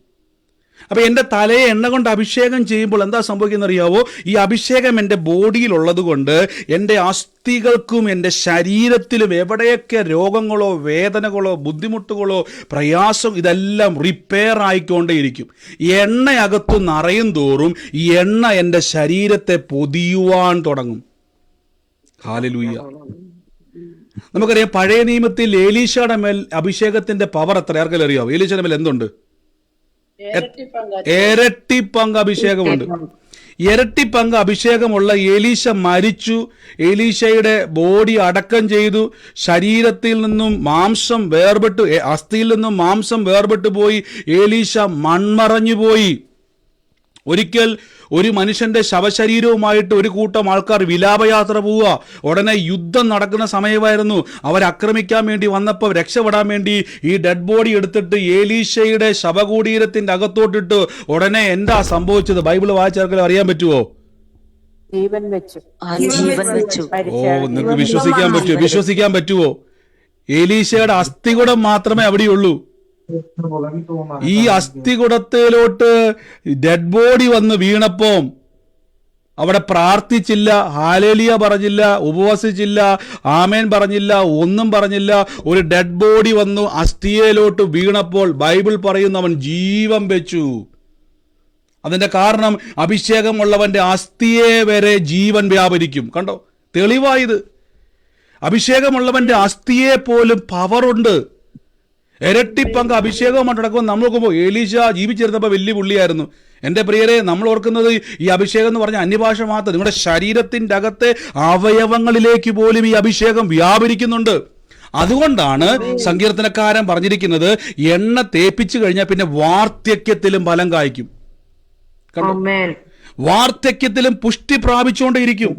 അപ്പം എൻ്റെ തലയെ എണ്ണ കൊണ്ട് അഭിഷേകം ചെയ്യുമ്പോൾ എന്താ സംഭവിക്കുന്നത് അറിയാവോ? ഈ അഭിഷേകം എൻ്റെ ബോഡിയിലുള്ളത് കൊണ്ട് എൻ്റെ അസ്ഥികൾക്കും എൻ്റെ ശരീരത്തിലും എവിടെയൊക്കെ രോഗങ്ങളോ വേദനകളോ ബുദ്ധിമുട്ടുകളോ പ്രയാസം, ഇതെല്ലാം റിപ്പയർ ആയിക്കൊണ്ടേയിരിക്കും. എണ്ണയകത്തു നിറയും തോറും ഈ എണ്ണ എൻ്റെ ശരീരത്തെ പൊതിയുവാൻ തുടങ്ങും. ഹല്ലേലൂയ. നമുക്കറിയാം പഴയ നിയമത്തിൽ ഏലീശയുടെ മേൽ അഭിഷേകത്തിന്റെ പവർ എത്ര? ആർക്കെങ്കിലും അറിയാവോ? ഏലീശയുടെ മേൽ എന്തുണ്ട്? ഇരട്ടി പങ്ക് അഭിഷേകമുണ്ട്. ഇരട്ടി പങ്ക് അഭിഷേകമുള്ള ഏലീശ മരിച്ചു. ഏലീശയുടെ ബോഡി അടക്കം ചെയ്തു. ശരീരത്തിൽ നിന്നും മാംസം വേർപെട്ടു, അസ്ഥിയിൽ നിന്നും മാംസം വേർപെട്ടു പോയി. ഏലീശ മൺമറഞ്ഞു പോയി. ഒരിക്കൽ ഒരു മനുഷ്യന്റെ ശവശരീരവുമായിട്ട് ഒരു കൂട്ടം ആൾക്കാർ വിലാപയാത്ര പോവുക. ഉടനെ യുദ്ധം നടക്കുന്ന സമയമായിരുന്നു. അവരാക്രമിക്കാൻ വേണ്ടി വന്നപ്പോൾ രക്ഷപ്പെടാൻ വേണ്ടി ഈ ഡെഡ് ബോഡി എടുത്തിട്ട് ഏലീശയുടെ ശവകൂടീരത്തിന്റെ അകത്തോട്ടിട്ട് ഉടനെ എന്താ സംഭവിച്ചത്? ബൈബിൾ വായിച്ചാർക്കെങ്കിലും അറിയാൻ പറ്റുമോ? ജീവൻ വെച്ചു. ഓ, നിങ്ങൾക്ക് വിശ്വസിക്കാൻ പറ്റുമോ? ഏലീശയുടെ അസ്ഥികുടം മാത്രമേ അവിടെയുള്ളൂ. ഈ അസ്ഥികുടത്തിലോട്ട് ഡെഡ് ബോഡി വന്ന് വീണപ്പോ അവിടെ പ്രാർത്ഥിച്ചില്ല, ഹാലേലിയ പറഞ്ഞില്ല, ഉപവസിച്ചില്ല, ആമേൻ പറഞ്ഞില്ല, ഒന്നും പറഞ്ഞില്ല. ഒരു ഡെഡ് ബോഡി വന്നു അസ്ഥിയിലോട്ട് വീണപ്പോൾ ബൈബിൾ പറയുന്നു അവൻ ജീവൻ വെച്ചു. അതിന്റെ കാരണം അഭിഷേകമുള്ളവന്റെ അസ്ഥിയെ വരെ ജീവൻ വ്യാപരിക്കും. കണ്ടോ, തെളിവായത്. അഭിഷേകമുള്ളവന്റെ അസ്ഥിയെ പോലും പവറുണ്ട്. ഇരട്ടി പങ്ക് അഭിഷേകവുമായിട്ട് നടക്കുമ്പോൾ നമ്മൾ നോക്കുമ്പോൾ ഏലീശ ജീവിച്ചിരുന്നപ്പോൾ വലിയ പുള്ളിയായിരുന്നു. എൻ്റെ പ്രിയരെ, നമ്മൾ ഓർക്കുന്നത് ഈ അഭിഷേകം എന്ന് പറഞ്ഞാൽ അന്യഭാഷ മാത്രം. നിങ്ങളുടെ ശരീരത്തിൻ്റെ അകത്തെ അവയവങ്ങളിലേക്ക് പോലും ഈ അഭിഷേകം വ്യാപരിക്കുന്നുണ്ട്. അതുകൊണ്ടാണ് സങ്കീർത്തനക്കാരൻ പറഞ്ഞിരിക്കുന്നത്, എണ്ണ തേപ്പിച്ചു കഴിഞ്ഞാൽ പിന്നെ വാർദ്ധക്യത്തിലും ഫലം കായ്ക്കും. വാർദ്ധക്യത്തിലും പുഷ്ടി പ്രാപിച്ചുകൊണ്ടേയിരിക്കും.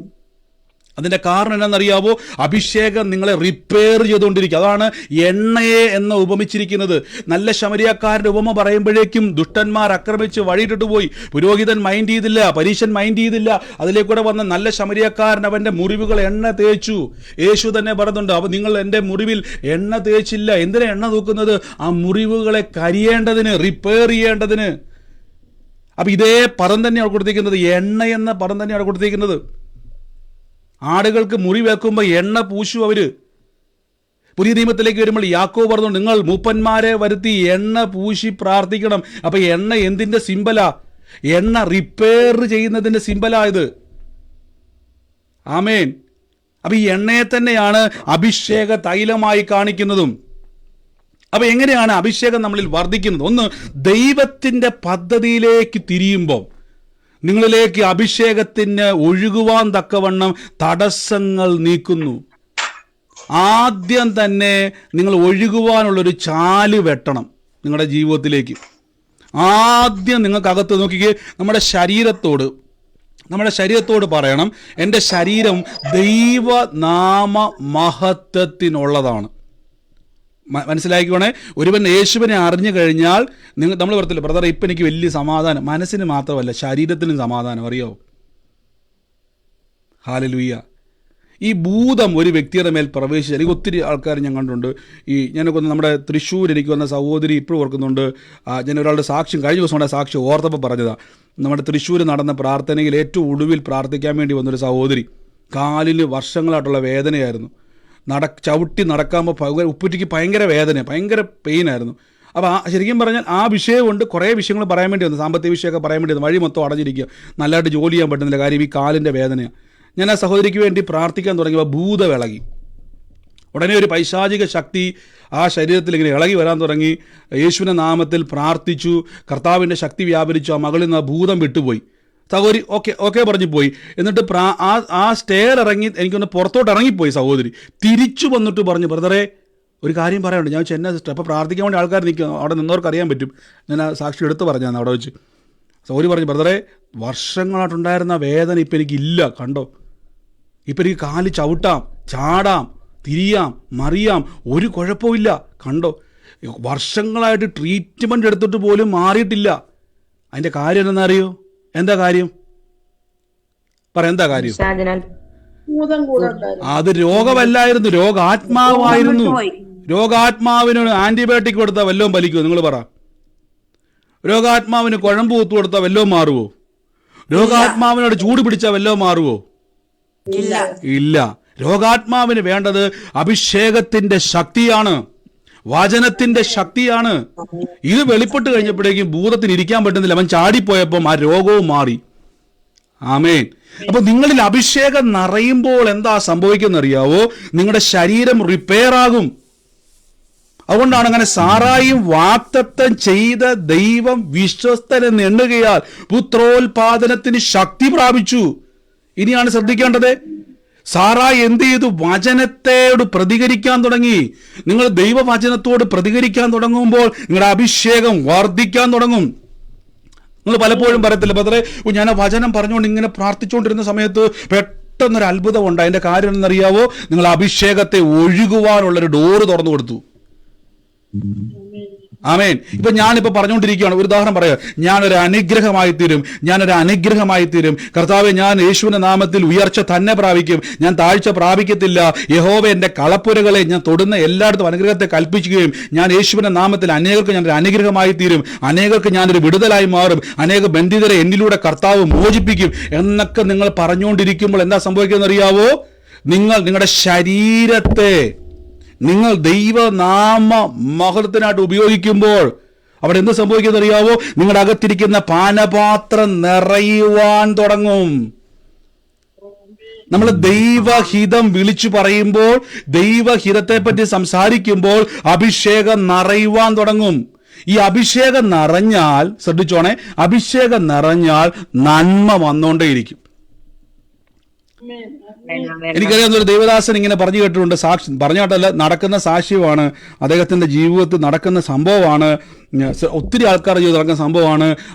അതിൻ്റെ കാരണം എന്നാണെന്നറിയാവോ? അഭിഷേകം നിങ്ങളെ റിപ്പയർ ചെയ്തുകൊണ്ടിരിക്കുക. അതാണ് എണ്ണയെ എന്ന് ഉപമിച്ചിരിക്കുന്നത്. നല്ല ശമരിയക്കാരൻ്റെ ഉപമ പറയുമ്പോഴേക്കും ദുഷ്ടന്മാർ ആക്രമിച്ച് വഴിയിട്ടിട്ട് പോയി. പുരോഹിതൻ മൈൻഡ് ചെയ്തില്ല, പരീശൻ മൈൻഡ് ചെയ്തില്ല. അതിലേക്കൂടെ വന്ന നല്ല ശമരിയക്കാരൻ അവൻ്റെ മുറിവുകൾ എണ്ണ തേച്ചു. യേശു തന്നെ പറയുന്നുണ്ട്, അപ്പോൾ നിങ്ങൾ എൻ്റെ മുറിവിൽ എണ്ണ തേച്ചില്ല. എന്തിനാ എണ്ണ തൂക്കുന്നത്? ആ മുറിവുകളെ കരിയേണ്ടതിന്, റിപ്പയർ ചെയ്യേണ്ടതിന്. അപ്പം ഇതേ പദം തന്നെയാണ് കൊടുത്തിരിക്കുന്നത്, എണ്ണ എന്ന പദം തന്നെയാണ് കൊടുത്തിരിക്കുന്നത്. ആടുകൾക്ക് മുറിവേൽക്കുമ്പോൾ എണ്ണ പൂശു അവര്. പുതിയ നിയമത്തിലേക്ക് വരുമ്പോൾ യാക്കോബ് പറഞ്ഞു, നിങ്ങൾ മൂപ്പന്മാരെ വരുത്തി എണ്ണ പൂശി പ്രാർത്ഥിക്കണം. അപ്പൊ എണ്ണ എന്തിന്റെ സിമ്പലാ? എണ്ണ റിപ്പയർ ചെയ്യുന്നതിന്റെ സിമ്പലാ ഇത്. ആമേൻ. അപ്പൊ ഈ എണ്ണയെ തന്നെയാണ് അഭിഷേക തൈലമായി കാണിക്കുന്നതും. അപ്പൊ എങ്ങനെയാണ് അഭിഷേകം നമ്മളിൽ വർദ്ധിക്കുന്നത്? ഒന്ന്, ദൈവത്തിന്റെ പദ്ധതിയിലേക്ക് തിരിയുമ്പോൾ നിങ്ങളിലേക്ക് അഭിഷേകത്തിന് ഒഴുകുവാൻ തക്കവണ്ണം തടസ്സങ്ങൾ നീക്കുന്നു. ആദ്യം തന്നെ നിങ്ങൾ ഒഴുകുവാനുള്ളൊരു ചാല് വെട്ടണം നിങ്ങളുടെ ജീവിതത്തിലേക്ക്. ആദ്യം നിങ്ങൾക്കകത്ത് നോക്കിക്കേ, നമ്മുടെ ശരീരത്തോട് പറയണം, എൻ്റെ ശരീരം ദൈവനാമ മഹത്വത്തിനുള്ളതാണ്. മനസ്സിലാക്കിക്കോണേ. ഒരുവൻ യേശുവിനെ അറിഞ്ഞു കഴിഞ്ഞാൽ നമ്മൾ പറയത്തില്ല, ബ്രദർ ഇപ്പം എനിക്ക് വലിയ സമാധാനം. മനസ്സിന് മാത്രമല്ല, ശരീരത്തിനും സമാധാനം. അറിയാവോ? ഹല്ലേലൂയ. ഈ ഭൂതം ഒരു വ്യക്തിയുടെ മേൽ പ്രവേശിച്ച, എനിക്ക് ഒത്തിരി ആൾക്കാർ ഞാൻ കണ്ടിട്ടുണ്ട്. ഞാനൊക്കെ നമ്മുടെ തൃശ്ശൂർ എനിക്ക് വന്ന സഹോദരി ഇപ്പോഴും ഓർക്കുന്നുണ്ട്. ഞാൻ ഒരാളുടെ സാക്ഷ്യം കഴിഞ്ഞ ദിവസം സാക്ഷ്യം ഓർത്തപ്പോൾ പറഞ്ഞതാണ്. നമ്മുടെ തൃശ്ശൂർ നടന്ന പ്രാർത്ഥനയിൽ ഏറ്റവും ഒടുവിൽ പ്രാർത്ഥിക്കാൻ വേണ്ടി വന്നൊരു സഹോദരി, കാലിന് വർഷങ്ങളായിട്ടുള്ള വേദനയായിരുന്നു. ചവിട്ടി നടക്കാമ്പോൾ ഉപ്പുറ്റിക്ക് ഭയങ്കര വേദന, ഭയങ്കര പെയിനായിരുന്നു. അപ്പോൾ ശരിക്കും പറഞ്ഞാൽ ആ വിഷയം കൊണ്ട് കുറേ വിഷയങ്ങൾ പറയാൻ വേണ്ടി വന്നു, സാമ്പത്തിക വിഷയമൊക്കെ പറയാൻ വേണ്ടി വന്നു. വഴി മൊത്തം അടഞ്ഞിരിക്കുക, നല്ലതായിട്ട് ജോലി ചെയ്യാൻ പറ്റുന്നില്ല. കാര്യം ഈ കാലിൻ്റെ വേദനയാണ്. ഞാൻ ആ സഹോദരിക്ക് വേണ്ടി പ്രാർത്ഥിക്കാൻ തുടങ്ങിയപ്പോൾ ഭൂതം ഇളകി. ഉടനെ ഒരു പൈശാചിക ശക്തി ആ ശരീരത്തിൽ ഇങ്ങനെ ഇളകി വരാൻ തുടങ്ങി. യേശുവിൻ്റെ നാമത്തിൽ പ്രാർത്ഥിച്ചു, കർത്താവിൻ്റെ ശക്തി വ്യാപരിച്ചു. ആ മകളിൽ നിന്ന് ആ ഭൂതം വിട്ടുപോയി. സഹോദരി ഓക്കെ പറഞ്ഞു പോയി. എന്നിട്ട് ആ സ്റ്റെയർ ഇറങ്ങി എനിക്കൊന്ന് പുറത്തോട്ട് ഇറങ്ങിപ്പോയി സഹോദരി. തിരിച്ചു വന്നിട്ട് പറഞ്ഞു, ബ്രദറെ ഒരു കാര്യം പറയാനുണ്ട്. ഞാൻ ചെന്ന സിസ്റ്റർ അപ്പോൾ പ്രാർത്ഥിക്കാൻ വേണ്ടി ആൾക്കാർ നിൽക്കുക, അവിടെ നിന്നവർക്ക് അറിയാൻ പറ്റും. ഞാൻ ആ സാക്ഷി എടുത്ത് പറഞ്ഞാൽ അവിടെ വെച്ച്. സഹോദരി പറഞ്ഞു, ബ്രദറെ വർഷങ്ങളായിട്ടുണ്ടായിരുന്ന വേദന ഇപ്പം എനിക്കില്ല, കണ്ടോ. ഇപ്പം എനിക്ക് കാല് ചവിട്ടാം, ചാടാം, തിരിയാം, മറിയാം, ഒരു കുഴപ്പമില്ല, കണ്ടോ. വർഷങ്ങളായിട്ട് ട്രീറ്റ്മെൻറ്റ് എടുത്തിട്ട് പോലും മാറിയിട്ടില്ല. അതിൻ്റെ കാര്യം എന്താണെന്നറിയോ? എന്താ കാര്യം? എന്താ കാര്യം? അത് രോഗമല്ലായിരുന്നു, രോഗാത്മാവായിരുന്നു. രോഗാത്മാവിന് ആന്റിബയോട്ടിക് കൊടുത്താൽ വല്ലതും ഫലിക്കുമോ? നിങ്ങൾ പറ. രോഗാത്മാവിന് കുഴമ്പ് കുത്തു കൊടുത്താൽ വല്ലതും മാറുമോ? രോഗാത്മാവിനോട് ചൂട് പിടിച്ചാൽ വല്ലതും മാറുമോ? ഇല്ല. രോഗാത്മാവിന് വേണ്ടത് അഭിഷേകത്തിന്റെ ശക്തിയാണ്, വചനത്തിന്റെ ശക്തിയാണ്. ഇത് വെളിപ്പെട്ട് കഴിഞ്ഞപ്പോഴേക്കും ഭൂതത്തിന് ഇരിക്കാൻ പറ്റുന്നില്ല. അവൻ ചാടിപ്പോയപ്പം ആ രോഗവും മാറി. ആമേൻ. അപ്പൊ നിങ്ങളിൽ അഭിഷേകം നിറയുമ്പോൾ എന്താ സംഭവിക്കുന്ന അറിയാവോ? നിങ്ങളുടെ ശരീരം റിപ്പയർ ആകും. അതുകൊണ്ടാണ് അങ്ങനെ സാറായും വാഗ്ദത്തം ചെയ്ത ദൈവം വിശ്വസ്തനെന്ന് എണ്ണുകയാൽ പുത്രോത്പാദനത്തിന് ശക്തി പ്രാപിച്ചു. ഇനിയാണ് ശ്രദ്ധിക്കേണ്ടത്. സാറായി എന്ത് ചെയ്തു? വചനത്തോട് പ്രതികരിക്കാൻ തുടങ്ങി. നിങ്ങൾ ദൈവവചനത്തോട് പ്രതികരിക്കാൻ തുടങ്ങുമ്പോൾ നിങ്ങളുടെ അഭിഷേകം വർദ്ധിക്കാൻ തുടങ്ങും. നിങ്ങൾ പലപ്പോഴും പറയത്തില്ല, ബ്രദറെ ഞാൻ ആ വചനം പറഞ്ഞുകൊണ്ട് ഇങ്ങനെ പ്രാർത്ഥിച്ചുകൊണ്ടിരുന്ന സമയത്ത് പെട്ടെന്നൊരു അത്ഭുതം ഉണ്ട്. അതിൻ്റെ കാര്യം എന്നറിയാവോ? നിങ്ങൾ അഭിഷേകത്തെ ഒഴുകുവാനുള്ളൊരു ഡോറ് തുറന്നു കൊടുത്തു. ആമേൻ. ഇപ്പൊ ഞാനിപ്പോ പറഞ്ഞുകൊണ്ടിരിക്കുകയാണ്. ഒരു ഉദാഹരണം പറയാം. ഞാനൊരു അനുഗ്രഹമായി തീരും. കർത്താവെ, ഞാൻ യേശുവിന്റെ നാമത്തിൽ ഉയർച്ച തന്നെ പ്രാപിക്കും, ഞാൻ താഴ്ച പ്രാപിക്കത്തില്ല. യഹോവ എന്റെ കളപ്പുരകളെ ഞാൻ തൊടുന്ന എല്ലായിടത്തും അനുഗ്രഹത്തെ കൽപ്പിക്കുകയും ഞാൻ യേശുവിന്റെ നാമത്തിൽ അനേകർക്ക് ഞാനൊരു അനുഗ്രഹമായി തീരും, അനേകർക്ക് ഞാനൊരു വിടുതലായി മാറും, അനേക ബന്ധിതരെ എന്നിലൂടെ കർത്താവ് മോചിപ്പിക്കും എന്നൊക്കെ നിങ്ങൾ പറഞ്ഞുകൊണ്ടിരിക്കുമ്പോൾ എന്താ സംഭവിക്കുന്നത് അറിയാവോ? നിങ്ങളുടെ ശരീരത്തെ നിങ്ങൾ ദൈവനാമ മഹത്വത്തിനായിട്ട് ഉപയോഗിക്കുമ്പോൾ അവിടെ എന്ത് സംഭവിക്കുന്നത് അറിയാവോ? നിങ്ങളുടെ അകത്തിരിക്കുന്ന പാനപാത്രം നിറയുവാൻ തുടങ്ങും. നമ്മൾ ദൈവഹിതം വിളിച്ചു പറയുമ്പോൾ, ദൈവഹിതത്തെ പറ്റി സംസാരിക്കുമ്പോൾ അഭിഷേകം നിറയുവാൻ തുടങ്ങും. ഈ അഭിഷേകം നിറഞ്ഞാൽ, ശ്രദ്ധിച്ചോണേ, അഭിഷേകം നിറഞ്ഞാൽ നന്മ വന്നുകൊണ്ടേയിരിക്കും. എനിക്കറിയാവുന്ന ഒരു ദേവദാസൻ ഇങ്ങനെ പറഞ്ഞു കേട്ടിട്ടുണ്ട്. പറഞ്ഞു കേട്ടല്ല, നടക്കുന്ന സാക്ഷ്യമാണ്, അദ്ദേഹത്തിന്റെ ജീവിതത്തിൽ നടക്കുന്ന സംഭവമാണ്, ഒത്തിരി ആൾക്കാർ ജീവിതം നടക്കുന്ന സംഭവമാണ്.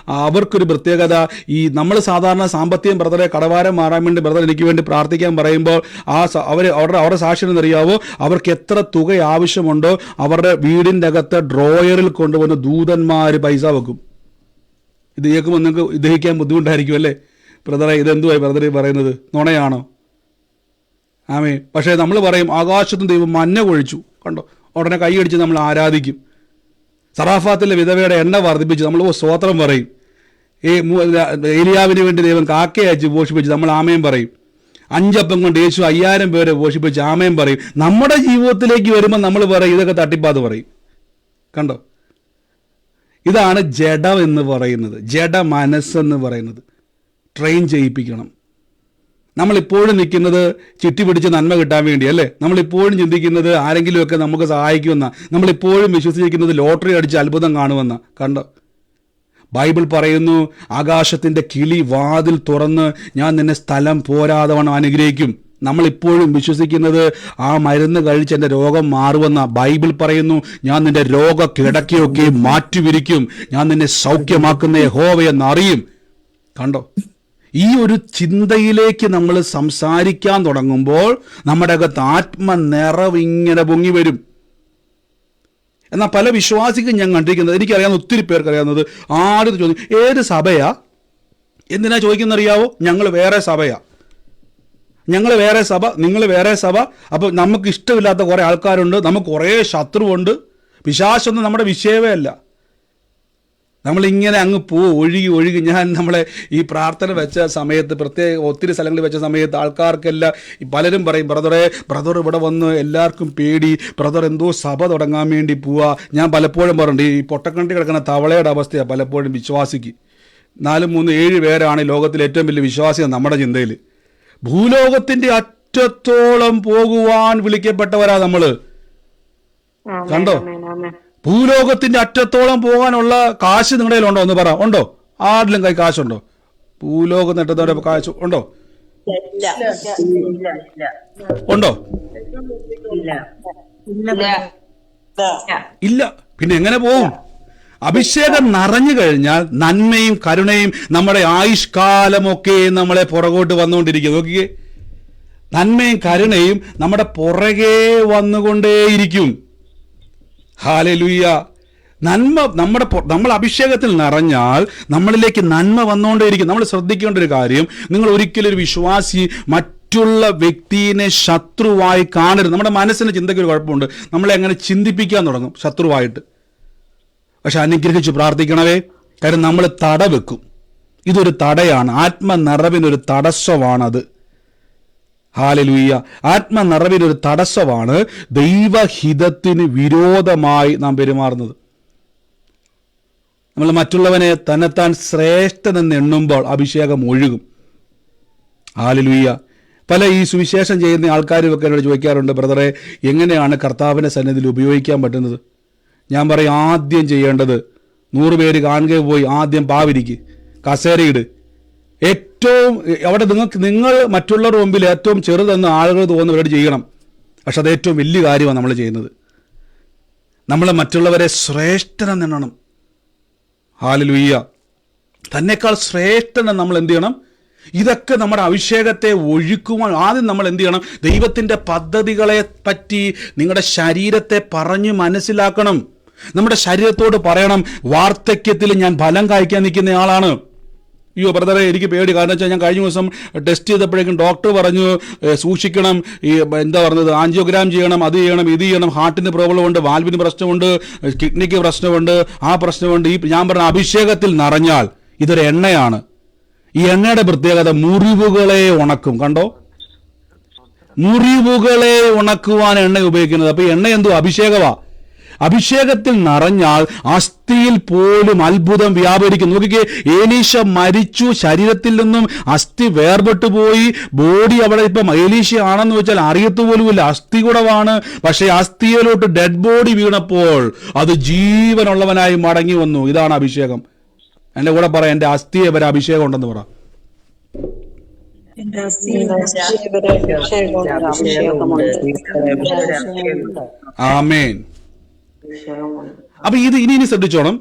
അവർക്കൊരു പ്രത്യേകത, ഈ നമ്മൾ സാധാരണ സാമ്പത്തികം ബ്രദറെ കടവാരം മാറാൻ വേണ്ടി ബ്രദർ എനിക്ക് വേണ്ടി പ്രാർത്ഥിക്കാൻ പറയുമ്പോൾ അവരുടെ സാക്ഷ്യം എന്നറിയാവോ, അവർക്ക് എത്ര തുക ആവശ്യമുണ്ടോ അവരുടെ വീടിൻ്റെ അകത്ത് ഡ്രോയറിൽ കൊണ്ടുവന്ന് ദൂതന്മാർ പൈസ വെക്കും. ഇത് കേൾക്കുമ്പോൾ നിങ്ങൾക്ക് ദഹിക്കാൻ ബുദ്ധിമുട്ടായിരിക്കും അല്ലേ? ബ്രദറെ ഇതെന്തുവായി ബ്രദറെ പറയുന്നത്, നുണയാണോ? ആമേ. പക്ഷേ നമ്മൾ പറയും ആകാശത്തും ദൈവം മഞ്ഞ കൊഴിച്ചു, കണ്ടോ, ഉടനെ കൈയടിച്ച് നമ്മൾ ആരാധിക്കും. സറാഫാത്തിലെ വിധവയുടെ എണ്ണ വർദ്ധിപ്പിച്ച് നമ്മൾ സ്തോത്രം പറയും. ഏലിയാവിന് വേണ്ടി ദൈവം കാക്കയച്ച് പോഷിപ്പിച്ച് നമ്മൾ ആമയും പറയും. 5 അപ്പം കൊണ്ട് യേശു 5000 പേരെ പോഷിപ്പിച്ച് ആമയും പറയും. നമ്മുടെ ജീവിതത്തിലേക്ക് വരുമ്പോൾ നമ്മൾ പറയും ഇതൊക്കെ തട്ടിപ്പാത് പറയും. കണ്ടോ, ഇതാണ് ജഡം എന്ന് പറയുന്നത്, ജഡ മനസ്സെന്ന് പറയുന്നത്. ട്രെയിൻ ചെയ്യിപ്പിക്കണം. നമ്മളിപ്പോഴും നിൽക്കുന്നത് ചിട്ടി പിടിച്ച് നന്മ കിട്ടാൻ വേണ്ടി അല്ലേ? നമ്മളിപ്പോഴും ചിന്തിക്കുന്നത് ആരെങ്കിലുമൊക്കെ നമുക്ക് സഹായിക്കുമെന്ന, നമ്മളിപ്പോഴും വിശ്വസിച്ചിരിക്കുന്നത് ലോട്ടറി അടിച്ച് അത്ഭുതം കാണുമെന്ന. കണ്ടോ, ബൈബിൾ പറയുന്നു ആകാശത്തിൻ്റെ കിളി വാതിൽ തുറന്ന് ഞാൻ നിന്നെ സ്ഥലം പോരാതവണ്ണം അനുഗ്രഹിക്കും. നമ്മളിപ്പോഴും വിശ്വസിക്കുന്നത് ആ മരുന്ന് കഴിച്ച് എൻ്റെ രോഗം മാറുമെന്ന. ബൈബിൾ പറയുന്നു ഞാൻ നിന്റെ രോഗ കിടക്കയൊക്കെ മാറ്റിവിരിക്കും, ഞാൻ നിന്നെ സൗഖ്യമാക്കുന്ന യഹോവയെന്നറിയും. കണ്ടോ, ഈ ഒരു ചിന്തയിലേക്ക് നമ്മൾ സംസാരിക്കാൻ തുടങ്ങുമ്പോൾ നമ്മുടെ അകത്ത് ആത്മനിറവ് ഇങ്ങനെ പൊങ്ങി വരും. എന്നാൽ പല വിശ്വാസിക്കും ഞാൻ കണ്ടിരിക്കുന്നത്, എനിക്കറിയാവുന്ന ഒത്തിരി പേർക്ക് അറിയാവുന്നത്, ആരും ചോദിക്കും ഏത് സഭയാ, എന്തിനാ ചോദിക്കുന്നറിയാവോ? ഞങ്ങൾ വേറെ സഭയാ, ഞങ്ങൾ വേറെ സഭ, നിങ്ങൾ വേറെ സഭ. അപ്പോൾ നമുക്ക് ഇഷ്ടമില്ലാത്ത കുറേ ആൾക്കാരുണ്ട്, നമുക്ക് കുറേ ശത്രുവുണ്ട്. പിശാചൊന്നും നമ്മുടെ വിഷയമേ അല്ല. നമ്മളിങ്ങനെ അങ്ങ് ഒഴുകി. ഞാൻ നമ്മളെ ഈ പ്രാർത്ഥന വെച്ച സമയത്ത്, പ്രത്യേക ഒത്തിരി സ്ഥലങ്ങളിൽ വെച്ച സമയത്ത് ആൾക്കാർക്കെല്ലാം പലരും പറയും ബ്രദർ ഇവിടെ വന്ന് എല്ലാവർക്കും പേടി, ബ്രദർ എന്തോ സഭ തുടങ്ങാൻ വേണ്ടി പോവുക. ഞാൻ പലപ്പോഴും പറഞ്ഞിട്ടുണ്ട്, ഈ പൊട്ടക്കണ്ടി കിടക്കുന്ന തവളയുടെ അവസ്ഥയാണ് പലപ്പോഴും വിശ്വാസിക്ക്. 4, 3, 7 പേരാണ് ലോകത്തിലെ ഏറ്റവും വലിയ വിശ്വാസികൾ നമ്മുടെ ചിന്തയിൽ. ഭൂലോകത്തിന്റെ അറ്റത്തോളം പോകുവാൻ വിളിക്കപ്പെട്ടവരാ നമ്മള്. കണ്ടോ, ഭൂലോകത്തിന്റെ അറ്റത്തോളം പോകാനുള്ള കാശ് നിങ്ങളുടെ കയ്യിലുണ്ടോ എന്ന് പറ. ഉണ്ടോ? ആരിലും കൈ കാശുണ്ടോ? ഭൂലോകത്തിന്റെ അറ്റത്തോടെ കാശ് ഉണ്ടോ? ഉണ്ടോ? ഇല്ല. പിന്നെ എങ്ങനെ പോകും? അഭിഷേകം നിറഞ്ഞു കഴിഞ്ഞാൽ നന്മയും കരുണയും നമ്മുടെ ആയുഷ്കാലമൊക്കെ നമ്മളെ പുറകോട്ട് വന്നുകൊണ്ടിരിക്കും. നോക്കിയേ, നന്മയും കരുണയും നമ്മുടെ പുറകെ വന്നുകൊണ്ടേയിരിക്കും. ഹല്ലേലൂയ. നന്മ നമ്മൾ അഭിഷേകത്തിൽ നിറഞ്ഞാൽ നമ്മളിലേക്ക് നന്മ വന്നുകൊണ്ടേയിരിക്കും. നമ്മൾ ശ്രദ്ധിക്കേണ്ട ഒരു കാര്യം, നിങ്ങൾ ഒരിക്കലും ഒരു വിശ്വാസി മറ്റുള്ള വ്യക്തിയെ ശത്രുവായി കാണരുത്. നമ്മുടെ മനസ്സിന് ചിന്തയ്ക്ക് ഒരു കുഴപ്പമുണ്ട്, നമ്മളെ അങ്ങനെ ചിന്തിപ്പിക്കാൻ തുടങ്ങും ശത്രുവായിട്ട്. പക്ഷെ അനുഗ്രഹിച്ച് പ്രാർത്ഥിക്കണവേ, കാര്യം നമ്മൾ തട വെക്കും. ഇതൊരു തടയാണ്, ആത്മനിറവിനൊരു തടസ്സമാണത്. ഹല്ലേലൂയ. ആത്മനിറവിനൊരു തടസ്സമാണ് ദൈവഹിതത്തിന് വിരോധമായി നാം പെരുമാറുന്നത്. നമ്മൾ മറ്റുള്ളവനെ തന്നെത്താൻ ശ്രേഷ്ഠനെന്ന് എണ്ണുമ്പോൾ അഭിഷേകം ഒഴുകും. ഹല്ലേലൂയ. പല ഈ സുവിശേഷം ചെയ്യുന്ന ആൾക്കാരുമൊക്കെ എന്നോട് ചോദിക്കാറുണ്ട്, ബ്രദറെ എങ്ങനെയാണ് കർത്താവിൻ്റെ സന്നിധിയിൽ ഉപയോഗിക്കാൻ പറ്റുന്നത്? ഞാൻ പറയും, ആദ്യം ചെയ്യേണ്ടത് 100 പേര് കാണുക പോയി ആദ്യം പാവിരിക്ക്, കസേരയിട്. ഏറ്റവും അവിടെ നിങ്ങൾ മറ്റുള്ളവരുടെ മുമ്പിൽ ഏറ്റവും ചെറുതെന്ന് ആളുകൾ തോന്നുന്നവരോട് ചെയ്യണം. പക്ഷെ അത് ഏറ്റവും വലിയ കാര്യമാണ് നമ്മൾ ചെയ്യുന്നത്. നമ്മൾ മറ്റുള്ളവരെ ശ്രേഷ്ഠനെന്നെണ്ണണം. ഹല്ലേലൂയ. തന്നെക്കാൾ ശ്രേഷ്ഠനെന്ന് നമ്മൾ എന്ത് ചെയ്യണം? ഇതൊക്കെ നമ്മുടെ അഭിഷേകത്തെ ഒഴുക്കുവാൻ ആദ്യം നമ്മൾ എന്ത് ചെയ്യണം? ദൈവത്തിൻ്റെ പദ്ധതികളെ പറ്റി നിങ്ങളുടെ ശരീരത്തെ പറഞ്ഞ് മനസ്സിലാക്കണം. നമ്മുടെ ശരീരത്തോട് പറയണം, വാർദ്ധക്യത്തിൽ ഞാൻ ഫലം കായ്ക്കാൻ നിൽക്കുന്ന ആളാണ്. അയ്യോ ബ്രദറെ എനിക്ക് പേടി, കാരണം വെച്ചാൽ ഞാൻ കഴിഞ്ഞ ദിവസം ടെസ്റ്റ് ചെയ്തപ്പോഴേക്കും ഡോക്ടർ പറഞ്ഞു സൂക്ഷിക്കണം, ഈ എന്താ പറഞ്ഞത്, ആൻജിയോഗ്രാം ചെയ്യണം, അത് ചെയ്യണം, ഇത് ചെയ്യണം, ഹാർട്ടിന് പ്രോബ്ലമുണ്ട്, വാൽവിന് പ്രശ്നമുണ്ട്, കിഡ്നിക്ക് പ്രശ്നമുണ്ട്, ആ പ്രശ്നമുണ്ട്. ഈ ഞാൻ പറഞ്ഞ അഭിഷേകത്തിൽ നിറഞ്ഞാൽ ഇതൊരു എണ്ണയാണ്. ഈ എണ്ണയുടെ പ്രത്യേകത മുറിവുകളെ ഉണക്കും. കണ്ടോ, മുറിവുകളെ ഉണക്കുവാൻ എണ്ണ ഉപയോഗിക്കുന്നത്. അപ്പൊ എണ്ണ എന്തോ? അഭിഷേകമാ. അഭിഷേകത്തിൽ നിറഞ്ഞാൽ അസ്ഥിയിൽ പോലും അത്ഭുതം വ്യാപരിക്കും. നോക്കിക്കേ, ഏലീശ മരിച്ചു, ശരീരത്തിൽ നിന്നും അസ്ഥി വേർപെട്ടു പോയി, ബോഡി അവിടെ ഇപ്പം ഏലീശ ആണെന്ന് വെച്ചാൽ അറിയത്തുപോലുമില്ല, അസ്ഥി കൂടവാണ്. പക്ഷേ അസ്ഥിയിലോട്ട് ഡെഡ് ബോഡി വീണപ്പോൾ അത് ജീവനുള്ളവനായി മടങ്ങി വന്നു. ഇതാണ് അഭിഷേകം. എൻ്റെ കൂടെ പറ, എൻ്റെ അസ്ഥിയെ വരെ അഭിഷേകം ഉണ്ടെന്ന് പറ. എന്റെ അസ്ഥിയിൽ അഭിഷേകമുണ്ട്. ആമേൻ. അപ്പൊ ഇനി ശ്രദ്ധിച്ചോണം.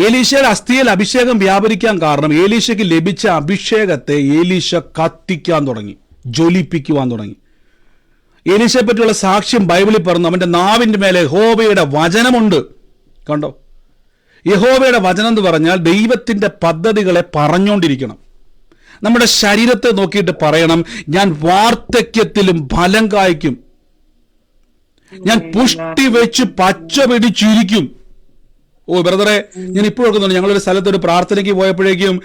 ഏലീശയുടെ അസ്ഥിയിൽ അഭിഷേകം വ്യാപരിക്കാൻ കാരണം ഏലീശയ്ക്ക് ലഭിച്ച അഭിഷേകത്തെ ഏലീശ കത്തിക്കാൻ തുടങ്ങി, ജ്വലിപ്പിക്കുവാൻ തുടങ്ങി. ഏലീശയെ പറ്റിയുള്ള സാക്ഷ്യം ബൈബിളിൽ പറഞ്ഞു, അവന്റെ നാവിന്റെ മേലെ യഹോവയുടെ വചനമുണ്ട്. കണ്ടോ, യഹോവയുടെ വചനം എന്ന് പറഞ്ഞാൽ ദൈവത്തിന്റെ പദ്ധതികളെ പറഞ്ഞുകൊണ്ടിരിക്കണം. നമ്മുടെ ശരീരത്തെ നോക്കിയിട്ട് പറയണം, ഞാൻ വാർദ്ധക്യത്തിലും ഫലം കായ്ക്കും, ഞാൻ പുഷ്ടി വെച്ച് പച്ച പിടിച്ചിരിക്കും. ഓ ബ്രദറെ, ഞാൻ ഇപ്പോഴും ഓർക്കുന്നുണ്ട്, ഞങ്ങളൊരു സ്ഥലത്ത് ഒരു പ്രാർത്ഥനയ്ക്ക് പോയപ്പോഴേക്കും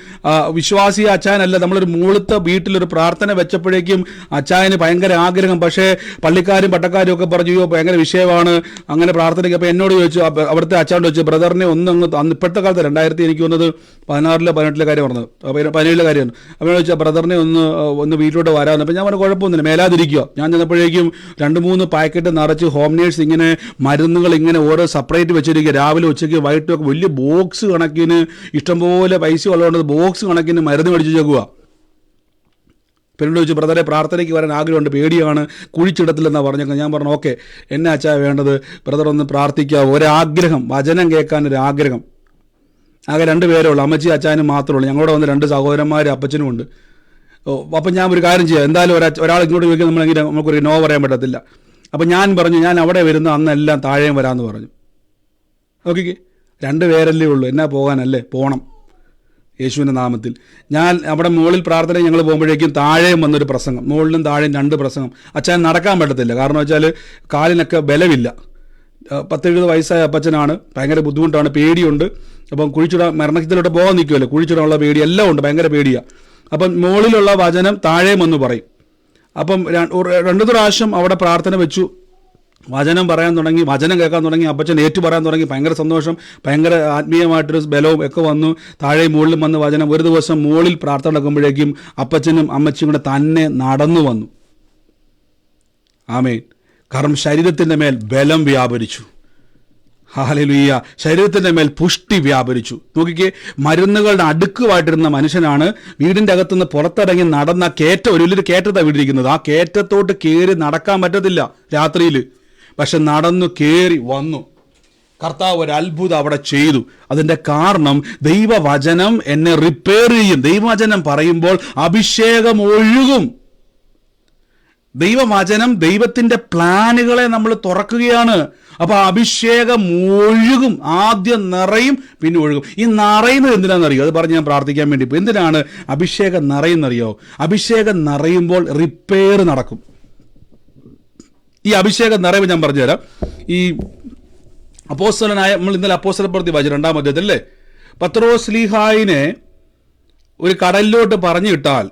വിശ്വാസി അച്ചായനല്ല, നമ്മളൊരു മുകളിലത്തെ വീട്ടിലൊരു പ്രാർത്ഥന വെച്ചപ്പോഴേക്കും അച്ചായന് ഭയങ്കര ആഗ്രഹം. പക്ഷേ പള്ളിക്കാരും പട്ടക്കാരും ഒക്കെ പറഞ്ഞു, അയ്യോ ഭയങ്കര വിഷയമാണ് അങ്ങനെ പ്രാർത്ഥനയ്ക്ക്. അപ്പോൾ എന്നോട് ചോദിച്ചു, അവിടുത്തെ അച്ചാണ്ട് ചോദിച്ചു, ബ്രദറിനെ അന്ന് ഇപ്പോഴത്തെ കാലത്ത് 2000 എനിക്ക് വന്നത് 16 18 കാര്യം പറഞ്ഞത്, 17 കാര്യമാണ്. അപ്പോൾ ചോദിച്ചാൽ ബ്രദറിനെ ഒന്ന് വീട്ടിലോട്ട് വരാമെന്ന്. അപ്പോൾ ഞാൻ പറഞ്ഞു കുഴപ്പമൊന്നുമില്ല, മേലാതിരിക്കുക. ഞാൻ ചെന്നപ്പോഴേക്കും 2-3 പാക്കറ്റ് നിറച്ച് ഹോം നേഴ്സ് ഇങ്ങനെ മരുന്നുകൾ ഇങ്ങനെ ഓരോ സെപ്പറേറ്റ് വെച്ചിരിക്കുക. രാവിലെ ഉച്ചയ്ക്ക് വൈകിട്ടൊക്കെ വലിയ ബോക്സ് കണക്കിന്, ഇഷ്ടംപോലെ പൈസ ഉള്ളതുകൊണ്ട് ബോക്സ് കണക്കിന് മരുന്ന് മേടിച്ച് വെക്കുക. പിന്നീട് ചോദിച്ചു, ബ്രദറെ പ്രാർത്ഥനയ്ക്ക് വരാൻ ആഗ്രഹമുണ്ട്, പേടിയാണ്, കുഴിച്ചിടത്തില്ലെന്നാണ് പറഞ്ഞേക്കാം. ഞാൻ പറഞ്ഞു ഓക്കെ, എന്നെ അച്ഛാ വേണ്ടത്, ബ്രദർ ഒന്ന് പ്രാർത്ഥിക്കുക. ഒരാഗ്രഹം, വചനം കേൾക്കാൻ ഒരു ആഗ്രഹം. ആകെ 2 പേരേ ഉള്ളൂ, അമ്മച്ചി അച്ചാനും മാത്രമേ ഉള്ളൂ. ഞങ്ങളോട് വന്ന് 2 സഹോദരന്മാർ അപ്പച്ചനും ഉണ്ട്. അപ്പം ഞാൻ ഒരു കാര്യം ചെയ്യാം, എന്തായാലും ഒരാൾ ഇങ്ങോട്ട് ചോദിക്കാൻ നമ്മളെങ്കിൽ നമുക്കൊരു നോ പറയാൻ പറ്റത്തില്ല. അപ്പം ഞാൻ പറഞ്ഞു, ഞാൻ അവിടെ വരുന്ന അന്നെല്ലാം താഴെയും വരാമെന്ന് പറഞ്ഞു. ഓക്കെ, 2 പേരല്ലേ ഉള്ളൂ, എന്നാ പോകാനല്ലേ, പോകണം യേശുവിൻ്റെ നാമത്തിൽ. ഞാൻ അവിടെ മുകളിൽ പ്രാർത്ഥന ഞങ്ങൾ പോകുമ്പോഴേക്കും താഴെയും വന്നൊരു പ്രസംഗം, മുകളിലും താഴെയും 2 പ്രസംഗം. അച്ഛൻ നടക്കാൻ പറ്റത്തില്ല, കാരണം വെച്ചാൽ കാലിനൊക്കെ ബലമില്ല. 10-70 വയസ്സായ അപ്പച്ചനാണ്, ഭയങ്കര ബുദ്ധിമുട്ടാണ്, പേടിയുണ്ട്. അപ്പം കുഴിച്ചിടാൻ മരണത്തിലോട്ട് പോകാൻ നിൽക്കുമല്ലോ, കുഴിച്ചിടാനുള്ള പേടി എല്ലാം ഉണ്ട്, ഭയങ്കര പേടിയാണ്. അപ്പം മുകളിലുള്ള വചനം താഴെയും വന്ന് പറയും. അപ്പം 2 പ്രാവശ്യം അവിടെ പ്രാർത്ഥന വെച്ചു, വചനം പറയാൻ തുടങ്ങി, വചനം കേൾക്കാൻ തുടങ്ങി, അപ്പച്ചൻ ഏറ്റു പറയാൻ തുടങ്ങി. ഭയങ്കര സന്തോഷം, ഭയങ്കര ആത്മീയമായിട്ടൊരു ബലവും ഒക്കെ വന്നു. താഴെ മുകളിലും വന്ന് വചനം. ഒരു ദിവസം മുകളിൽ പ്രാർത്ഥന നടക്കുമ്പോഴേക്കും അപ്പച്ചനും അമ്മച്ചിയും കൂടെ തന്നെ നടന്നു വന്നു. ആമേൻ. കാരണം ശരീരത്തിൻ്റെ മേൽ ബലം വ്യാപരിച്ചു. ഹല്ലേലൂയ. ശരീരത്തിൻ്റെ മേൽ പുഷ്ടി വ്യാപരിച്ചു. നോക്കിക്കേ, മരുന്നുകളുടെ അടുക്കുമായിട്ടിരുന്ന മനുഷ്യനാണ് വീടിൻ്റെ അകത്തുനിന്ന് പുറത്തിറങ്ങി നടന്ന ഒരു വലിയൊരു കയറ്റത്താണ് വീടിരിക്കുന്നത്. ആ കയറ്റത്തോട്ട് കയറി നടക്കാൻ പറ്റത്തില്ല രാത്രിയിൽ, പക്ഷെ നടന്നു കയറി വന്നു. കർത്താവ് ഒരു അത്ഭുതം അവിടെ ചെയ്തു. അതിൻ്റെ കാരണം ദൈവവചനം എന്നെ റിപ്പയർ ചെയ്യും. ദൈവവചനം പറയുമ്പോൾ അഭിഷേകം ഒഴുകും. ദൈവവചനം ദൈവത്തിൻ്റെ പ്ലാനുകളെ നമ്മൾ തുറക്കുകയാണ്. അപ്പോൾ അഭിഷേകം ഒഴുകും. ആദ്യം നിറയും, പിന്നെ ഒഴുകും. ഈ നിറയുന്നത് എന്തിനാണെന്നറിയോ? അത് പറഞ്ഞ് ഞാൻ പ്രാർത്ഥിക്കാൻ വേണ്ടി ഇപ്പോൾ. എന്തിനാണ് അഭിഷേകം നിറയുന്നറിയോ? അഭിഷേകം നിറയുമ്പോൾ റിപ്പയർ നടക്കും. ഈ അഭിഷേകം നിറയുമ്പോൾ ഞാൻ പറഞ്ഞുതരാം. ഈ അപ്പോസ്തലനായ, നമ്മൾ ഇന്നലെ അപ്പോസ്തലപ്രവൃത്തി വായിച്ചു 2-ാം അധ്യായത്തിൽ അല്ലേ, പത്രോസ് ലീഹായിനെ ഒരു കടലിലോട്ട് പറഞ്ഞു വിട്ടാൽ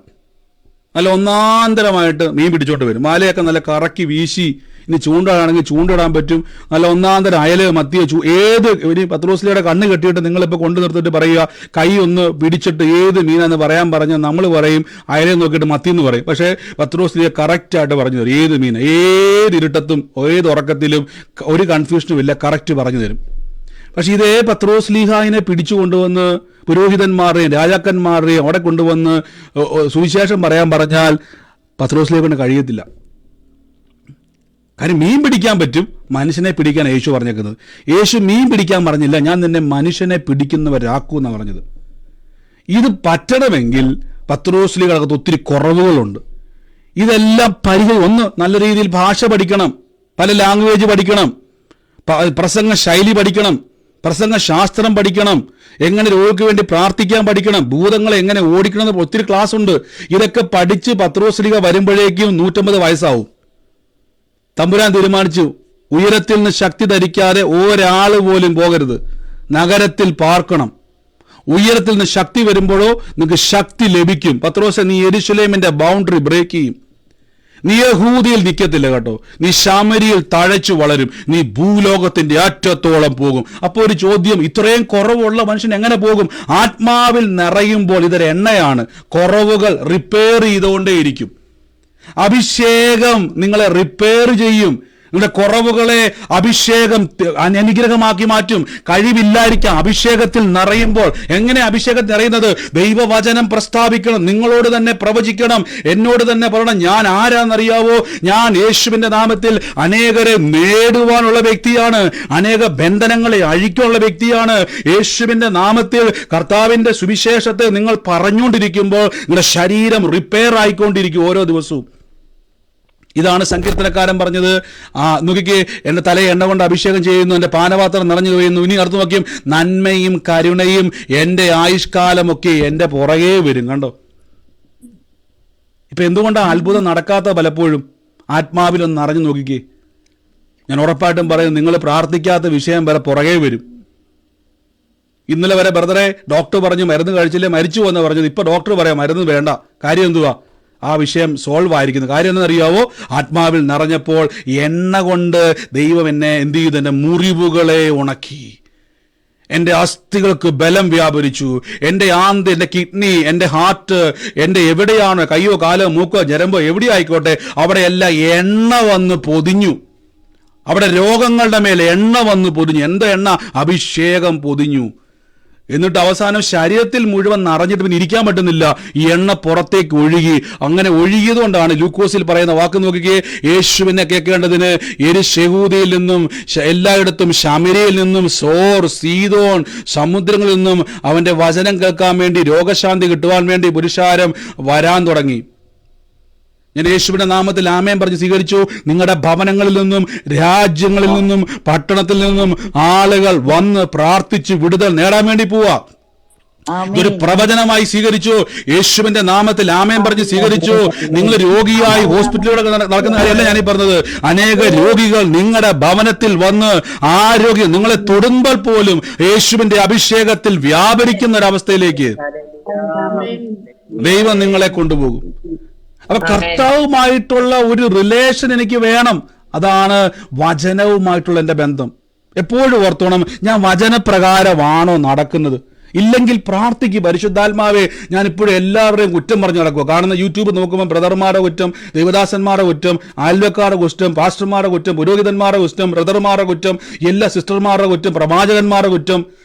നല്ല ഒന്നാന്തരമായിട്ട് മീൻ പിടിച്ചോണ്ട് വരും. മാലയൊക്കെ നല്ല കറക്കി വീശി, ഇനി ചൂണ്ടയാണെങ്കിൽ ചൂണ്ടിടാൻ പറ്റും. നല്ല ഒന്നാന്തരം അയല്, മത്തിയ, ഇനി പത്രോസ്ലിയുടെ കണ്ണ് കെട്ടിയിട്ട് നിങ്ങളിപ്പോൾ കൊണ്ടു നിർത്തിയിട്ട് പറയുക, കൈ ഒന്ന് പിടിച്ചിട്ട് ഏത് മീനാന്ന് പറയാൻ പറഞ്ഞാൽ നമ്മൾ പറയും അയലെ നോക്കിയിട്ട് മത്തി എന്ന് പറയും. പക്ഷേ പത്രോസ്ലിയെ കറക്റ്റായിട്ട് പറഞ്ഞു തരും ഏത് മീൻ, ഏത് ഇരുട്ടത്തും ഏത് ഉറക്കത്തിലും ഒരു കൺഫ്യൂഷനും ഇല്ല, കറക്റ്റ് പറഞ്ഞു തരും. പക്ഷെ ഇതേ പത്രോസ് ലീഹായിനെ പിടിച്ചു കൊണ്ടുവന്ന് പുരോഹിതന്മാരുടെയും രാജാക്കന്മാരുടെയും അവിടെ കൊണ്ടുവന്ന് സുവിശേഷം പറയാൻ പറഞ്ഞാൽ പത്രോസ് ലീഹായിന് കഴിയത്തില്ല. കാര്യം മീൻ പിടിക്കാൻ പറ്റും, മനുഷ്യനെ പിടിക്കാൻ യേശു പറഞ്ഞേക്കുന്നത്. യേശു മീൻ പിടിക്കാൻ പറഞ്ഞില്ല, ഞാൻ നിന്നെ മനുഷ്യനെ പിടിക്കുന്നവരാക്കൂ എന്നാണ് പറഞ്ഞത്. ഇത് പറ്റണമെങ്കിൽ പത്രോസ് ലീഹകൾക്ക് ഒത്തിരി കുറവുകളുണ്ട്. ഇതെല്ലാം ഒന്ന് നല്ല രീതിയിൽ ഭാഷ പഠിക്കണം, പല ലാംഗ്വേജ് പഠിക്കണം, പ്രസംഗ ശൈലി പഠിക്കണം, പ്രസംഗ ശാസ്ത്രം പഠിക്കണം, എങ്ങനെ രോഗിക്ക് വേണ്ടി പ്രാർത്ഥിക്കാൻ പഠിക്കണം, ഭൂതങ്ങളെ എങ്ങനെ ഓടിക്കണം എന്ന് ഒത്തിരി ക്ലാസ് ഉണ്ട്. ഇതൊക്കെ പഠിച്ച് പത്രോസ് ലീഹ വരുമ്പോഴേക്കും 150 വയസ്സാവും. തമ്പുരാൻ തീരുമാനിച്ചു, ഉയരത്തിൽ നിന്ന് ശക്തി ധരിക്കാതെ ഒരാൾ പോലും പോകരുത്, നഗരത്തിൽ പാർക്കണം. ഉയരത്തിൽ നിന്ന് ശക്തി വരുമ്പോഴോ നിങ്ങൾക്ക് ശക്തി ലഭിക്കും. പത്രോസെ, നീ യെരുശലേമിന്റെ ബൗണ്ടറി ബ്രേക്ക് ചെയ്യും. നീ യഹൂദിയിൽ നിൽക്കത്തില്ല കേട്ടോ, നീ ശമരിയിൽ തഴച്ചു വളരും, നീ ഭൂലോകത്തിന്റെ അറ്റത്തോളം പോകും. അപ്പോൾ ഒരു ചോദ്യം, ഇത്രയും കുറവുള്ള മനുഷ്യൻ എങ്ങനെ പോകും? ആത്മാവിൽ നിറയുമ്പോൾ ഇതൊരു എണ്ണയാണ്, കുറവുകൾ റിപ്പയർ ചെയ്തുകൊണ്ടേയിരിക്കും. അഭിഷേകം നിങ്ങളെ റിപ്പയർ ചെയ്യും. നിങ്ങളുടെ കുറവുകളെ അഭിഷേകം അനുഗ്രഹമാക്കി മാറ്റും. കഴിവില്ലായിരിക്കാം, അഭിഷേകത്തിൽ നിറയുമ്പോൾ. എങ്ങനെ അഭിഷേകത്തിൽ നിറയുന്നത്? ദൈവവചനം പ്രസ്താവിക്കണം, നിങ്ങളോട് തന്നെ പ്രവചിക്കണം, എന്നോട് തന്നെ പറയണം. ഞാൻ ആരാന്നറിയാവോ? ഞാൻ യേശുവിന്റെ നാമത്തിൽ അനേകരെ നേടുവാനുള്ള വ്യക്തിയാണ്, അനേക ബന്ധനങ്ങളെ അഴിക്കാനുള്ള വ്യക്തിയാണ്. യേശുവിന്റെ നാമത്തിൽ കർത്താവിന്റെ സുവിശേഷത്തെ നിങ്ങൾ പറഞ്ഞുകൊണ്ടിരിക്കുമ്പോൾ നിങ്ങളുടെ ശരീരം റിപ്പയർ ആയിക്കൊണ്ടിരിക്കും ഓരോ ദിവസവും. ഇതാണ് സങ്കീർത്തനക്കാരൻ പറഞ്ഞത്. നോക്കിക്കേ, എൻ്റെ തലയെ എണ്ണ കൊണ്ട് അഭിഷേകം ചെയ്യുന്നു, എൻ്റെ പാനപാത്രം നിറഞ്ഞു വീഴുന്നു. ഇനി അടുത്ത് നോക്കിയും, നന്മയും കരുണയും എൻ്റെ ആയുഷ്കാലമൊക്കെ എൻ്റെ പുറകെ വരും. കണ്ടോ? ഇപ്പൊ എന്തുകൊണ്ടാണ് അത്ഭുതം നടക്കാത്ത? പലപ്പോഴും ആത്മാവിലൊന്ന് നിറഞ്ഞു നോക്കിക്കേ. ഞാൻ ഉറപ്പായിട്ടും പറയും, നിങ്ങൾ പ്രാർത്ഥിക്കാത്ത വിഷയം വരെ പുറകെ വരും. ഇന്നലെ വരെ ബ്രദറെ ഡോക്ടർ പറഞ്ഞു മരുന്ന് കഴിച്ചില്ലേ മരിച്ചു എന്ന് പറഞ്ഞത്, ഇപ്പൊ ഡോക്ടർ പറയാം മരുന്ന് വേണ്ട. കാര്യം എന്തുവാ? ആ വിഷയം സോൾവ് ആയിരിക്കുന്നു. കാര്യം എന്താണെന്നറിയാവോ? ആത്മാവിൽ നിറഞ്ഞപ്പോൾ എണ്ണ കൊണ്ട് ദൈവം എന്നെ എന്ത് ചെയ്തു? എൻ്റെ മുറിവുകളെ ഉണക്കി, എൻ്റെ അസ്ഥികൾക്ക് ബലം വ്യാപരിച്ചു, എൻ്റെ ആന്ത്, എൻ്റെ കിഡ്നി, എൻ്റെ ഹാർട്ട്, എൻ്റെ എവിടെയാണോ കയ്യോ കാലോ മൂക്കോ ഞരമ്പോ എവിടെയായിക്കോട്ടെ അവിടെയെല്ലാം എണ്ണ വന്ന് പൊതിഞ്ഞു. അവിടെ രോഗങ്ങളുടെ മേലെ എണ്ണ വന്ന് പൊതിഞ്ഞു. എന്താ എണ്ണ? അഭിഷേകം പൊതിഞ്ഞു. എന്നിട്ട് അവസാനം ശരീരത്തിൽ മുഴുവൻ നിറഞ്ഞിട്ട് പിന്നെ ഇരിക്കാൻ പറ്റുന്നില്ല. ഈ എണ്ണ പുറത്തേക്ക് ഒഴുകി. അങ്ങനെ ഒഴുകിയത് കൊണ്ടാണ് ലൂക്കോസിൽ പറയുന്ന വാക്ക് നോക്കിക്കേ, യേശുവിനെ കേൾക്കേണ്ടതിന് യെരുശലേമിൽ നിന്നും എല്ലായിടത്തും ശമര്യയിൽ നിന്നും സോർ, സീദോൻ സമുദ്രങ്ങളിൽ നിന്നും അവന്റെ വചനം കേൾക്കാൻ വേണ്ടി, രോഗശാന്തി കിട്ടുവാൻ വേണ്ടി പുരുഷാരം വരാൻ തുടങ്ങി. ഞാൻ യേശുവിന്റെ നാമത്തിൽ ആമേൻ പറഞ്ഞ് സ്വീകരിച്ചു. നിങ്ങളുടെ ഭവനങ്ങളിൽ നിന്നും, രാജ്യങ്ങളിൽ നിന്നും, പട്ടണത്തിൽ നിന്നും ആളുകൾ വന്ന് പ്രാർത്ഥിച്ച് വിടുതൽ നേടാൻ വേണ്ടി പോവാ. ഇതൊരു പ്രവചനമായി സ്വീകരിച്ചു. യേശുവിന്റെ നാമത്തിൽ ആമേൻ പറഞ്ഞ് സ്വീകരിച്ചു. നിങ്ങൾ രോഗിയായി ഹോസ്പിറ്റലിലൂടെ നടക്കുന്ന കാര്യമല്ല ഞാനീ പറഞ്ഞത്. അനേക രോഗികൾ നിങ്ങളുടെ ഭവനത്തിൽ വന്ന് ആരോഗ്യം നിങ്ങളെ തൊടുമ്പോൾ പോലും യേശുവിന്റെ അഭിഷേകത്തിൽ വ്യാപരിക്കുന്ന ഒരവസ്ഥയിലേക്ക് ദൈവം നിങ്ങളെ കൊണ്ടുപോകും. അപ്പൊ കർത്താവുമായിട്ടുള്ള ഒരു റിലേഷൻ എനിക്ക് വേണം. അതാണ് വചനവുമായിട്ടുള്ള എൻ്റെ ബന്ധം. എപ്പോഴും ഓർത്തോണം, ഞാൻ വചനപ്രകാരമാണോ നടക്കുന്നത്? ഇല്ലെങ്കിൽ പ്രാർത്ഥിക്കും, പരിശുദ്ധാത്മാവേ, ഞാൻ ഇപ്പോഴും എല്ലാവരെയും കുറ്റം പറഞ്ഞു നടക്കുക. കാണുന്ന യൂട്യൂബ് നോക്കുമ്പോൾ ബ്രദർമാരുടെ കുറ്റം, ദൈവദാസന്മാരുടെ കുറ്റം, അയൽവക്കാരുടെ കുറ്റം, പാസ്റ്റർമാരുടെ കുറ്റം, പുരോഹിതന്മാരുടെ കുറ്റം, ബ്രദർമാരുടെ കുറ്റം, എല്ലാ സിസ്റ്റർമാരുടെ കുറ്റം, പ്രവാചകന്മാരുടെ കുറ്റം.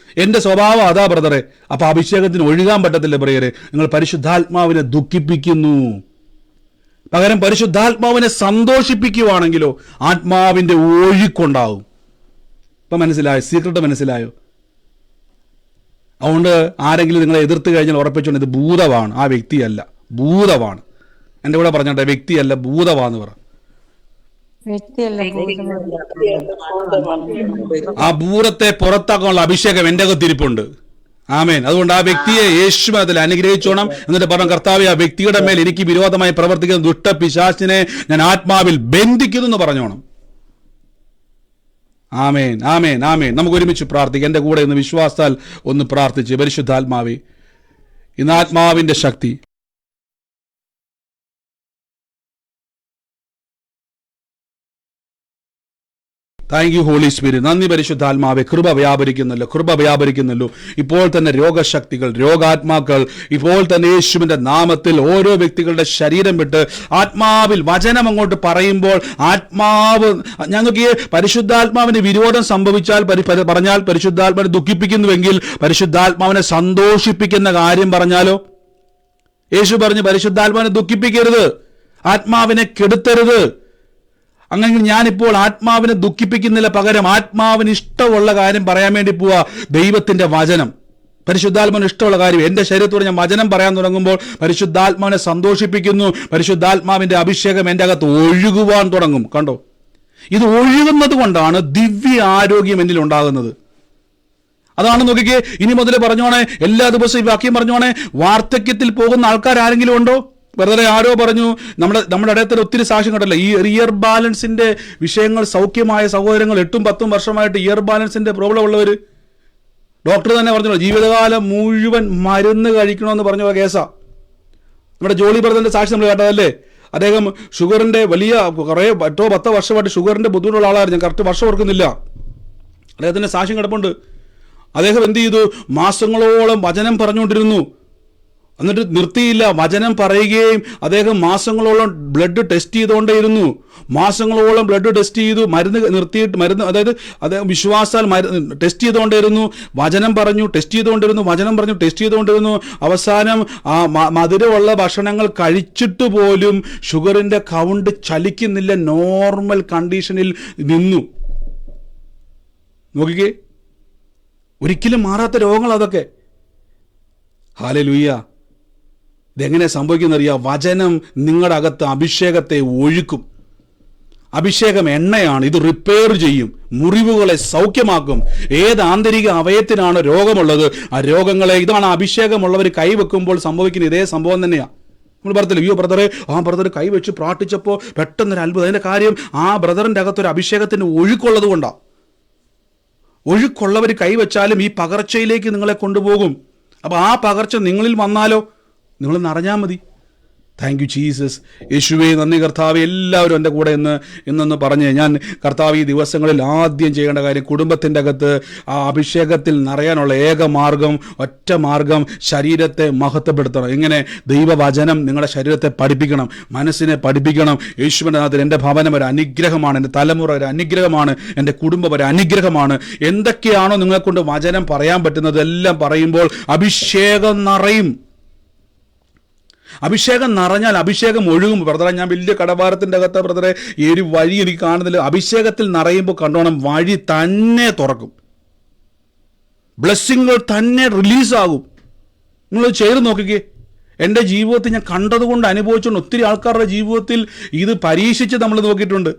എന്റെ സ്വഭാവം അതാ ബ്രദറെ. അപ്പൊ അഭിഷേകത്തിന് ഒഴുകാൻ പറ്റത്തില്ല പ്രിയരെ. നിങ്ങൾ പരിശുദ്ധാത്മാവിനെ ദുഃഖിപ്പിക്കുന്നു. പകരം പരിശുദ്ധാത്മാവിനെ സന്തോഷിപ്പിക്കുവാണെങ്കിലോ ആത്മാവിന്റെ ഒഴുക്കുണ്ടാവും. ഇപ്പൊ മനസ്സിലായോ? സീക്രട്ട് മനസ്സിലായോ? അതുകൊണ്ട് ആരെങ്കിലും നിങ്ങളെ എതിർത്ത് കഴിഞ്ഞാൽ ഉറപ്പിച്ചോണ്ട് ഇത് ഭൂതമാണ്, ആ വ്യക്തിയല്ല, ഭൂതമാണ്. എൻ്റെ കൂടെ പറഞ്ഞോട്ടെ, വ്യക്തിയല്ല, ഭൂതമാന്ന് പറ. ആ ഭൂതത്തെ പുറത്താക്കാനുള്ള അഭിഷേകം എൻ്റെ അകത്തിരിപ്പുണ്ട്. ആമേൻ. അതുകൊണ്ട് ആ വ്യക്തിയെ യേശുവിൽ അനുഗ്രഹിച്ചോണം. എന്നിട്ട് പറഞ്ഞു, കർത്താവേ, ആ വ്യക്തിയുടെ മേൽ എനിക്ക് വിരോധമായി പ്രവർത്തിക്കുന്ന ദുഷ്ട പിശാചിനെ ഞാൻ ആത്മാവിൽ ബന്ധിക്കുന്നു എന്ന് പറഞ്ഞോണം. ആമേൻ, ആമേൻ, ആമേൻ. നമുക്ക് ഒരുമിച്ച് പ്രാർത്ഥിക്കാം. എൻ്റെ കൂടെ ഇന്ന് വിശ്വാസത്താൽ ഒന്ന് പ്രാർത്ഥിച്ച്, പരിശുദ്ധാത്മാവേ, ഇന്ന് ആത്മാവിന്റെ ശക്തി താങ്ക് യു ഹോളി സ്പിരിറ്റ്. നന്ദി പരിശുദ്ധാത്മാവെ. കൃപ വ്യാപരിക്കുന്നല്ലോ, കൃപ വ്യാപരിക്കുന്നല്ലോ. ഇപ്പോൾ തന്നെ രോഗശക്തികൾ, രോഗാത്മാക്കൾ ഇപ്പോൾ തന്നെ യേശുവിന്റെ നാമത്തിൽ ഓരോ വ്യക്തികളുടെ ശരീരം വിട്ട് ആത്മാവിൽ വചനം അങ്ങോട്ട് പറയുമ്പോൾ ആത്മാവ്, ഞാൻ നോക്കിയേ, പരിശുദ്ധാത്മാവിന് വിരോധം സംഭവിച്ചാൽ പറഞ്ഞാൽ പരിശുദ്ധാത്മാവിനെ ദുഃഖിപ്പിക്കുന്നുവെങ്കിൽ പരിശുദ്ധാത്മാവിനെ സന്തോഷിപ്പിക്കുന്ന കാര്യം പറഞ്ഞാലോ? യേശു പറഞ്ഞു, പരിശുദ്ധാത്മാവിനെ ദുഃഖിപ്പിക്കരുത്, ആത്മാവിനെ കെടുത്തരുത്. അങ്ങനെ ഞാനിപ്പോൾ ആത്മാവിനെ ദുഃഖിപ്പിക്കുന്നില്ല, പകരം ആത്മാവിന് ഇഷ്ടമുള്ള കാര്യം പറയാൻ വേണ്ടി പോവാ. ദൈവത്തിന്റെ വചനം, പരിശുദ്ധാത്മാവിന് ഇഷ്ടമുള്ള കാര്യം. എൻ്റെ ശരീരത്തോട് ഞാൻ വചനം പറയാൻ തുടങ്ങുമ്പോൾ പരിശുദ്ധാത്മാവിനെ സന്തോഷിപ്പിക്കുന്നു. പരിശുദ്ധാത്മാവിന്റെ അഭിഷേകം എൻ്റെ അകത്ത് ഒഴുകുവാൻ തുടങ്ങും. കണ്ടോ? ഇത് ഒഴുകുന്നത് കൊണ്ടാണ് ദിവ്യ ആരോഗ്യം എന്നിൽ ഉണ്ടാകുന്നത്. അതാണ് നോക്കിക്കേ. ഇനി മുതൽ പറഞ്ഞോണേ, എല്ലാ ദിവസവും ഈ വാക്യം പറഞ്ഞോണേ. വാർദ്ധക്യത്തിൽ പോകുന്ന ആൾക്കാർ ആരെങ്കിലും ഉണ്ടോ? വെറുതെ ആരോ പറഞ്ഞു, നമ്മുടെ ഇടത്തിൽ ഒത്തിരി സാക്ഷ്യം കണ്ടല്ലോ. ഈ ഇയർ ബാലൻസിന്റെ വിഷയങ്ങൾ സൗഖ്യമായ സഹോദരങ്ങൾ 8-10 വർഷമായിട്ട് ഇയർ ബാലൻസിന്റെ പ്രോബ്ലം ഉള്ളവർ, ഡോക്ടർ തന്നെ പറഞ്ഞല്ലോ, ജീവിതകാലം മുഴുവൻ മരുന്ന് കഴിക്കണമെന്ന് പറഞ്ഞ കേസാ. നമ്മുടെ ജോളി ബ്രദറിന്റെ സാക്ഷി നമ്മൾ കേട്ടതല്ലേ? അദ്ദേഹം ഷുഗറിന്റെ വലിയ കുറേ 8-10 വർഷമായിട്ട് ഷുഗറിന്റെ ബുദ്ധിമുട്ടുള്ള ആളായിരുന്നു. ഞാൻ കറക്റ്റ് വർഷം ഓർക്കുന്നില്ല. അദ്ദേഹത്തിന്റെ സാക്ഷ്യം കിടപ്പുണ്ട്. അദ്ദേഹം എന്ത് ചെയ്തു? മാസങ്ങളോളം വചനം പറഞ്ഞുകൊണ്ടിരുന്നു. എന്നിട്ട് നിർത്തിയില്ല, വചനം പറയുകയും അദ്ദേഹം മാസങ്ങളോളം ബ്ലഡ് ടെസ്റ്റ് ചെയ്തുകൊണ്ടേയിരുന്നു. മാസങ്ങളോളം ബ്ലഡ് ടെസ്റ്റ് ചെയ്തു, മരുന്ന് നിർത്തിയിട്ട് അതായത് അദ്ദേഹം വിശ്വാസാൽ ടെസ്റ്റ് ചെയ്തുകൊണ്ടിരുന്നു, വചനം പറഞ്ഞു, ടെസ്റ്റ് ചെയ്തുകൊണ്ടിരുന്നു, വചനം പറഞ്ഞു, ടെസ്റ്റ് ചെയ്തുകൊണ്ടിരുന്നു. അവസാനം മധുരമുള്ള ഭക്ഷണങ്ങൾ കഴിച്ചിട്ട് പോലും ഷുഗറിന്റെ കൗണ്ട് ചലിക്കുന്നില്ല, നോർമൽ കണ്ടീഷനിൽ നിന്നു. നോക്കിക്കേ, ഒരിക്കലും മാറാത്ത രോഗങ്ങൾ അതൊക്കെ. ഹല്ലേലൂയ. ഇതെങ്ങനെ സംഭവിക്കുന്നറിയാം? വചനം നിങ്ങളുടെ അകത്ത് അഭിഷേകത്തെ ഒഴുക്കും. അഭിഷേകം എണ്ണയാണ്, ഇത് റിപ്പയർ ചെയ്യും, മുറിവുകളെ സൗഖ്യമാക്കും. ഏത് ആന്തരിക അവയത്തിനാണ് രോഗമുള്ളത്, ആ രോഗങ്ങളെ, ഇതാണ് അഭിഷേകമുള്ളവർ കൈവെക്കുമ്പോൾ സംഭവിക്കുന്ന ഇതേ സംഭവം തന്നെയാണ്. നമ്മൾ പറഞ്ഞില്ല, അയ്യോ ബ്രദറെ, ആ ബ്രദർ കൈവച്ച് പ്രാർത്ഥിച്ചപ്പോൾ പെട്ടെന്നൊരു അത്ഭുതം. അതിന്റെ കാര്യം ആ ബ്രദറിന്റെ അകത്തൊരു അഭിഷേകത്തിന് ഒഴുക്കുള്ളത് കൊണ്ടാണ്. ഒഴുക്കുള്ളവർ കൈവച്ചാലും ഈ പകർച്ചയിലേക്ക് നിങ്ങളെ കൊണ്ടുപോകും. അപ്പോൾ ആ പകർച്ച നിങ്ങളിൽ വന്നാലോ, നിങ്ങൾ നിറഞ്ഞാൽ മതി. Thank you Jesus. യേശുവേ നന്ദി കർത്താവെ. എല്ലാവരും എൻ്റെ കൂടെ ഇന്നൊന്ന് പറഞ്ഞ്, ഞാൻ കർത്താവ് ഈ ദിവസങ്ങളിൽ ആദ്യം ചെയ്യേണ്ട കാര്യം, കുടുംബത്തിൻ്റെ അകത്ത് ആ അഭിഷേകത്തിൽ നിറയാനുള്ള ഏക മാർഗം, ഒറ്റ മാർഗം, ശരീരത്തെ മഹത്വപ്പെടുത്തണം. ഇങ്ങനെ ദൈവവചനം നിങ്ങളുടെ ശരീരത്തെ പഠിപ്പിക്കണം, മനസ്സിനെ പഠിപ്പിക്കണം. യേശുവിൻ്റെ നാമത്തിൽ എൻ്റെ ഭവനം ഒരു അനുഗ്രഹമാണ്, എൻ്റെ തലമുറ ഒരു അനുഗ്രഹമാണ്, എൻ്റെ കുടുംബം ഒരു അനുഗ്രഹമാണ്. എന്തൊക്കെയാണോ നിങ്ങളെക്കൊണ്ട് വചനം പറയാൻ പറ്റുന്നത് എല്ലാം പറയുമ്പോൾ അഭിഷേകം നിറയും. അഭിഷേകം നിറഞ്ഞാൽ അഭിഷേകം ഒഴുകും. ബ്രദറെ, ഞാൻ വലിയ കടഭാരത്തിൻ്റെ അകത്ത് ബ്രദറെ, ഈ ഒരു വഴി എനിക്ക് കാണുന്നില്ല. അഭിഷേകത്തിൽ നിറയുമ്പോൾ കണ്ടോണം, വഴി തന്നെ തുറക്കും, ബ്ലെസ്സിങ്ങുകൾ തന്നെ റിലീസാകും. നിങ്ങൾ ചെയ്ത് നോക്കിക്കേ. എൻ്റെ ജീവിതത്തിൽ ഞാൻ കണ്ടതുകൊണ്ട് അനുഭവിച്ചുകൊണ്ട് ഒത്തിരി ആൾക്കാരുടെ ജീവിതത്തിൽ ഇത് പരീക്ഷിച്ച് നമ്മൾ നോക്കിയിട്ടുണ്ട്.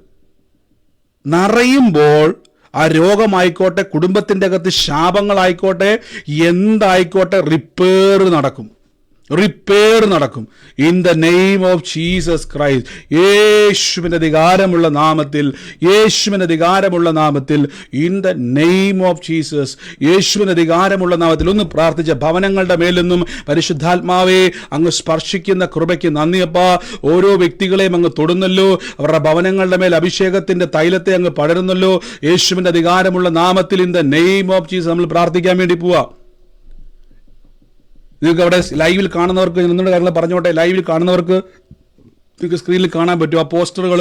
നിറയുമ്പോൾ ആ രോഗമായിക്കോട്ടെ, കുടുംബത്തിൻ്റെ അകത്ത് ശാപങ്ങളായിക്കോട്ടെ, എന്തായിക്കോട്ടെ, റിപ്പയർ നടക്കും. In the name of Jesus Christ. യേശുവിൻ്റെ അധികാരമുള്ള നാമത്തിൽ, in the name of Jesus, യേശുവിൻ്റെ അധികാരമുള്ള നാമത്തിൽ ഒന്ന് പ്രാർത്ഥിച്ച ഭവനങ്ങളുടെ മേലെന്നും പരിശുദ്ധാത്മാവെ അങ്ങ് സ്പർശിക്കുന്ന കൃപയ്ക്ക് നന്ദിയപ്പാ. ഓരോ വ്യക്തികളെയും അങ്ങ് തൊടുന്നല്ലോ, അവരുടെ ഭവനങ്ങളുടെ മേൽ അഭിഷേകത്തിന്റെ തൈലത്തെ അങ്ങ് പടരുന്നല്ലോ. യേശുവിൻ്റെ അധികാരമുള്ള നാമത്തിൽ, in the name of Jesus നമ്മൾ പ്രാർത്ഥിക്കാൻ വേണ്ടി പോവാ. നിങ്ങൾക്ക് അവിടെ ലൈവിൽ കാണുന്നവർക്ക് നിങ്ങളുടെ കാര്യങ്ങൾ പറഞ്ഞോട്ടെ. ലൈവിൽ കാണുന്നവർക്ക് നിങ്ങൾക്ക് സ്ക്രീനിൽ കാണാൻ പറ്റും ആ പോസ്റ്ററുകൾ.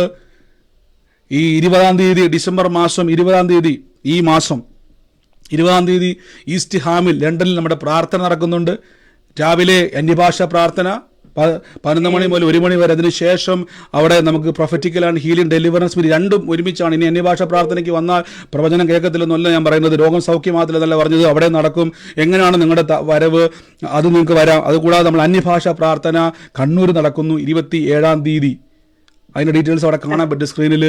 ഈ 20-ാം തീയതി, ഡിസംബർ മാസം 20-ാം തീയതി, ഈ മാസം 20-ാം തീയതി ഈസ്റ്റ് ഹാമിൽ ലണ്ടനിൽ നമ്മുടെ പ്രാർത്ഥന നടക്കുന്നുണ്ട്. രാവിലെ അന്യഭാഷാ പ്രാർത്ഥന 11 മണി മുതൽ 1 മണി വരെ. അതിനുശേഷം അവിടെ നമുക്ക് prophetical and healing deliverance meet രണ്ടും ഒരുമിച്ചാണ്. ഇനി അന്യഭാഷാ പ്രാർത്ഥനയ്ക്ക് വന്നാൽ പ്രവചനം കേൾക്കത്തില്ലെന്നല്ല ഞാൻ പറയുന്നത്, രോഗം സൗഖ്യമാകത്തില്ലെന്നല്ല പറഞ്ഞത്, അവിടെ നടക്കും. എങ്ങനെയാണ് നിങ്ങളുടെ വരവ്, അത് നിങ്ങൾക്ക് വരാം. അതുകൂടാതെ നമ്മൾ അന്യഭാഷാ പ്രാർത്ഥന കണ്ണൂർ നടക്കുന്നു 27-ാം തീയതി. അതിൻ്റെ ഡീറ്റെയിൽസ് അവിടെ കാണാൻ പറ്റും സ്ക്രീനിൽ.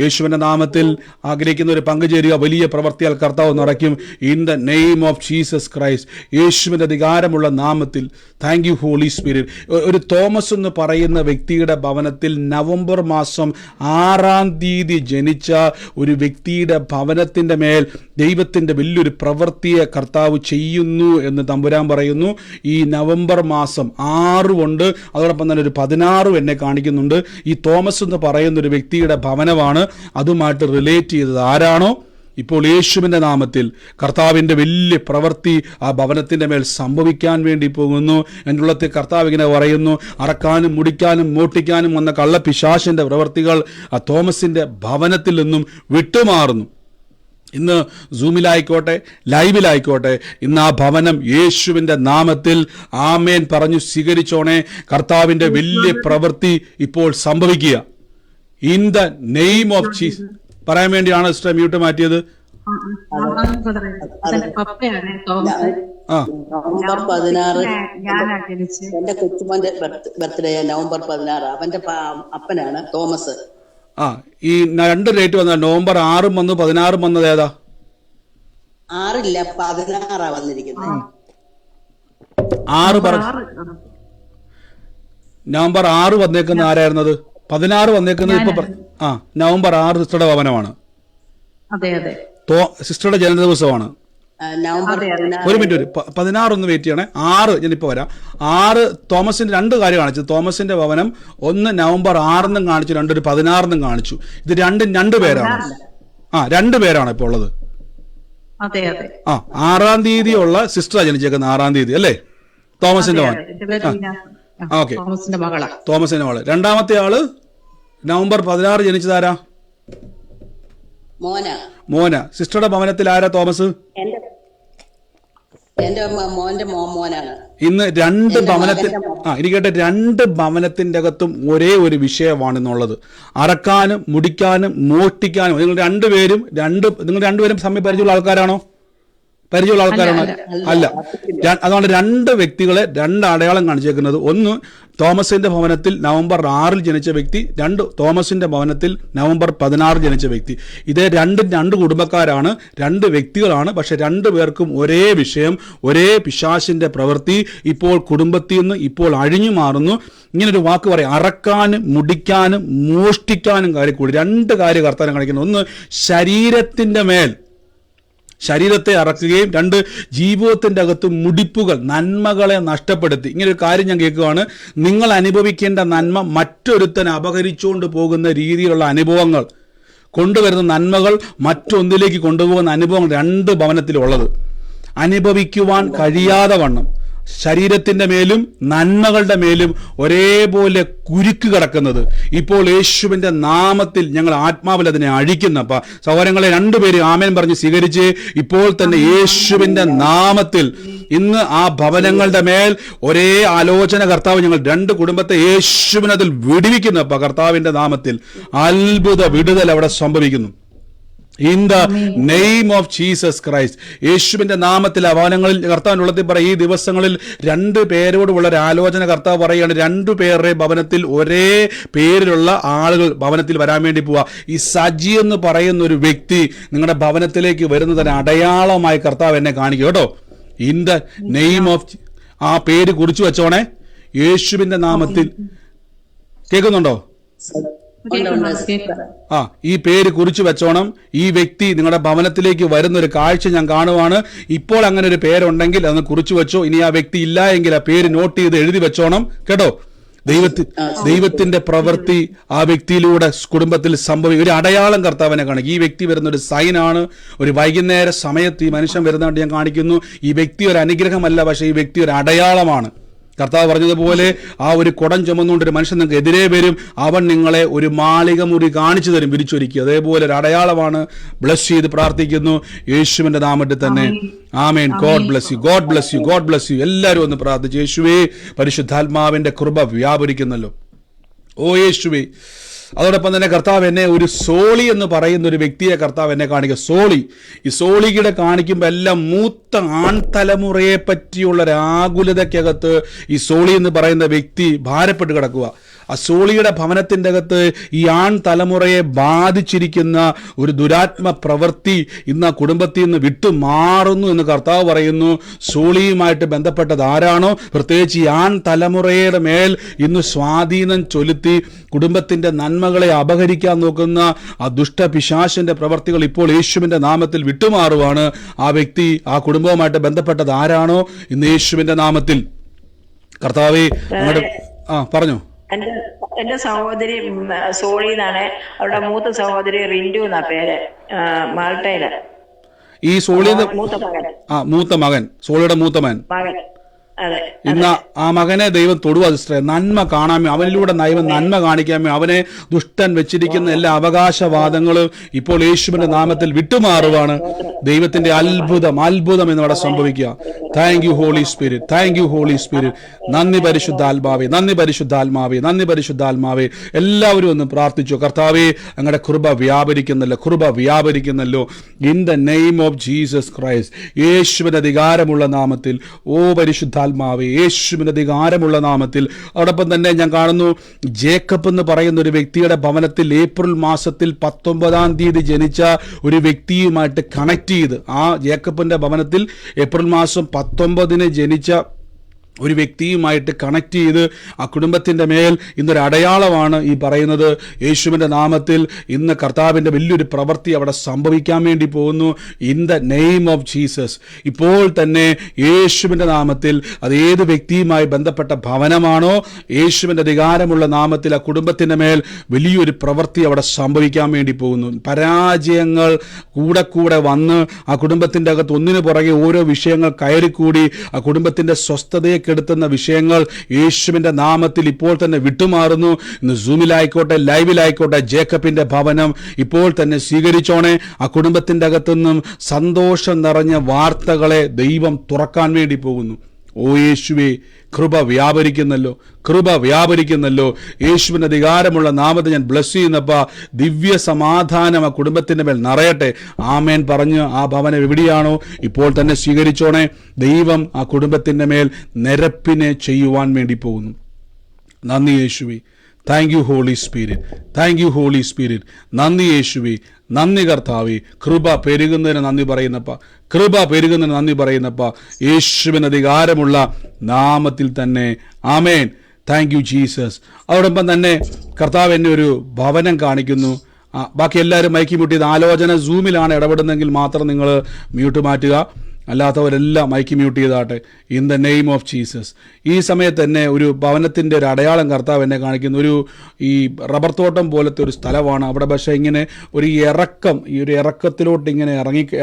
യേശുവിൻ്റെ നാമത്തിൽ ആഗ്രഹിക്കുന്നവർ പങ്കുചേരുക. വലിയ പ്രവൃത്തിയാൽ കർത്താവ് നടക്കും. In the name of Jesus Christ, യേശുവിൻ്റെ അധികാരമുള്ള നാമത്തിൽ. Thank you Holy Spirit. ഒരു തോമസ് എന്ന് പറയുന്ന വ്യക്തിയുടെ ഭവനത്തിൽ നവംബർ മാസം 6-ാം തീയതി ജനിച്ച ഒരു വ്യക്തിയുടെ ഭവനത്തിൻ്റെ മേൽ ദൈവത്തിൻ്റെ വലിയൊരു പ്രവൃത്തിയെ കർത്താവ് ചെയ്യുന്നു എന്ന് തമ്പുരാൻ പറയുന്നു. ഈ നവംബർ മാസം 6 ഉണ്ട്, അതോടൊപ്പം തന്നെ ഒരു 16 എന്നെ കാണിക്കുന്നുണ്ട്. ഈ തോമസ് എന്ന് പറയുന്ന ഒരു വ്യക്തിയുടെ ഭവനമാണ്. അതുമായിട്ട് റിലേറ്റ് ചെയ്തത് ആരാണോ, ഇപ്പോൾ യേശുവിൻ്റെ നാമത്തിൽ കർത്താവിൻ്റെ വലിയ പ്രവൃത്തി ആ ഭവനത്തിൻ്റെ മേൽ സംഭവിക്കാൻ വേണ്ടി പോകുന്നു. എൻ്റെ ഉള്ളത്തിൽ കർത്താവ് ഇങ്ങനെ പറയുന്നു, അറക്കാനും മുടിക്കാനും മോട്ടിക്കാനും വന്ന കള്ളപ്പിശാചിൻ്റെ പ്രവൃത്തികൾ ആ തോമസിൻ്റെ ഭവനത്തിൽ നിന്നും വിട്ടുമാറുന്നു. ഇന്ന് സൂമിലായിക്കോട്ടെ, ലൈവിലായിക്കോട്ടെ, ഇന്ന് ആ ഭവനം യേശുവിൻ്റെ നാമത്തിൽ ആമേൻ പറഞ്ഞു സ്വീകരിച്ചോണേ. കർത്താവിൻ്റെ വലിയ പ്രവൃത്തി ഇപ്പോൾ സംഭവിക്കുക. In the name of Jesus പറയാൻ വേണ്ടിയാണ് സിസ്റ്റർ മ്യൂട്ട് മാറ്റിയത്. പപ്പയാണ് തോമസ്. നവംബർ 16 ഞാനാ ജനിച്ച്. എന്റെ കൊച്ചുമോന്റെ ബർത്ത്ഡേ നവംബർ 16. അവന്റെ അപ്പനാണ് തോമസ്. ഈ 2 ഡേറ്റ് വന്നാൽ നവംബർ 6 വന്നു, 16 വന്നത് ഏതാ? 6 16 വന്നിരിക്കുന്നത്. 6 നവംബർ 6 വന്നേക്കുന്ന ആരായിരുന്നത്? 16 വന്നേക്കുന്നത് ഇപ്പൊ നവംബർ 6 സിസ്റ്ററുടെ ഭവനമാണ്. സിസ്റ്ററുടെ ജനദിവസമാണ്. ഒരു മിനിറ്റ്, 16 ഒന്ന് വെയിറ്റ് ചെയ്യണേ. 6 ഞാനിപ്പോൾ വരാം. 6 തോമസിന്റെ 2 കാര്യം കാണിച്ചു. തോമസിന്റെ ഭവനം ഒന്ന് നവംബർ 6 കാണിച്ചു, 2 ഒരു 16 കാണിച്ചു. ഇത് രണ്ടും 2 പേരാണ്. 2 പേരാണ് ഇപ്പോൾ ഉള്ളത്. 6-ാം തീയതി ഉള്ള സിസ്റ്ററാണ് ജനിച്ചേക്കുന്നത്. 6-ാം തീയതി അല്ലേ? തോമസിന്റെ മകൻ. എന്റെ പേര് ലീന. ഓക്കെ, തോമസിന്റെ മകളാ. തോമസിന്റെ മകള്. രണ്ടാമത്തെ ആള് നവംബർ 16 ജനിച്ചതാരാ? മോന. സിസ്റ്ററുടെ ഭവനത്തിൽ ആരാ തോമസ്? എന്റെ മോന്റെ മോനാണ്. ഇന്ന് രണ്ട് ഭവനത്തിൽ ഇരിക്കട്ടെ, രണ്ട് ഭവനത്തിന്റെ അകത്തും ഒരേ ഒരു വിഷയമാണെന്നുള്ളത്. അറക്കാനും മുടിക്കാനും മോഷ്ടിക്കാനും. നിങ്ങൾ രണ്ടുപേരും സമയം പരിചയമുള്ള ആൾക്കാരാണോ? അല്ല. അതുകൊണ്ട് രണ്ട് വ്യക്തികളെ രണ്ട് അടയാളം കാണിച്ചേക്കുന്നത്. ഒന്ന്, തോമസിന്റെ ഭവനത്തിൽ നവംബർ 6 ജനിച്ച വ്യക്തി. രണ്ട്, തോമസിന്റെ ഭവനത്തിൽ നവംബർ 16 ജനിച്ച വ്യക്തി. ഇതേ രണ്ട് കുടുംബക്കാരാണ്, രണ്ട് വ്യക്തികളാണ്. പക്ഷെ രണ്ടു പേർക്കും ഒരേ വിഷയം, ഒരേ പിശാചിന്റെ പ്രവൃത്തി ഇപ്പോൾ കുടുംബത്തിൽ നിന്ന് ഇപ്പോൾ അഴിഞ്ഞു മാറുന്നു. ഇങ്ങനൊരു വാക്ക് പറയാം, അറക്കാനും മുടിക്കാനും മോഷ്ടിക്കാനും കൂടി രണ്ട് കാര്യം കർത്താവ് കാണിക്കുന്നു. ഒന്ന്, ശരീരത്തെ അറക്കുകയും, രണ്ട്, ജീവിതത്തിന്റെ അകത്ത് മുടിപ്പുകൾ, നന്മകളെ നഷ്ടപ്പെടുത്തി. ഇങ്ങനൊരു കാര്യം ഞാൻ കേൾക്കുകയാണ്. നിങ്ങൾ അനുഭവിക്കേണ്ട നന്മ മറ്റൊരുത്തൻ അപഹരിച്ചുകൊണ്ട് പോകുന്ന രീതിയിലുള്ള അനുഭവങ്ങൾ, കൊണ്ടുവരുന്ന നന്മകൾ മറ്റൊന്നിലേക്ക് കൊണ്ടുപോകുന്ന അനുഭവങ്ങൾ രണ്ട് ഭവനത്തിലുള്ളത്. അനുഭവിക്കുവാൻ കഴിയാതെ വണ്ണം ശരീരത്തിന്റെ മേലും നന്മകളുടെ മേലും ഒരേപോലെ കുരുക്ക് കിടക്കുന്നത് ഇപ്പോൾ യേശുവിന്റെ നാമത്തിൽ ഞങ്ങൾ ആത്മാവിൽ അതിനെ അഴിക്കുന്നപ്പ. സഹോദരങ്ങളെ, രണ്ടുപേരും ആമേൻ പറഞ്ഞ് സ്വീകരിച്ച് ഇപ്പോൾ തന്നെ യേശുവിന്റെ നാമത്തിൽ ഇന്ന് ആ ഭവനങ്ങളുടെ മേൽ ഒരേ ആലോചന കർത്താവ് ഞങ്ങൾ രണ്ട് കുടുംബത്തെ യേശുവിനതിൽ വിടുവിക്കുന്നപ്പ. കർത്താവിന്റെ നാമത്തിൽ അത്ഭുത വിടുതൽ അവിടെ സംഭവിക്കുന്നു. In the name of Jesus Christ. യേശുവിന്റെ നാമത്തിൽ ഭവനങ്ങളിൽ കർത്താവിന്റെ ഉള്ളത്തിൽ പറയും, ഈ ദിവസങ്ങളിൽ രണ്ടു പേരോടുള്ള ഒരു ആലോചന കർത്താവ് പറയുകയാണ്. രണ്ടു പേരുടെ ഭവനത്തിൽ ഒരേ പേരിലുള്ള ആളുകൾ ഭവനത്തിൽ വരാൻ വേണ്ടി പോവാ. ഈ സജി എന്ന് പറയുന്ന ഒരു വ്യക്തി നിങ്ങളുടെ ഭവനത്തിലേക്ക് വരുന്നതിന് അടയാളമായി കർത്താവ് എന്നെ കാണിക്കും കേട്ടോ. ഇൻ ദ നെയിം ഓഫ്, ആ പേര് കുറിച്ചു വെച്ചോണേ, യേശുവിന്റെ നാമത്തിൽ. കേൾക്കുന്നുണ്ടോ? ഈ പേര് കുറിച്ചു വെച്ചോണം. ഈ വ്യക്തി നിങ്ങളുടെ ഭവനത്തിലേക്ക് വരുന്ന ഒരു കാഴ്ച ഞാൻ കാണുവാണ്. ഇപ്പോൾ അങ്ങനെ ഒരു പേരുണ്ടെങ്കിൽ അതൊന്ന് കുറിച്ചു വെച്ചോ. ഇനി ആ വ്യക്തി ഇല്ല എങ്കിൽ ആ പേര് നോട്ട് ചെയ്ത് എഴുതി വെച്ചോണം കേട്ടോ. ദൈവത്തിന്റെ പ്രവൃത്തി ആ വ്യക്തിയിലൂടെ കുടുംബത്തിൽ സംഭവിക്കും. ഒരു അടയാളം കർത്താവിനെ കാണിക്കും. ഈ വ്യക്തി വരുന്ന ഒരു സൈനാണ്. ഒരു വൈകുന്നേര സമയത്ത് ഈ മനുഷ്യൻ വരുന്നതായിട്ട് ഞാൻ കാണിക്കുന്നു. ഈ വ്യക്തി ഒരു അനുഗ്രഹമല്ല, പക്ഷെ ഈ വ്യക്തി ഒരു അടയാളമാണ്. കർത്താവ് പറഞ്ഞതുപോലെ ആ ഒരു കുടം ചുമന്നുകൊണ്ട് ഒരു മനുഷ്യൻ നിങ്ങൾക്ക് എതിരെ വരും, അവൻ നിങ്ങളെ ഒരു മാളിക മുറി കാണിച്ചു തരും വിരിച്ചൊരുക്കി. അതേപോലെ ഒരു അടയാളമാണ്. ബ്ലസ് ചെയ്ത് പ്രാർത്ഥിക്കുന്നു യേശുവിന്റെ നാമത്തിൽ തന്നെ. ആമേൻ. God bless you, God bless you, God bless you. എല്ലാവരും ഒന്ന് പ്രാർത്ഥിച്ചു. യേശുവേ, പരിശുദ്ധാത്മാവിന്റെ കൃപ വ്യാപരിക്കുന്നല്ലോ. ഓ യേശുവേ. അതോടൊപ്പം തന്നെ കർത്താവ് എന്നെ ഒരു സോളി എന്ന് പറയുന്ന ഒരു വ്യക്തിയെ കർത്താവ് എന്നെ കാണിക്കുക. സോളി. ഈ സോളിയുടെ കാണിക്കുമ്പോൾ എല്ലാം മൂത്ത ആൺതലമുറയെ പറ്റിയുള്ള ഒരു ആകുലതയ്ക്കകത്ത് ഈ സോളി എന്ന് പറയുന്ന വ്യക്തി ഭാരപ്പെട്ട് കിടക്കുക. ആ സോളിയുടെ ഭവനത്തിൻ്റെ അകത്ത് ഈ ആൺ തലമുറയെ ബാധിച്ചിരിക്കുന്ന ഒരു ദുരാത്മ പ്രവൃത്തി ഇന്ന് ആ കുടുംബത്തിൽ നിന്ന് വിട്ടുമാറുന്നു എന്ന് കർത്താവ് പറയുന്നു. സോളിയുമായിട്ട് ബന്ധപ്പെട്ടത് ആരാണോ, പ്രത്യേകിച്ച് ഈ ആൺ തലമുറയുടെ മേൽ ഇന്ന് സ്വാധീനം ചൊലുത്തി കുടുംബത്തിന്റെ നന്മകളെ അപഹരിക്കാൻ നോക്കുന്ന ആ ദുഷ്ടപിശാചിന്റെ പ്രവർത്തികൾ ഇപ്പോൾ യേശുവിന്റെ നാമത്തിൽ വിട്ടുമാറുവാണ്. ആ വ്യക്തി, ആ കുടുംബവുമായിട്ട് ബന്ധപ്പെട്ടത് ആരാണോ, ഇന്ന് യേശുവിന്റെ നാമത്തിൽ കർത്താവേ അങ്ങോട്ട് പറഞ്ഞോ. എന്റെ സഹോദരി സോളി എന്നാണ്. അവരുടെ മൂത്ത സഹോദരി റിൻഡു എന്നാ പേര്, മാൾട്ടയില്. ഈ സോളി മൂത്ത മകൻ, സോളിയുടെ മൂത്ത മകൻ. ഇന്ന് ആ മകനെ ദൈവം തൊടുക സിസ്റ്ററെ. നന്മ കാണാമോ, അവനിലൂടെ ദൈവം നന്മ കാണിക്കാമോ. അവനെ ദുഷ്ടൻ വെച്ചിരിക്കുന്ന എല്ലാ അവകാശവാദങ്ങളും ഇപ്പോൾ യേശുവിന്റെ നാമത്തിൽ വിട്ടുമാറുവാണ്. ദൈവത്തിന്റെ അത്ഭുതം എന്നിവിടെ സംഭവിക്കുക. Thank you Holy Spirit, thank you Holy Spirit. നന്ദി പരിശുദ്ധാത്മാവേ, നന്ദി പരിശുദ്ധാത്മാവേ, നന്ദി പരിശുദ്ധാത്മാവേ. എല്ലാവരും ഒന്ന് പ്രാർത്ഥിച്ചു. കർത്താവേ, അങ്ങയുടെ കൃപ വ്യാപരിക്കുന്നല്ലോ, കൃപ വ്യാപരിക്കുന്നല്ലോ. In the name of Jesus Christ. യേശുവിന്റെ അധികാരമുള്ള നാമത്തിൽ. ഓ പരിശുദ്ധാത്മാവേ, യേശുവിന്റെ അധികാരമുള്ള നാമത്തിൽ. അതോടൊപ്പം തന്നെ ഞാൻ കാണുന്നു ജേക്കബ് എന്ന് പറയുന്ന ഒരു വ്യക്തിയുടെ ഭവനത്തിൽ ഏപ്രിൽ മാസത്തിൽ 19-ാം തീയതി ജനിച്ച ഒരു വ്യക്തിയുമായിട്ട് കണക്ട് ചെയ്ത്, ആ ജേക്കബിന്റെ ഭവനത്തിൽ ഏപ്രിൽ മാസം 19-ന് ജനിച്ച ഒരു വ്യക്തിയുമായിട്ട് കണക്ട് ചെയ്ത് ആ കുടുംബത്തിൻ്റെ മേൽ ഇന്നൊരു അടയാളമാണ് ഈ പറയുന്നത്. യേശുവിൻ്റെ നാമത്തിൽ ഇന്ന് കർത്താവിൻ്റെ വലിയൊരു പ്രവൃത്തി അവിടെ സംഭവിക്കാൻ വേണ്ടി പോകുന്നു. In the name of Jesus. ഇപ്പോൾ തന്നെ യേശുവിൻ്റെ നാമത്തിൽ അത് ഏത് വ്യക്തിയുമായി ബന്ധപ്പെട്ട ഭവനമാണോ, യേശുവിൻ്റെ അധികാരമുള്ള നാമത്തിൽ ആ കുടുംബത്തിൻ്റെ മേൽ വലിയൊരു പ്രവൃത്തി അവിടെ സംഭവിക്കാൻ വേണ്ടി പോകുന്നു. പരാജയങ്ങൾ കൂടെ വന്ന് ആ കുടുംബത്തിൻ്റെ അകത്ത് ഒന്നിനു പുറകെ ഓരോ വിഷയങ്ങൾ കയറിക്കൂടി ആ കുടുംബത്തിൻ്റെ സ്വസ്ഥതയെ കെടുത്തുന്ന വിഷയങ്ങൾ യേശുവിൻ്റെ നാമത്തിൽ ഇപ്പോൾ തന്നെ വിട്ടുമാറുന്നു. ഇന്ന് സൂമിലായിക്കോട്ടെ, ലൈവിലായിക്കോട്ടെ, ജേക്കബിൻ്റെ ഭവനം ഇപ്പോൾ തന്നെ സ്വീകരിച്ചോണേ. ആ കുടുംബത്തിൻ്റെ അകത്തുനിന്നും സന്തോഷം നിറഞ്ഞ വാർത്തകളെ ദൈവം തുറക്കാൻ വേണ്ടി പോകുന്നു. ഓ യേശുവേ, കൃപ വ്യാപരിക്കുന്നല്ലോ, കൃപ വ്യാപരിക്കുന്നല്ലോ. യേശുവിൻ്റെ അധികാരമുള്ള നാമത്തെ ഞാൻ ബ്ലസ് ചെയ്യുന്നപ്പാ. ദിവ്യ സമാധാനം ആ കുടുംബത്തിൻ്റെ മേൽ നിറയട്ടെ. ആമേൻ പറഞ്ഞ് ആ ഭവനം എവിടെയാണോ ഇപ്പോൾ തന്നെ സ്വീകരിച്ചോണേ. ദൈവം ആ കുടുംബത്തിൻ്റെ മേൽ നിരപ്പിനെ ചെയ്യുവാൻ വേണ്ടി പോകുന്നു. നന്ദി യേശുവേ. Thank you Holy Spirit, thank you Holy Spirit. നന്ദി യേശുവേ, നന്ദി കർത്താവേ. കൃപ പെരുകുന്നതിന് നന്ദി പറയുന്നപ്പ, കൃപ പെരുകുന്നതിന് നന്ദി പറയുന്നപ്പ. യേശുവിന് അധികാരമുള്ള നാമത്തിൽ തന്നെ ആമേൻ. Thank you Jesus. അതോടൊപ്പം തന്നെ കർത്താവ് എന്നെ ഒരു ഭവനം കാണിക്കുന്നു. ബാക്കി എല്ലാവരും മൈക്ക് മ്യൂട്ട് ചെയ്ത്, ആലോചന സൂമിലാണ് ഇടപെടുന്നെങ്കിൽ മാത്രം നിങ്ങൾ മ്യൂട്ട് മാറ്റുക, അല്ലാത്തവരെല്ലാം മൈക്ക് മ്യൂട്ട് ചെയ്താട്ടെ. In the name of Jesus. ഈ സമയത്ത് തന്നെ ഒരു ഭവനത്തിൻ്റെ ഒരു അടയാളം കർത്താവ് എന്നെ കാണിക്കുന്നു. ഈ റബ്ബർ തോട്ടം പോലത്തെ ഒരു സ്ഥലമാണ് അവിടെ. പക്ഷേ ഇങ്ങനെ ഒരു ഇറക്കം, ഈ ഒരു ഇറക്കത്തിലോട്ട് ഇങ്ങനെ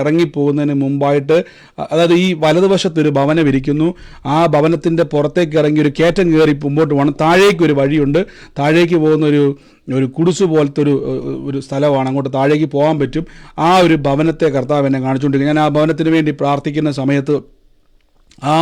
ഇറങ്ങിപ്പോകുന്നതിന് മുമ്പായിട്ട്, അതായത് ഈ വലതുവശത്തൊരു ഭവനം ഇരിക്കുന്നു. ആ ഭവനത്തിൻ്റെ പുറത്തേക്ക് ഇറങ്ങി ഒരു കയറ്റം കയറി മുമ്പോട്ട് പോകണം. താഴേക്ക് ഒരു വഴിയുണ്ട്. താഴേക്ക് പോകുന്ന ഒരു കുടിസ് പോലത്തെ ഒരു സ്ഥലമാണ്. അങ്ങോട്ട് താഴേക്ക് പോകാൻ പറ്റും. ആ ഒരു ഭവനത്തെ കർത്താവ് എന്നെ കാണിച്ചുകൊണ്ടിരിക്കും. ഞാൻ ആ ഭവനത്തിന് വേണ്ടി പ്രാർത്ഥിക്കുന്ന സമയത്ത് ആ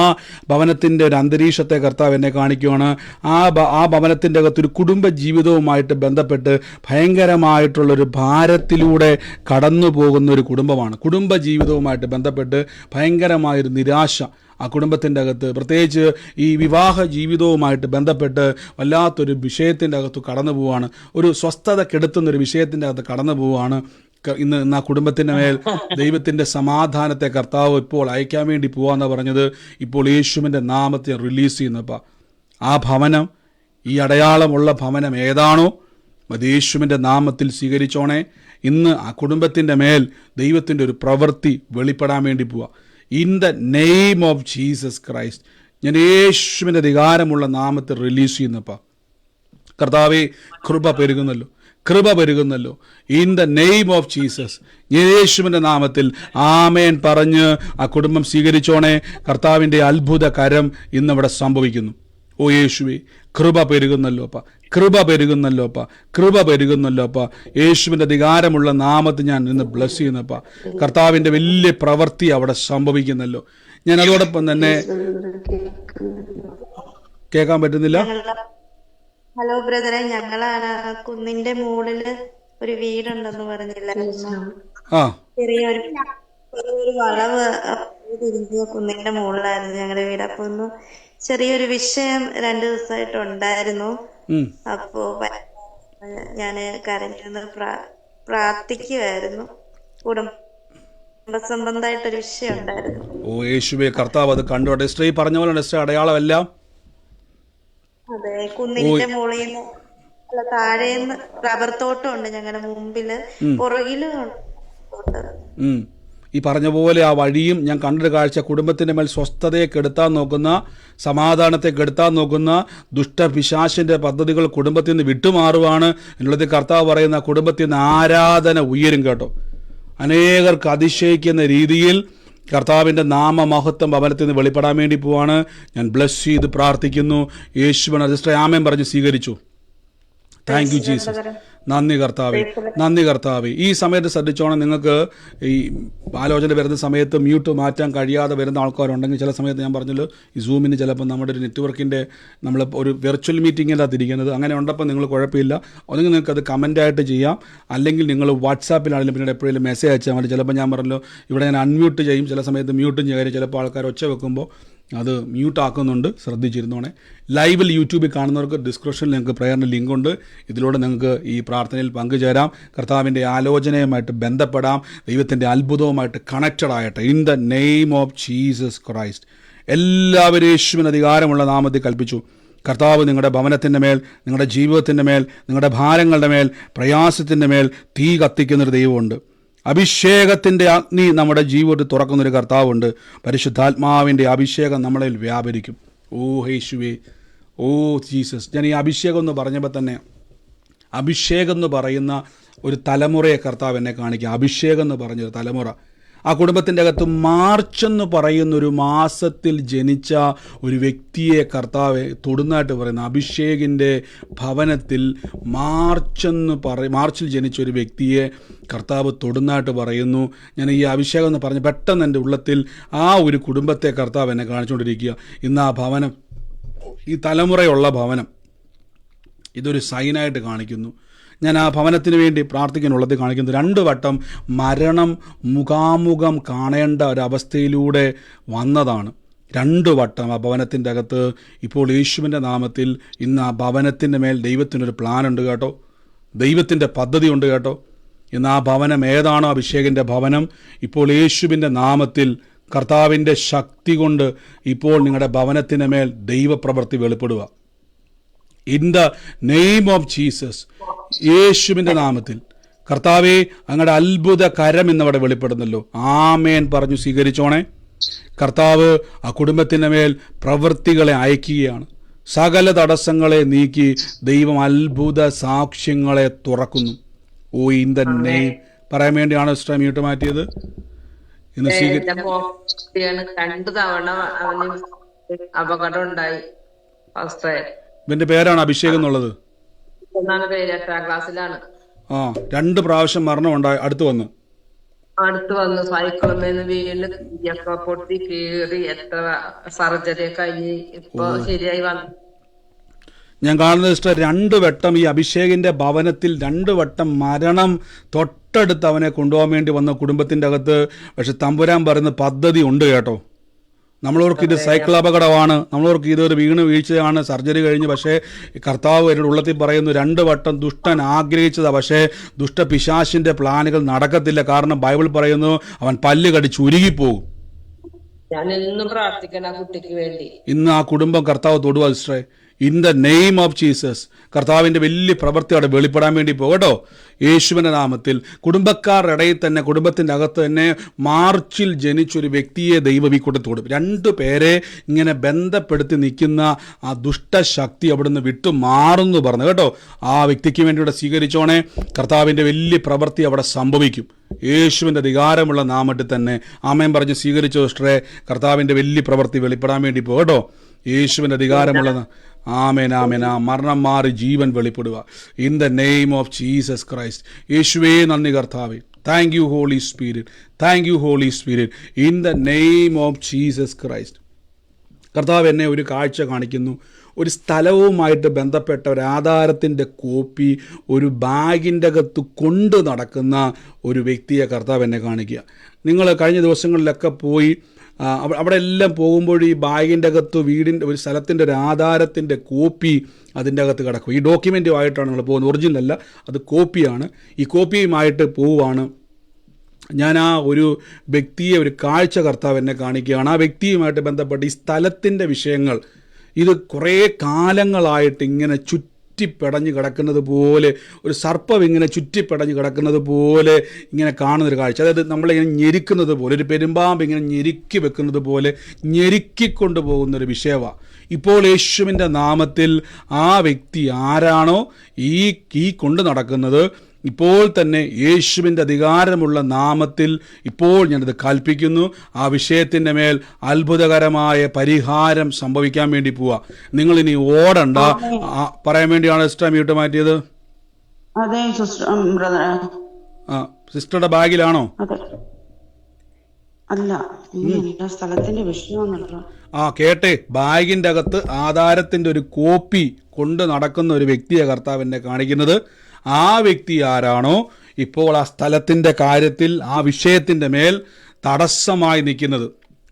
ഭവനത്തിൻ്റെ ഒരു അന്തരീക്ഷത്തെ കർത്താവ് എന്നെ കാണിക്കുകയാണ്. ആ ഭവനത്തിൻ്റെ അകത്തൊരു കുടുംബ ജീവിതവുമായിട്ട് ബന്ധപ്പെട്ട് ഭയങ്കരമായിട്ടുള്ളൊരു ഭാരത്തിലൂടെ കടന്നു പോകുന്ന ഒരു കുടുംബമാണ്. കുടുംബ ജീവിതവുമായിട്ട് ബന്ധപ്പെട്ട് ഭയങ്കരമായൊരു നിരാശ ആ കുടുംബത്തിൻ്റെ അകത്ത്, പ്രത്യേകിച്ച് ഈ വിവാഹ ജീവിതവുമായിട്ട് ബന്ധപ്പെട്ട് വല്ലാത്തൊരു വിഷയത്തിൻ്റെ അകത്ത് കടന്നു പോവുകയാണ്. ഒരു സ്വസ്ഥത കെടുത്തുന്നൊരു വിഷയത്തിൻ്റെ അകത്ത് കടന്നു പോവുകയാണ്. ഇന്ന് ആ കുടുംബത്തിൻ്റെ മേൽ ദൈവത്തിൻ്റെ സമാധാനത്തെ കർത്താവ് ഇപ്പോൾ അയക്കാൻ വേണ്ടി പോവാന്ന് പറഞ്ഞത്. ഇപ്പോൾ യേശുവിൻ്റെ നാമത്തെ റിലീസ് ചെയ്യുന്നപ്പോൾ ആ ഭവനം, ഈ അടയാളമുള്ള ഭവനം ഏതാണോ അത് യേശുവിൻ്റെ നാമത്തിൽ സ്വീകരിച്ചോണേ. ഇന്ന് ആ കുടുംബത്തിൻ്റെ മേൽ ദൈവത്തിൻ്റെ ഒരു പ്രവൃത്തി വെളിപ്പെടാൻ വേണ്ടി പോവാ. In the name of Jesus Christ ഞാൻ യേശുവിൻ്റെ അധികാരമുള്ള നാമത്തിൽ റിലീസ് ചെയ്യുന്നപ്പോൾ കർത്താവേ, കൃപ പെരുകുന്നല്ലോ, കൃപ പെരുകുന്നല്ലോ. In the name of Jesus യേശുവിൻ്റെ നാമത്തിൽ ആമേൻ പറഞ്ഞ് ആ കുടുംബം സ്വീകരിച്ചോണേ. കർത്താവിൻ്റെ അത്ഭുത കരം ഇന്നിവിടെ സംഭവിക്കുന്നു. ഓ യേശുവേ, കൃപ പെരുകുന്നല്ലോ അപ്പ, കൃപ പെരുകുന്നല്ലോ അപ്പ, കൃപ പെരുകുന്നല്ലോ അപ്പ. യേശുവിൻ്റെ അധികാരമുള്ള നാമത്തിൽ ഞാൻ ഇന്ന് ബ്ലസ് ചെയ്യുന്നപ്പ. കർത്താവിൻ്റെ വലിയ പ്രവൃത്തി അവിടെ സംഭവിക്കുന്നല്ലോ. ഞാൻ അതോടൊപ്പം തന്നെ കേൾക്കാൻ പറ്റുന്നില്ല. ഹലോ ബ്രദറെ, ഞങ്ങളാണ് കുന്നിന്റെ മുകളില് ഒരു വീടുണ്ടെന്ന് പറഞ്ഞില്ലായിരുന്നു. ചെറിയൊരു വളവ് തിരിഞ്ഞ കുന്നിന്റെ മുകളിലായിരുന്നു ഞങ്ങളുടെ വീട്. അപ്പൊ ഒന്ന് ചെറിയൊരു വിഷയം 2 ദിവസമായിട്ടുണ്ടായിരുന്നു. അപ്പോ ഞാന് കരഞ്ഞിരുന്ന് പ്രാർത്ഥിക്കുമായിരുന്നു. കുടുംബ സംബന്ധമായിട്ടൊരു വിഷയം ഉണ്ടായിരുന്നു. ഓ യേശുവേ, കർത്താവ് അത് കണ്ടു. ടെസ്റ്റർ പറഞ്ഞ പോലെ ടെസ്റ്റർ അടയാളമെല്ലാം അതെ, കുന്നിന്റെ മുകളിൽ നിന്ന് അല്ല, താഴേന്ന് റബ്ബർ തോട്ടം ഉണ്ട് ഞങ്ങളുടെ മുമ്പില്, പുറകില് ഈ പറഞ്ഞ പോലെ ആ വഴിയും ഞാൻ കണ്ടൊരു കാഴ്ച. കുടുംബത്തിൻ്റെ മേൽ സ്വസ്ഥതയെ കെടുത്താൻ നോക്കുന്ന, സമാധാനത്തെ കെടുത്താൻ നോക്കുന്ന ദുഷ്ടപിശാചിന്റെ പദ്ധതികൾ കുടുംബത്തിൽ നിന്ന് വിട്ടുമാറുവാണ് എന്നുള്ളത് കർത്താവ് പറയുന്ന. കുടുംബത്തിൽ നിന്ന് ആരാധന ഉയരും കേട്ടോ. അനേകർക്ക് അതിശയിക്കുന്ന രീതിയിൽ കർത്താവിൻ്റെ നാമമഹത്വം ഭവനത്തിൽ നിന്ന് വെളിപ്പെടാൻ വേണ്ടി പോവാണ്. ഞാൻ ബ്ലസ് ചെയ്ത് പ്രാർത്ഥിക്കുന്നു. യേശുവിനെ രജിസ്റ്റർ ആമേൻ പറഞ്ഞ് സ്വീകരിച്ചു. Thank you Jesus. നന്ദി കർത്താവേ, നന്ദി കർത്താവേ. ഈ സമയത്ത് ശ്രദ്ധിച്ചോണം, നിങ്ങൾക്ക് ഈ ആലോചന വരുന്ന സമയത്ത് മ്യൂട്ട് മാറ്റാൻ കഴിയാതെ വരുന്ന ആൾക്കാരുണ്ടെങ്കിൽ ചില സമയത്ത് ഞാൻ പറഞ്ഞല്ലോ, ഈ സൂമിന് ചിലപ്പോൾ നമ്മുടെ ഒരു നെറ്റ്വർക്കിൻ്റെ നമ്മൾ ഒരു വെർച്വൽ മീറ്റിങ്ങിലാണ് തിരിക്കുന്നത്. അങ്ങനെ ഉണ്ടപ്പോൾ നിങ്ങൾ കുഴപ്പമില്ല. ഒന്നെങ്കിൽ നിങ്ങൾക്കത് കമൻ്റായിട്ട് ചെയ്യാം, അല്ലെങ്കിൽ നിങ്ങൾ വാട്സാപ്പിലാണെങ്കിലും പിന്നീട് എപ്പോഴെങ്കിലും മെസ്സേജ് അയച്ചാൽ മതി. ചിലപ്പോൾ ഞാൻ പറഞ്ഞല്ലോ, ഇവിടെ ഞാൻ അൺമ്യൂട്ട് ചെയ്യും, ചില സമയത്ത് മ്യൂട്ടും ചെയ്യും. ചിലപ്പോൾ ആൾക്കാർ ഒച്ച വെക്കുമ്പോൾ അത് മ്യൂട്ടാക്കുന്നുണ്ട്, ശ്രദ്ധിച്ചിരുന്നോണേ. ലൈവിൽ യൂട്യൂബിൽ കാണുന്നവർക്ക് ഡിസ്ക്രിപ്ഷനിൽ നിങ്ങൾക്ക് പ്രേയറിൻ്റെ ലിങ്കുണ്ട്. ഇതിലൂടെ നിങ്ങൾക്ക് ഈ പ്രാർത്ഥനയിൽ പങ്കുചേരാം, കർത്താവിൻ്റെ ആലോചനയുമായിട്ട് ബന്ധപ്പെടാം, ദൈവത്തിൻ്റെ അത്ഭുതവുമായിട്ട് കണക്റ്റഡ് ആയിട്ട്. In the name of Jesus Christ എല്ലാവരും യേശുവിന് അധികാരമുള്ള നാമത്തിൽ കൽപ്പിച്ചു. കർത്താവ് നിങ്ങളുടെ ഭവനത്തിൻ്റെ മേൽ, നിങ്ങളുടെ ജീവിതത്തിൻ്റെ മേൽ, നിങ്ങളുടെ ഭാരങ്ങളുടെ മേൽ, പ്രയാസത്തിൻ്റെ മേൽ തീ കത്തിക്കുന്നൊരു ദൈവമുണ്ട്. അഭിഷേകത്തിൻ്റെ അഗ്നി നമ്മുടെ ജീവിതത്തിൽ തുറക്കുന്നൊരു കർത്താവുണ്ട്. പരിശുദ്ധാത്മാവിൻ്റെ അഭിഷേകം നമ്മളിൽ വ്യാപരിക്കും. ഓ യേശുവേ, ഓ ജീസസ്. ഞാൻ ഈ അഭിഷേകം എന്ന് പറഞ്ഞപ്പോൾ തന്നെ അഭിഷേകം എന്ന് പറയുന്ന ഒരു തലമുറയെ കർത്താവ് എന്നെ കാണിക്കുക. അഭിഷേകം എന്ന് പറഞ്ഞൊരു തലമുറ, ആ കുടുംബത്തിൻ്റെ അകത്ത് മാർച്ച് എന്ന് പറയുന്ന ഒരു മാസത്തിൽ ജനിച്ച ഒരു വ്യക്തിയെ കർത്താവ് തൊടുന്നതായിട്ട് പറയുന്നു. അഭിഷേകിൻ്റെ ഭവനത്തിൽ മാർച്ചിൽ ജനിച്ച ഒരു വ്യക്തിയെ കർത്താവ് തൊടുന്നതായിട്ട് പറയുന്നു. ഞാൻ ഈ അഭിഷേകം എന്ന് പറഞ്ഞ് പെട്ടെന്ന് എൻ്റെ ഉള്ളത്തിൽ ആ ഒരു കുടുംബത്തെ കർത്താവ് എന്നെ കാണിച്ചുകൊണ്ടിരിക്കുക. ഇന്ന് ആ ഭവനം, ഈ തലമുറയുള്ള ഭവനം, ഇതൊരു സൈനായിട്ട് കാണിക്കുന്നു. ഞാൻ ആ ഭവനത്തിന് വേണ്ടി പ്രാർത്ഥിക്കാനുള്ളത് കാണിക്കുന്നത് 2 വട്ടം മരണം മുഖാമുഖം കാണേണ്ട ഒരവസ്ഥയിലൂടെ വന്നതാണ്. 2 വട്ടം ആ ഭവനത്തിൻ്റെ അകത്ത്. ഇപ്പോൾ യേശുവിൻ്റെ നാമത്തിൽ ഇന്ന് ആ ഭവനത്തിൻ്റെ മേൽ ദൈവത്തിനൊരു പ്ലാനുണ്ട് കേട്ടോ, ദൈവത്തിൻ്റെ പദ്ധതി ഉണ്ട് കേട്ടോ. ഇന്ന് ആ ഭവനം ഏതാണോ അഭിഷേകിൻ്റെ ഭവനം, ഇപ്പോൾ യേശുവിൻ്റെ നാമത്തിൽ കർത്താവിൻ്റെ ശക്തി കൊണ്ട് ഇപ്പോൾ നിങ്ങളുടെ ഭവനത്തിൻ്റെ മേൽ ദൈവപ്രവൃത്തി വെളിപ്പെടുക. In the name of Jesus, യേശുവിൻ്റെ നാമത്തിൽ കർത്താവേ അങ്ങയുടെ അത്ഭുത കരം ഇന്നവിടെ വെളിപ്പെടുന്നല്ലോ. ആമേൻ പറഞ്ഞു സ്വീകരിച്ചോണേ. കർത്താവ് ആ കുടുംബത്തിൻ്റെ മേൽ പ്രവൃത്തികളെ അയക്കുകയാണ്. സകല തടസ്സങ്ങളെ നീക്കി ദൈവം അത്ഭുത സാക്ഷ്യങ്ങളെ തുറക്കുന്നു. ഓ ഇൻ ദ നെയിം പറയാൻ വേണ്ടിയാണ് സിസ്റ്റർ മ്യൂട്ട് മാറ്റിയത്. ഇന്ന് രണ്ടു തവണ അവന് അപകടം ഉണ്ടായി. ഇവന്റെ പേരാണ് അഭിഷേകം എന്നുള്ളത്. പേര് 8ാം ക്ലാസ്സിലാണ്. 2 പ്രാവശ്യം മരണം ഉണ്ടായി. അടുത്ത് വന്നു സൈക്കിളിൽ വീണ് ഒക്കെ പൊട്ടി കീറി എത്ര സർജറി കഴിഞ്ഞ് ഇപ്പൊ ശരിയായി വന്നു. ഞാൻ കാണുന്നത് സിസ്റ്റർ 2 വട്ടം ഈ അഭിഷേകിന്റെ ഭവനത്തിൽ 2 വട്ടം മരണം തൊട്ടടുത്ത് അവനെ കൊണ്ടുപോകാൻ വേണ്ടി വന്ന കുടുംബത്തിന്റെ അകത്ത്. പക്ഷെ തമ്പുരാൻ പറയുന്ന പദ്ധതി ഉണ്ട് കേട്ടോ. നമ്മളോർക്ക് ഇത് സൈക്കിൾ അപകടമാണ്, നമ്മളോർക്ക് ഇതൊരു വീഴ്ചയാണ്, സർജറി കഴിഞ്ഞ്. പക്ഷേ കർത്താവ് എന്നോട് ഉള്ളത്തിൽ പറയുന്നു 2 വട്ടം ദുഷ്ടൻ ആഗ്രഹിച്ചതാണ്, പക്ഷേ ദുഷ്ടപിശാചിന്റെ പ്ലാനുകൾ നടക്കത്തില്ല. കാരണം ബൈബിൾ പറയുന്നു അവൻ പല്ല് കടിച്ച് ഉരുകിപ്പോകും. ഞാൻ എന്നും പ്രാർത്ഥിക്കണം കുട്ടിക്ക് വേണ്ടി. ഇന്ന് ആ കുടുംബം കർത്താവ് തൊടുക സിസ്റ്ററെ. In the name of Jesus കർത്താവിൻ്റെ വലിയ പ്രവൃത്തി അവിടെ വെളിപ്പെടാൻ വേണ്ടി പോകട്ടോ. യേശുവിൻ്റെ നാമത്തിൽ കുടുംബക്കാരുടെ ഇടയിൽ തന്നെ, കുടുംബത്തിൻ്റെ അകത്ത് തന്നെ മാർച്ചിൽ ജനിച്ചൊരു വ്യക്തിയെ ദൈവം ഈ കൂട്ടത്തിൽ തൊടും. 2 പേരെ ഇങ്ങനെ ബന്ധപ്പെടുത്തി നിൽക്കുന്ന ആ ദുഷ്ടശക്തി അവിടുന്ന് വിട്ടു മാറുന്നു പറഞ്ഞു കേട്ടോ. ആ വ്യക്തിക്ക് വേണ്ടി ഇവിടെ സ്വീകരിച്ചോണേ. കർത്താവിൻ്റെ വലിയ പ്രവൃത്തി അവിടെ സംഭവിക്കും. യേശുവിൻ്റെ അധികാരമുള്ള നാമത്തിൽ തന്നെ ആമേൻ പറഞ്ഞ് സ്വീകരിച്ചു സിസ്റ്ററെ. കർത്താവിൻ്റെ വലിയ പ്രവൃത്തി വെളിപ്പെടാൻ വേണ്ടി പോകട്ടോ. യേശുവിൻ്റെ അധികാരമുള്ള ആമേൻ ആമേൻ. ആ മരണം മാറി ജീവൻ വെളിപ്പെടുക in the name of Jesus Christ. യേശുവേ നന്ദി കർത്താവേ. Thank you Holy Spirit, thank you Holy Spirit in the name of Jesus Christ. കർത്താവ് എന്നെ ഒരു കാഴ്ച കാണിക്കുന്നു. ഒരു സ്ഥലവുമായിട്ട് ബന്ധപ്പെട്ട ഒരു ആധാരത്തിൻ്റെ കോപ്പി ഒരു ബാഗിൻ്റെ അകത്ത് കൊണ്ട് നടക്കുന്ന ഒരു വ്യക്തിയെ കർത്താവ് എന്നെ കാണിക്കുക. നിങ്ങൾ കഴിഞ്ഞ ദിവസങ്ങളിലൊക്കെ പോയി അവിടെ എല്ലാം പോകുമ്പോൾ ഈ ബാഗിൻ്റെ അകത്ത് വീടിൻ്റെ ഒരു സ്ഥലത്തിൻ്റെ ഒരു ആധാരത്തിൻ്റെ കോപ്പി അതിൻ്റെ അകത്ത് കിടക്കും. ഈ ഡോക്യുമെൻറ്റുമായിട്ടാണ് നിങ്ങൾ പോകുന്നത്, ഒറിജിനൽ അല്ല, അത് കോപ്പിയാണ്. ഈ കോപ്പിയുമായിട്ട് പോവുകയാണ്. ഞാൻ ആ ഒരു വ്യക്തിയെ ഒരു കാഴ്ച കർത്താവ് എന്നെ കാണിക്കുകയാണ്. ആ വ്യക്തിയുമായിട്ട് ബന്ധപ്പെട്ട് ഈ സ്ഥലത്തിൻ്റെ വിഷയങ്ങൾ ഇത് കുറേ കാലങ്ങളായിട്ട് ഇങ്ങനെ ചുറ്റിപ്പടഞ്ഞ് കിടക്കുന്നത് പോലെ, ഒരു സർപ്പം ഇങ്ങനെ ചുറ്റിപ്പടഞ്ഞ് കിടക്കുന്നത് പോലെ ഇങ്ങനെ കാണുന്നൊരു കാഴ്ച. അതായത് നമ്മളിങ്ങനെ ഞെരിക്കുന്നത് പോലെ, ഒരു പെരുമ്പാമ്പ് ഇങ്ങനെ ഞെരുക്കി വെക്കുന്നത് പോലെ ഞെരുക്കിക്കൊണ്ട് പോകുന്നൊരു വിഷയമാണ്. ഇപ്പോൾ യേശുവിൻ്റെ നാമത്തിൽ ആ വ്യക്തി ആരാണോ ഈ കൊണ്ട് നടക്കുന്നത്, ഇപ്പോൾ തന്നെ യേശുവിൻ്റെ അധികാരമുള്ള നാമത്തിൽ ഇപ്പോൾ ഞാനത് കൽപ്പിക്കുന്നു. ആ വിഷയത്തിൻ്റെ മേൽ അത്ഭുതകരമായ പരിഹാരം സംഭവിക്കാൻ വേണ്ടി പോവാ. നിങ്ങളിനി ഓടണ്ട. പറയാൻ വേണ്ടിയാണ് സിസ്റ്റർ മ്യൂട്ട് മാറ്റിയത്. അതെ സിസ്റ്ററുടെ ബാഗിലാണോ? അല്ല, സ്ഥലത്തിന്റെ വിഷയമാണല്ലോ. കേട്ടെ, ബാഗിൻ്റെ അകത്ത് ആധാരത്തിൻ്റെ ഒരു കോപ്പി കൊണ്ട് നടക്കുന്ന ഒരു വ്യക്തിയെ കർത്താവിനെ കാണിക്കുന്നത്. ആ വ്യക്തി ആരാണോ ഇപ്പോൾ ആ സ്ഥലത്തിൻ്റെ കാര്യത്തിൽ ആ വിഷയത്തിൻ്റെ മേൽ തടസ്സമായി നിൽക്കുന്നത്,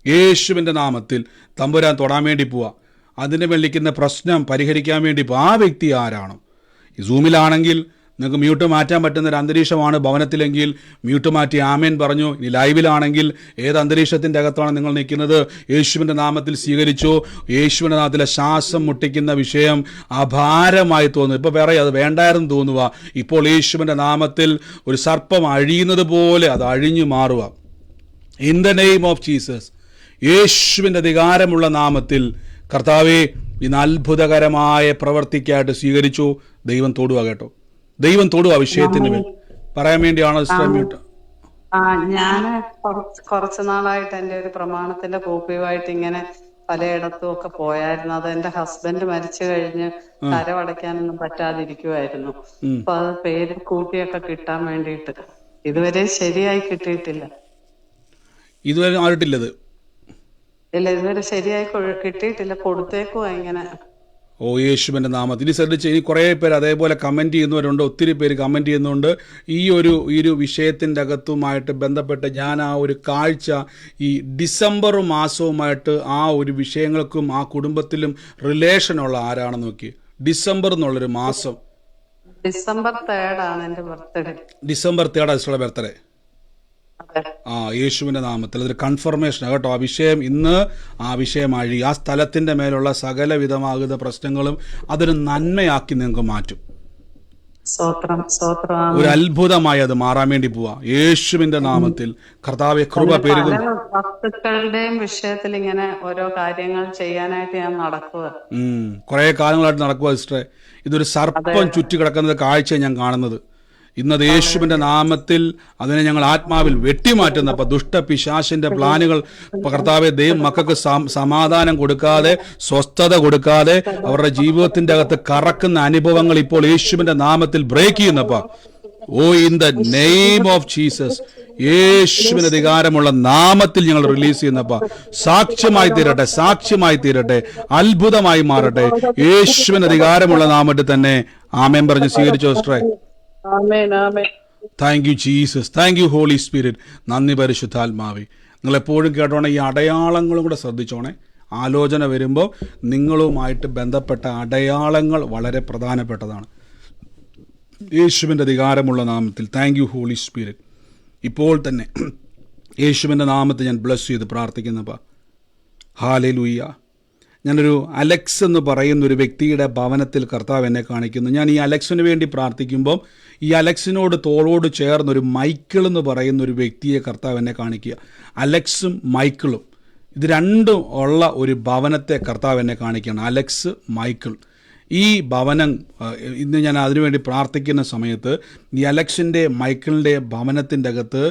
യേശുവിൻ്റെ നാമത്തിൽ തമ്പുരാൻ തൊടാൻ വേണ്ടി പോവാ. അതിൻ്റെ മേൽ നിൽക്കുന്ന പ്രശ്നം പരിഹരിക്കാൻ വേണ്ടി ആ വ്യക്തി ആരാണോ. ഈ സൂമിലാണെങ്കിൽ നിങ്ങൾക്ക് മ്യൂട്ട് മാറ്റാൻ പറ്റുന്നൊരു അന്തരീക്ഷമാണ്. ഭവനത്തിലെങ്കിൽ മ്യൂട്ട് മാറ്റി ആമേൻ പറഞ്ഞു. ഇനി ലൈവിലാണെങ്കിൽ ഏത് അന്തരീക്ഷത്തിൻ്റെ അകത്താണ് നിങ്ങൾ നിൽക്കുന്നത്, യേശുവിൻ്റെ നാമത്തിൽ സ്വീകരിച്ചു. യേശുവിൻ്റെ നാമത്തിലെ ശ്വാസം മുട്ടിക്കുന്ന വിഷയം അഭാരമായി തോന്നുന്നു. ഇപ്പോൾ വേറെ അത് വേണ്ടായിരുന്നു തോന്നുക. ഇപ്പോൾ യേശുവിൻ്റെ നാമത്തിൽ ഒരു സർപ്പം അഴിയുന്നത് പോലെ അത് അഴിഞ്ഞു മാറുക. In the name of Jesus, യേശുവിൻ്റെ അധികാരമുള്ള നാമത്തിൽ കർത്താവെ ഇന്ന് അത്ഭുതകരമായ പ്രവർത്തിക്കായിട്ട് സ്വീകരിച്ചു. ദൈവം തൊടുക കേട്ടോ, ദൈവം തൊടുക വിഷയത്തിന് മേൽ പറയാൻ വേണ്ടിയാണ് മ്യൂട്ട്. ഞാന് കുറച്ചു നാളായിട്ട് എന്റെ ഒരു പ്രമാണത്തിന്റെ കോപ്പിയുമായിട്ട് ഇങ്ങനെ പലയിടത്തും ഒക്കെ പോയായിരുന്നു. അത് എന്റെ ഹസ്ബൻഡ് മരിച്ചു കഴിഞ്ഞ് കരമടയ്ക്കാനൊന്നും പറ്റാതിരിക്കുമായിരുന്നു. അപ്പൊ അത് പേര് കൂട്ടിയൊക്കെ കിട്ടാൻ വേണ്ടിയിട്ട് ഇതുവരെ ശരിയായി കിട്ടിയിട്ടില്ല. ഇതുവരെ ആയിട്ടില്ലത്. ഇല്ല, ഇതുവരെ ശരിയായി കിട്ടിയിട്ടില്ല. കൊടുത്തേക്കുവാ ഇങ്ങനെ. ഓ യേശുവിൻ്റെ നാമത്തിൽ. ഇനി ശ്രദ്ധിച്ച്, ഇനി കുറേ പേര് അതേപോലെ കമൻറ്റ് ചെയ്യുന്നവരുണ്ട്, ഒത്തിരി പേര് കമൻറ്റ് ചെയ്യുന്നുണ്ട്. ഈ ഒരു വിഷയത്തിൻ്റെ അകത്തുമായിട്ട് ബന്ധപ്പെട്ട് ഞാൻ ആ ഒരു കാഴ്ച ഈ ഡിസംബർ മാസവുമായിട്ട് ആ ഒരു വിഷയങ്ങൾക്കും ആ കുടുംബത്തിലും റിലേഷനുള്ള ആരാണെന്ന് നോക്കി. ഡിസംബർ എന്നുള്ളൊരു മാസം, ഡിസംബർ 3 എന്റെ ബർത്ത്ഡേ. December 3 birthday. യേശുവിൻ്റെ നാമത്തിൽ അതൊരു കൺഫർമേഷൻ കേട്ടോ. ആ വിഷയം ഇന്ന് ആ വിഷയം അഴി, ആ സ്ഥലത്തിൻ്റെ മേലുള്ള സകലവിധമാകുന്ന പ്രശ്നങ്ങളും അതൊരു നന്മയാക്കി നിങ്ങൾക്ക് മാറ്റും. ഒരു അത്ഭുതമായി അത് മാറാൻ വേണ്ടി പോവാ യേശുവിന്റെ നാമത്തിൽ. കർത്താവെ കൃപ പെരുകും. വസ്തുക്കളുടെയും വിഷയത്തിൽ ഇങ്ങനെ ഓരോ കാര്യങ്ങൾ ചെയ്യാനായിട്ട് ഞാൻ നടക്കുക. കുറെ കാലങ്ങളായിട്ട് നടക്കുക സിസ്റ്ററെ. ഇതൊരു സർപ്പം ചുറ്റി കിടക്കുന്നത് കാഴ്ച ഞാൻ കാണുന്നത്. ഇന്നത് യേശുവിന്റെ നാമത്തിൽ അതിനെ ഞങ്ങൾ ആത്മാവിൽ വെട്ടിമാറ്റുന്ന അപ്പൊ ദുഷ്ടപിശാചിന്റെ പ്ലാനുകൾ കർത്താവെ ദൈവം മക്കൾക്ക് സമാധാനം കൊടുക്കാതെ, സ്വസ്ഥത കൊടുക്കാതെ അവരുടെ ജീവിതത്തിന്റെ അകത്ത് കറക്കുന്ന അനുഭവങ്ങൾ ഇപ്പോൾ യേശുവിന്റെ നാമത്തിൽ ബ്രേക്ക് ചെയ്യുന്നപ്പ. Oh in the name of Jesus, യേശുവിന് അധികാരമുള്ള നാമത്തിൽ ഞങ്ങൾ റിലീസ് ചെയ്യുന്നപ്പ. സാക്ഷ്യമായി തീരട്ടെ, സാക്ഷ്യമായി തീരട്ടെ, അത്ഭുതമായി മാറട്ടെ. യേശുവിന് അധികാരമുള്ള നാമത്തിൽ തന്നെ ആമേൻ പറഞ്ഞ് സ്വീകരിച്ചോ സിസ്റ്ററെ. Thank you Jesus, thank you Holy Spirit. നന്ദി പരിശുദ്ധാത്മാവേ. നിങ്ങളെപ്പോഴും കേട്ടോണേ, ഈ അടയാളങ്ങളും കൂടെ ശ്രദ്ധിച്ചോണേ. ആലോചന വരുമ്പോൾ നിങ്ങളുമായിട്ട് ബന്ധപ്പെട്ട അടയാളങ്ങൾ വളരെ പ്രധാനപ്പെട്ടതാണ്. യേശുവിൻ്റെ അധികാരമുള്ള നാമത്തിൽ താങ്ക് യു ഹോളി സ്പിരിറ്റ്. ഇപ്പോൾ തന്നെ യേശുവിൻ്റെ നാമത്തിൽ ഞാൻ ബ്ലസ് ചെയ്ത് പ്രാർത്ഥിക്കുന്നപ്പാ. ഹല്ലേലൂയ. ഞാനൊരു അലക്സ് എന്ന് പറയുന്നൊരു വ്യക്തിയുടെ ഭവനത്തിൽ കർത്താവ് എന്നെ കാണിക്കുന്നു. ഞാൻ ഈ അലക്സിന് വേണ്ടി പ്രാർത്ഥിക്കുമ്പോൾ ഈ അലക്സിനോട് തോളോട് ചേർന്നൊരു മൈക്കിൾ എന്ന് പറയുന്ന ഒരു വ്യക്തിയെ കർത്താവ് എന്നെ കാണിക്കുക. അലക്സും മൈക്കിളും ഇത് രണ്ടും ഉള്ള ഒരു ഭവനത്തെ കർത്താവ് എന്നെ കാണിക്കുകയാണ്. Alex, Michael. ഈ ഭവനം ഇന്ന് ഞാൻ അതിനുവേണ്ടി പ്രാർത്ഥിക്കുന്ന സമയത്ത് ഈ അലക്സിൻ്റെ മൈക്കിളിൻ്റെ ഭവനത്തിൻ്റെ അകത്ത്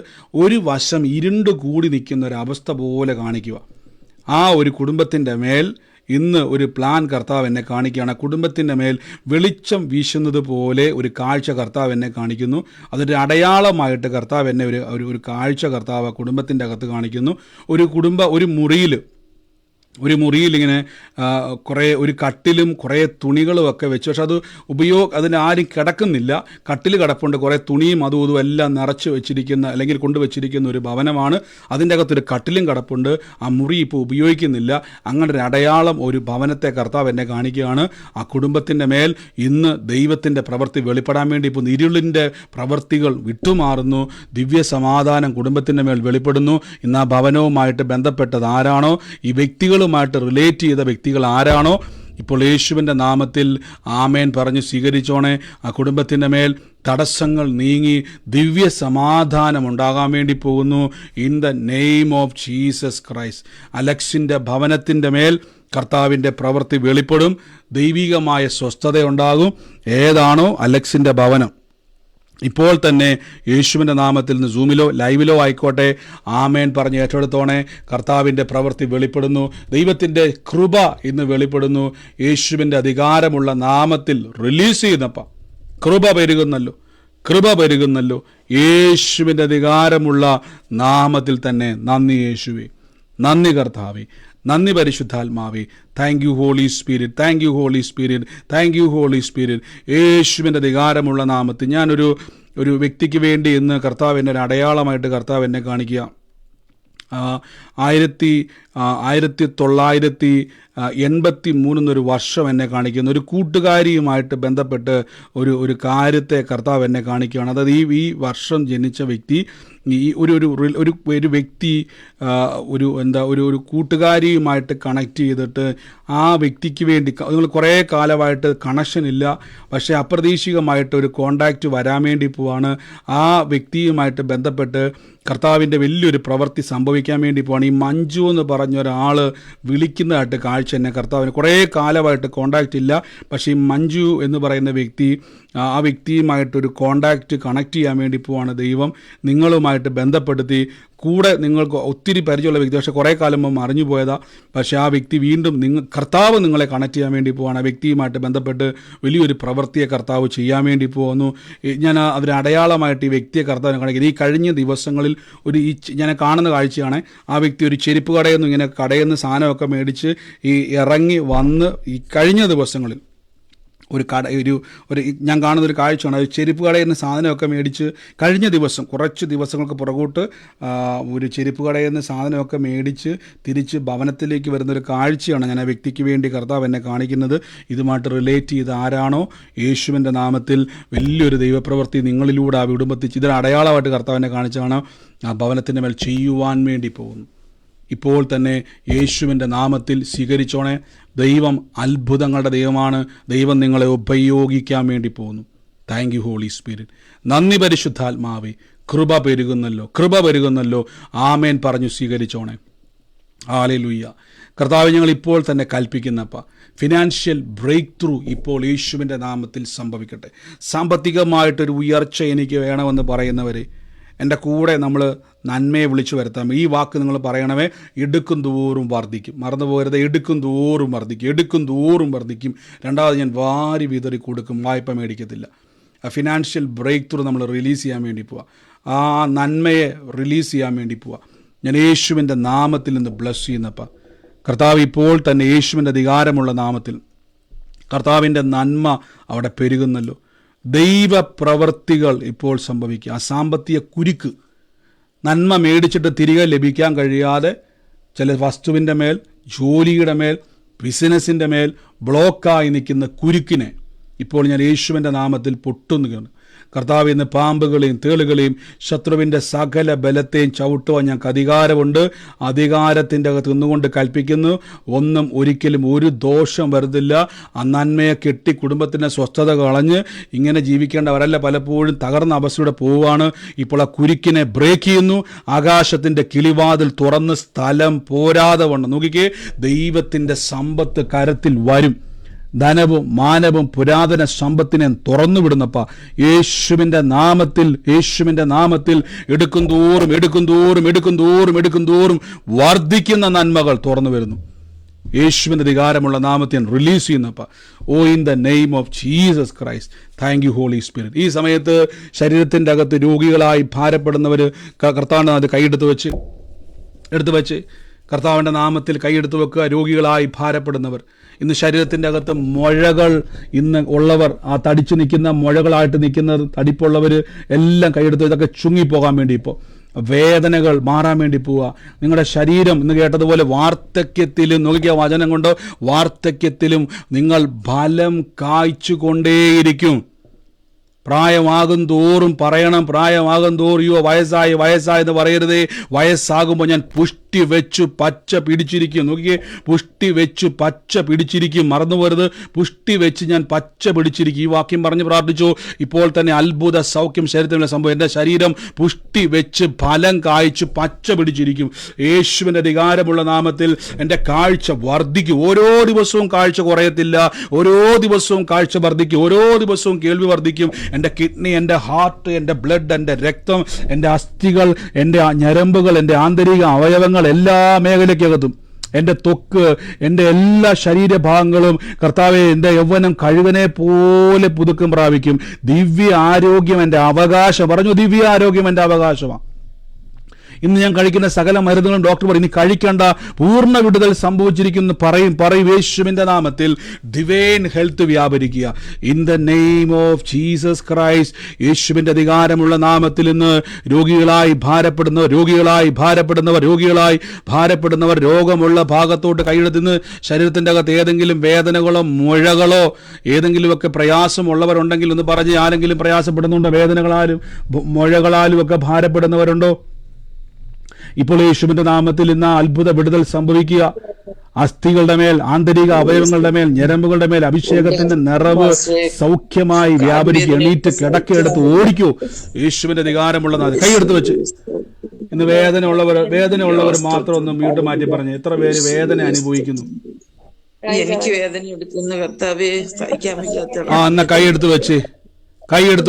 ഒരു വശം ഇരുണ്ട് കൂടി നിൽക്കുന്ന ഒരു അവസ്ഥ പോലെ കാണിക്കുക. ആ ഒരു കുടുംബത്തിൻ്റെ മേൽ ഇന്ന് ഒരു പ്ലാൻ കർത്താവ് എന്നെ കാണിക്കുകയാണ്. കുടുംബത്തിൻ്റെ മേൽ വെളിച്ചം വീശുന്നത് പോലെ ഒരു കാഴ്ച കർത്താവ് എന്നെ കാണിക്കുന്നു. അതിൻ്റെ അടയാളമായിട്ട് കർത്താവ് എന്നെ ഒരു കാഴ്ച കർത്താവ് കുടുംബത്തിൻ്റെ അകത്ത് കാണിക്കുന്നു. ഒരു മുറിയിൽ ഇങ്ങനെ ഒരു കട്ടിലും കുറേ തുണികളും ഒക്കെ വെച്ച്, പക്ഷെ അത് അതിന് ആരും കിടക്കുന്നില്ല. കട്ടിൽ കിടപ്പുണ്ട്, കുറേ തുണിയും അതും ഇതും എല്ലാം നിറച്ച് വെച്ചിരിക്കുന്ന അല്ലെങ്കിൽ കൊണ്ടുവച്ചിരിക്കുന്ന ഒരു ഭവനമാണ്. അതിൻ്റെ അകത്തൊരു കട്ടിലും കിടപ്പുണ്ട്. ആ മുറി ഇപ്പോൾ ഉപയോഗിക്കുന്നില്ല. അങ്ങനെ ഒരു അടയാളം ഒരു ഭവനത്തെ കർത്താവ് എന്നെ കാണിക്കുകയാണ്. ആ കുടുംബത്തിൻ്റെ മേൽ ഇന്ന് ദൈവത്തിൻ്റെ പ്രവൃത്തി വെളിപ്പെടാൻ വേണ്ടി ഇപ്പോൾ ഇരുളിൻ്റെ പ്രവൃത്തികൾ വിട്ടുമാറുന്നു. ദിവ്യ സമാധാനം കുടുംബത്തിൻ്റെ മേൽ വെളിപ്പെടുന്നു. ഇന്ന് ആ ഭവനവുമായിട്ട് ബന്ധപ്പെട്ടത് ആരാണോ, ഈ വ്യക്തികളുമായിട്ട് റിലേറ്റ് ചെയ്ത വ്യക്തികൾ ആരാണോ, ഇപ്പോൾ യേശുവിൻ്റെ നാമത്തിൽ ആമേൻ പറഞ്ഞ് സ്വീകരിച്ചോണേ. ആ കുടുംബത്തിൻ്റെ മേൽ തടസ്സങ്ങൾ നീങ്ങി ദിവ്യ സമാധാനം ഉണ്ടാകാൻ വേണ്ടി പോകുന്നു. In the name of Jesus Christ. അലക്സിൻ്റെ ഭവനത്തിൻ്റെ മേൽ കർത്താവിൻ്റെ പ്രവൃത്തി വെളിപ്പെടും. ദൈവികമായ സ്വസ്ഥതയുണ്ടാകും. ഏതാണോ അലക്സിൻ്റെ ഭവനം, ഇപ്പോൾ തന്നെ യേശുവിൻ്റെ നാമത്തിൽ നിന്ന് സൂമിലോ ലൈവിലോ ആയിക്കോട്ടെ ആമേൻ പറഞ്ഞ് ഏറ്റെടുത്തോണേ. കർത്താവിൻ്റെ പ്രവൃത്തി വെളിപ്പെടുന്നു. ദൈവത്തിൻ്റെ കൃപ ഇന്ന് വെളിപ്പെടുന്നു. യേശുവിൻ്റെ അധികാരമുള്ള നാമത്തിൽ റിലീസ് ചെയ്യുന്നപ്പം കൃപ പെരുകുന്നല്ലോ, കൃപ പെരുകുന്നല്ലോ. യേശുവിൻ്റെ അധികാരമുള്ള നാമത്തിൽ തന്നെ നന്ദി യേശുവേ, നന്ദി കർത്താവേ, നന്ദി പരിശുദ്ധാത്മാവേ. Thank you Holy Spirit, thank you Holy Spirit, thank you Holy Spirit. യേശുവിൻ്റെ അധികാരമുള്ള നാമത്തിൽ ഞാനൊരു വ്യക്തിക്ക് വേണ്ടി ഇന്ന് കർത്താവ് എന്നെ ഒരു അടയാളമായിട്ട് കർത്താവ് എന്നെ കാണിക്കുക. 1983 വർഷം എന്നെ കാണിക്കുന്നു. ഒരു കൂട്ടുകാരിയുമായിട്ട് ബന്ധപ്പെട്ട് ഒരു കാര്യത്തെ കർത്താവ് എന്നെ കാണിക്കുകയാണ്. അതായത് ഈ വർഷം ജനിച്ച വ്യക്തി, ഈ ഒരു വ്യക്തി ഒരു കൂട്ടുകാരിയുമായിട്ട് കണക്ട് ചെയ്തിട്ട് ആ വ്യക്തിക്ക് വേണ്ടി നിങ്ങൾ കുറേ കാലമായിട്ട് കണക്ഷൻ ഇല്ല, പക്ഷേ അപ്രതീക്ഷിതമായിട്ട് ഒരു കോണ്ടാക്റ്റ് വരാൻ വേണ്ടി പോവാണ്. ആ വ്യക്തിയുമായിട്ട് ബന്ധപ്പെട്ട് കർത്താവിൻ്റെ വലിയൊരു പ്രവൃത്തി സംഭവിക്കാൻ വേണ്ടി പോവാണ്. ഈ മഞ്ജു എന്ന് പറഞ്ഞ ഒരാൾ വിളിക്കുന്നതായിട്ട് കാഴ്ച കാഴ്ച എന്നെ കർത്താവിന് കുറേ കാലമായിട്ട് കോണ്ടാക്റ്റ് ഇല്ല. പക്ഷേ ഈ മഞ്ജു എന്ന് പറയുന്ന വ്യക്തി, ആ വ്യക്തിയുമായിട്ടൊരു കോണ്ടാക്റ്റ് കണക്ട് ചെയ്യാൻ വേണ്ടി പോവാണ് ദൈവം നിങ്ങളുമായിട്ട് ബന്ധപ്പെടുത്തി. കൂടെ നിങ്ങൾക്ക് ഒത്തിരി പരിചയമുള്ള വ്യക്തി, പക്ഷേ കുറേ കാലം മുമ്പ് അറിഞ്ഞു പോയതാ. പക്ഷേ ആ വ്യക്തി വീണ്ടും കർത്താവ് നിങ്ങളെ കണക്ട് ചെയ്യാൻ വേണ്ടി പോവാണ്. ആ വ്യക്തിയുമായിട്ട് ബന്ധപ്പെട്ട് വലിയൊരു പ്രവൃത്തിയെ കർത്താവ് ചെയ്യാൻ വേണ്ടി പോകുന്നു. ഞാൻ അതിന് അടയാളമായിട്ട് ഈ വ്യക്തിയെ കർത്താവിനെ കാണിക്കുന്നത്. ഈ കഴിഞ്ഞ ദിവസങ്ങളിൽ ഞാൻ കാണുന്ന കാഴ്ചയാണ്. ആ വ്യക്തി ഒരു ചെരുപ്പ് കടയിൽ നിന്ന് ഇങ്ങനെ കടയിൽ നിന്ന് സാധനമൊക്കെ മേടിച്ച് ഇറങ്ങി വന്ന് ഈ കഴിഞ്ഞ ദിവസങ്ങളിൽ ഞാൻ കാണുന്നൊരു കാഴ്ചയാണ്. ഒരു ചെരുപ്പ് കടയിൽ നിന്ന് സാധനമൊക്കെ മേടിച്ച് കഴിഞ്ഞ ദിവസം കുറച്ച് ദിവസങ്ങൾക്ക് പുറകോട്ട് ഒരു ചെരുപ്പ് കടയിൽ നിന്ന് സാധനമൊക്കെ മേടിച്ച് തിരിച്ച് ഭവനത്തിലേക്ക് വരുന്നൊരു കാഴ്ചയാണ് ഞാൻ ആ വ്യക്തിക്ക് വേണ്ടി കർത്താവ് എന്നെ കാണിക്കുന്നത്. ഇതുമായിട്ട് റിലേറ്റ് ചെയ്ത് ആരാണോ യേശുവിൻ്റെ നാമത്തിൽ വലിയൊരു ദൈവപ്രവൃത്തി നിങ്ങളിലൂടെ ആ കുടുംബത്തിൽ ഇതൊരു അടയാളമായിട്ട് കർത്താവിനെ കാണിച്ചാണ് ആ ഭവനത്തിൻ്റെ മേൽ ചെയ്യുവാൻ വേണ്ടി പോകുന്നു. ഇപ്പോൾ തന്നെ യേശുവിൻ്റെ നാമത്തിൽ സ്വീകരിച്ചോണേ. ദൈവം അത്ഭുതങ്ങളുടെ ദൈവമാണ്. ദൈവം നിങ്ങളെ ഉപയോഗിക്കാൻ വേണ്ടി പോകുന്നു. Thank you Holy Spirit. നന്ദി പരിശുദ്ധാത്മാവേ. കൃപ പെരുകുന്നല്ലോ. ആമേൻ പറഞ്ഞു സ്വീകരിച്ചോണേ. ഹല്ലേലൂയ. കർത്താവ്, ഞങ്ങൾ ഇപ്പോൾ തന്നെ കൽപ്പിക്കുന്നപ്പ ഫിനാൻഷ്യൽ ബ്രേക്ക് ത്രൂ ഇപ്പോൾ യേശുവിൻ്റെ നാമത്തിൽ സംഭവിക്കട്ടെ. സാമ്പത്തികമായിട്ടൊരു ഉയർച്ച എനിക്ക് വേണമെന്ന് പറയുന്നവരെ എൻ്റെ കൂടെ നമ്മൾ നന്മയെ വിളിച്ചു വരുത്താം. ഈ വാക്ക് നിങ്ങൾ പറയണമേ. എടുക്കും തോറും വർദ്ധിക്കും. മറന്നു പോകരുത്. എടുക്കും തോറും വർദ്ധിക്കും. രണ്ടാമത് ഞാൻ വാരി വിതറി കൊടുക്കും. വായ്പ മേടിക്കത്തില്ല. ഫിനാൻഷ്യൽ ബ്രേക്ക് ത്രൂ നമ്മൾ റിലീസ് ചെയ്യാൻ വേണ്ടി പോവാം. ആ നന്മയെ റിലീസ് ചെയ്യാൻ വേണ്ടി പോവാം. ഞാൻ യേശുവിൻ്റെ നാമത്തിൽ നിന്ന് ബ്ലസ് ചെയ്യുന്നപ്പ കർത്താവ് ഇപ്പോൾ തന്നെ യേശുവിൻ്റെ അധികാരമുള്ള നാമത്തിൽ കർത്താവിൻ്റെ നന്മ അവിടെ പെരുകുന്നല്ലോ. ദൈവപ്രവർത്തികൾ ഇപ്പോൾ സംഭവിക്കുക. ആ സാമ്പത്തിക കുരുക്ക്, നന്മ മേടിച്ചിട്ട് തിരികെ ലഭിക്കാൻ കഴിയാതെ ചില വസ്തുവിൻ്റെ മേൽ, ജോലിയുടെ മേൽ, ബിസിനസ്സിൻ്റെ മേൽ ബ്ലോക്കായി നിൽക്കുന്ന കുരുക്കിനെ ഇപ്പോൾ ഞാൻ യേശുവിൻ്റെ നാമത്തിൽ പൊട്ടുന്നു. കർത്താവ്, ഇന്ന് പാമ്പുകളെയും തേളുകളെയും ശത്രുവിൻ്റെ സകല ബലത്തെയും ചവിട്ടുവാൻ ഞങ്ങൾക്ക് അധികാരമുണ്ട്. അധികാരത്തിൻ്റെ അകത്ത് നിന്നുകൊണ്ട് കൽപ്പിക്കുന്നു, ഒന്നും ഒരിക്കലും ഒരു ദോഷം വരുന്നില്ല. ആ നന്മയെ കെട്ടി കുടുംബത്തിൻ്റെ സ്വസ്ഥത കളഞ്ഞ് ഇങ്ങനെ ജീവിക്കേണ്ടവരല്ല പലപ്പോഴും തകർന്ന അവസ്ഥയുടെ പോവുകയാണ്. ഇപ്പോൾ ആ കുരുക്കിനെ ബ്രേക്ക് ചെയ്യുന്നു. ആകാശത്തിൻ്റെ കിളിവാതിൽ തുറന്ന് സ്ഥലം പോരാതെ വണ്ണം നോക്കിക്കേ, ദൈവത്തിൻ്റെ സമ്പത്ത് കരത്തിൽ വരും. ധനവും മാനവും പുരാതന സമ്പത്തിനെ തുറന്നു വിടുന്നപ്പ യേശുവിൻ്റെ നാമത്തിൽ എടുക്കും തോറും വർദ്ധിക്കുന്ന നന്മകൾ തുറന്നു വരുന്നു. യേശുവിൻ്റെ അധികാരമുള്ള നാമത്തിൽ റിലീസ് ചെയ്യുന്നപ്പ in the name of Jesus Christ. Thank you Holy Spirit. ഈ സമയത്ത് ശരീരത്തിൻ്റെ അകത്ത് രോഗികളായി ഭാരപ്പെടുന്നവർ കർത്താവിൻ്റെ അത് കൈയെടുത്ത് വെച്ച് കർത്താവിൻ്റെ നാമത്തിൽ കൈയെടുത്ത് വെക്കുക. രോഗികളായി ഭാരപ്പെടുന്നവർ, ഇന്ന് ശരീരത്തിൻ്റെ അകത്ത് മുഴകൾ ഇന്ന് ഉള്ളവർ, ആ തടിച്ചു നിൽക്കുന്ന മുഴകളായിട്ട് നിൽക്കുന്ന തടിപ്പുള്ളവർ എല്ലാം കൈയെടുത്ത് ഇതൊക്കെ ചുങ്ങിപ്പോകാൻ വേണ്ടി ഇപ്പോൾ വേദനകൾ മാറാൻ വേണ്ടി പോവുക. നിങ്ങളുടെ ശരീരം ഇന്ന് കേട്ടതുപോലെ വാർദ്ധക്യത്തിലും നോക്കിയ വചനം കൊണ്ട് വാർദ്ധക്യത്തിലും നിങ്ങൾ ഫലം കായ്ച്ചു കൊണ്ടേയിരിക്കും. പ്രായമാകും തോറും പറയണം, പ്രായമാകും തോറിയോ വയസ്സായെന്ന് പറയരുതേ. വയസ്സാകുമ്പോൾ ഞാൻ പുഷ്ടി വെച്ചു പച്ച പിടിച്ചിരിക്കും. നോക്കിയേ, പുഷ്ടി വെച്ചു പച്ച പിടിച്ചിരിക്കും. മറന്നു പോരുത്, പുഷ്ടി വെച്ച് ഞാൻ പച്ച പിടിച്ചിരിക്കും. ഈ വാക്യം പറഞ്ഞ് പ്രാർത്ഥിച്ചു. ഇപ്പോൾ തന്നെ അത്ഭുത സൗഖ്യം ശരീരത്തിലെ സംഭവം. എൻ്റെ ശരീരം പുഷ്ടി വെച്ച് ഫലം കായ്ച്ചു പച്ച പിടിച്ചിരിക്കും. യേശുവിൻ്റെ അധികാരമുള്ള നാമത്തിൽ എൻ്റെ കാഴ്ച വർദ്ധിക്കും. ഓരോ ദിവസവും കാഴ്ച കുറയത്തില്ല. ഓരോ ദിവസവും കാഴ്ച വർദ്ധിക്കും. ഓരോ ദിവസവും കേൾവി വർദ്ധിക്കും. എൻ്റെ കിഡ്നി, എൻ്റെ ഹാർട്ട്, എൻ്റെ ബ്ലഡ്, എൻ്റെ രക്തം, എൻ്റെ അസ്ഥികൾ, എൻ്റെ ഞരമ്പുകൾ, എൻ്റെ ആന്തരിക അവയവങ്ങൾ എല്ലാ മേഖലയ്ക്കകത്തും, എൻ്റെ ത്വക്ക്, എൻ്റെ എല്ലാ ശരീരഭാഗങ്ങളും കർത്താവെ എൻ്റെ യൗവനം കഴുകനെ പോലെ പുതുക്കം പ്രാപിക്കും. ദിവ്യ ആരോഗ്യം എൻ്റെ അവകാശം. പറഞ്ഞു, ദിവ്യ ആരോഗ്യം എൻ്റെ അവകാശമാണ്. ഇന്ന് ഞാൻ കഴിക്കുന്ന സകല മരുന്നുകളും ഡോക്ടർ പറയും ഇനി കഴിക്കേണ്ട, പൂർണ്ണ വിടുതൽ സംഭവിച്ചിരിക്കുന്നു പറയും യേശുവിൻ്റെ നാമത്തിൽ ഡിവൈൻ ഹെൽത്ത് വ്യാപരിക്കുക. In the name of Jesus Christ. യേശുവിൻ്റെ അധികാരമുള്ള നാമത്തിൽ ഇന്ന് രോഗികളായി ഭാരപ്പെടുന്നവർ രോഗമുള്ള ഭാഗത്തോട്ട് കൈയെടുത്തുനിന്ന് ശരീരത്തിൻ്റെ അകത്ത് ഏതെങ്കിലും വേദനകളോ മുഴകളോ ഏതെങ്കിലുമൊക്കെ പ്രയാസമുള്ളവരുണ്ടെങ്കിൽ ഒന്ന് പറഞ്ഞ്, ആരെങ്കിലും പ്രയാസപ്പെടുന്നുണ്ടോ? വേദനകളാലും മുഴകളാലും ഒക്കെ ഭാരപ്പെടുന്നവരുണ്ടോ? ഇപ്പോൾ യേശുവിന്റെ നാമത്തിൽ ഇന്ന് അത്ഭുത വിടുതൽ സംഭവിക്കുക. അസ്ഥികളുടെ മേൽ, ആന്തരിക അവയവങ്ങളുടെ മേൽ, ഞരമ്പുകളുടെ മേൽ അഭിഷേകത്തിന്റെ നിറവ് സൗഖ്യമായി വ്യാപരിക്കുക. എണീറ്റ് കിടക്കെടുത്ത് ഓടിക്കൂ. യേശുവിന്റെ അധികാരമുള്ള കൈയെടുത്ത് വെച്ച് ഇന്ന് വേദന ഉള്ളവർ മാത്രം ഒന്ന് മ്യൂട്ട് മാറ്റി പറഞ്ഞു. എത്ര പേര് വേദന അനുഭവിക്കുന്നു? എനിക്ക് വേദന എടുക്കുന്ന കർത്താവേ, സഹിക്കാൻ വയ്യാത്ത. എന്നാ കൈയെടുത്ത്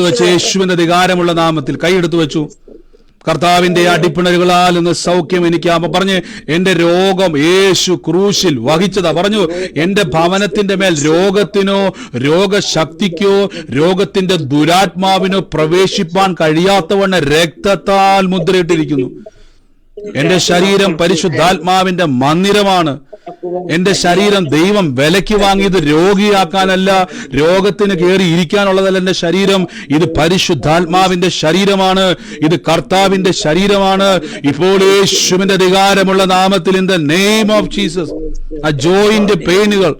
വെച്ച് യേശുവിന്റെ അധികാരമുള്ള നാമത്തിൽ കൈയെടുത്ത് വെച്ചു. കർത്താവിന്റെ അടിപ്പിണരുകളാൽ നിന്ന് സൗഖ്യം എനിക്കാമോ പറഞ്ഞ് എന്റെ രോഗം യേശു ക്രൂശിൽ വഹിച്ചതാ. പറഞ്ഞു എന്റെ ഭവനത്തിന്റെ മേൽ രോഗത്തിനോ രോഗശക്തിക്കോ രോഗത്തിന്റെ ദുരാത്മാവിനോ പ്രവേശിപ്പാൻ കഴിയാത്തവണ്ണം രക്തത്താൽ മുദ്രയിട്ടിരിക്കുന്നു. എന്റെ ശരീരം പരിശുദ്ധാത്മാവിന്റെ മന്ദിരമാണ്. എന്റെ ശരീരം ദൈവം വിലയ്ക്ക് വാങ്ങിയത് രോഗിയാക്കാനല്ല, രോഗത്തിന് കയറി ഇരിക്കാനുള്ളതല്ല. എന്റെ ശരീരം ഇത് പരിശുദ്ധാത്മാവിന്റെ ശരീരമാണ്, ഇത് കർത്താവിന്റെ ശരീരമാണ്. ഇപ്പോൾ യേശുവിന്റെ അധികാരമുള്ള നാമത്തിൽ in the name of Jesus ആ ജോയിന്റ് പെയിനുകൾ,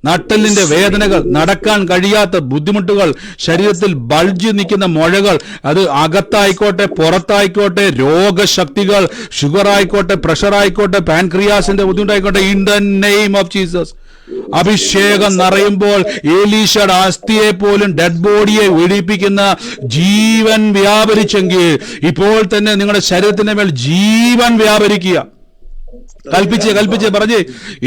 നട്ടലിന്റെ വേദനകൾ, നടക്കാൻ കഴിയാത്ത ബുദ്ധിമുട്ടുകൾ, ശരീരത്തിൽ ബൾജ് നിൽക്കുന്ന മുഴകൾ, അത് അകത്തായിക്കോട്ടെ പുറത്തായിക്കോട്ടെ, രോഗശക്തികൾ, ഷുഗർ ആയിക്കോട്ടെ, പ്രഷർ ആയിക്കോട്ടെ, പാൻക്രിയാസിന്റെ ബുദ്ധിമുട്ടായിക്കോട്ടെ, in the name of Jesus. അഭിഷേകം നിറയുമ്പോൾ ഏലീശയുടെ അസ്ഥിയെ പോലും ഡെഡ് ബോഡിയെ വെടിപ്പിക്കുന്ന ജീവൻ വ്യാപരിച്ചെങ്കിൽ ഇപ്പോൾ തന്നെ നിങ്ങളുടെ ശരീരത്തിന്റെ മേൽ ജീവൻ വ്യാപരിക്കുക. കൽപ്പിച്ച് പറഞ്ഞേ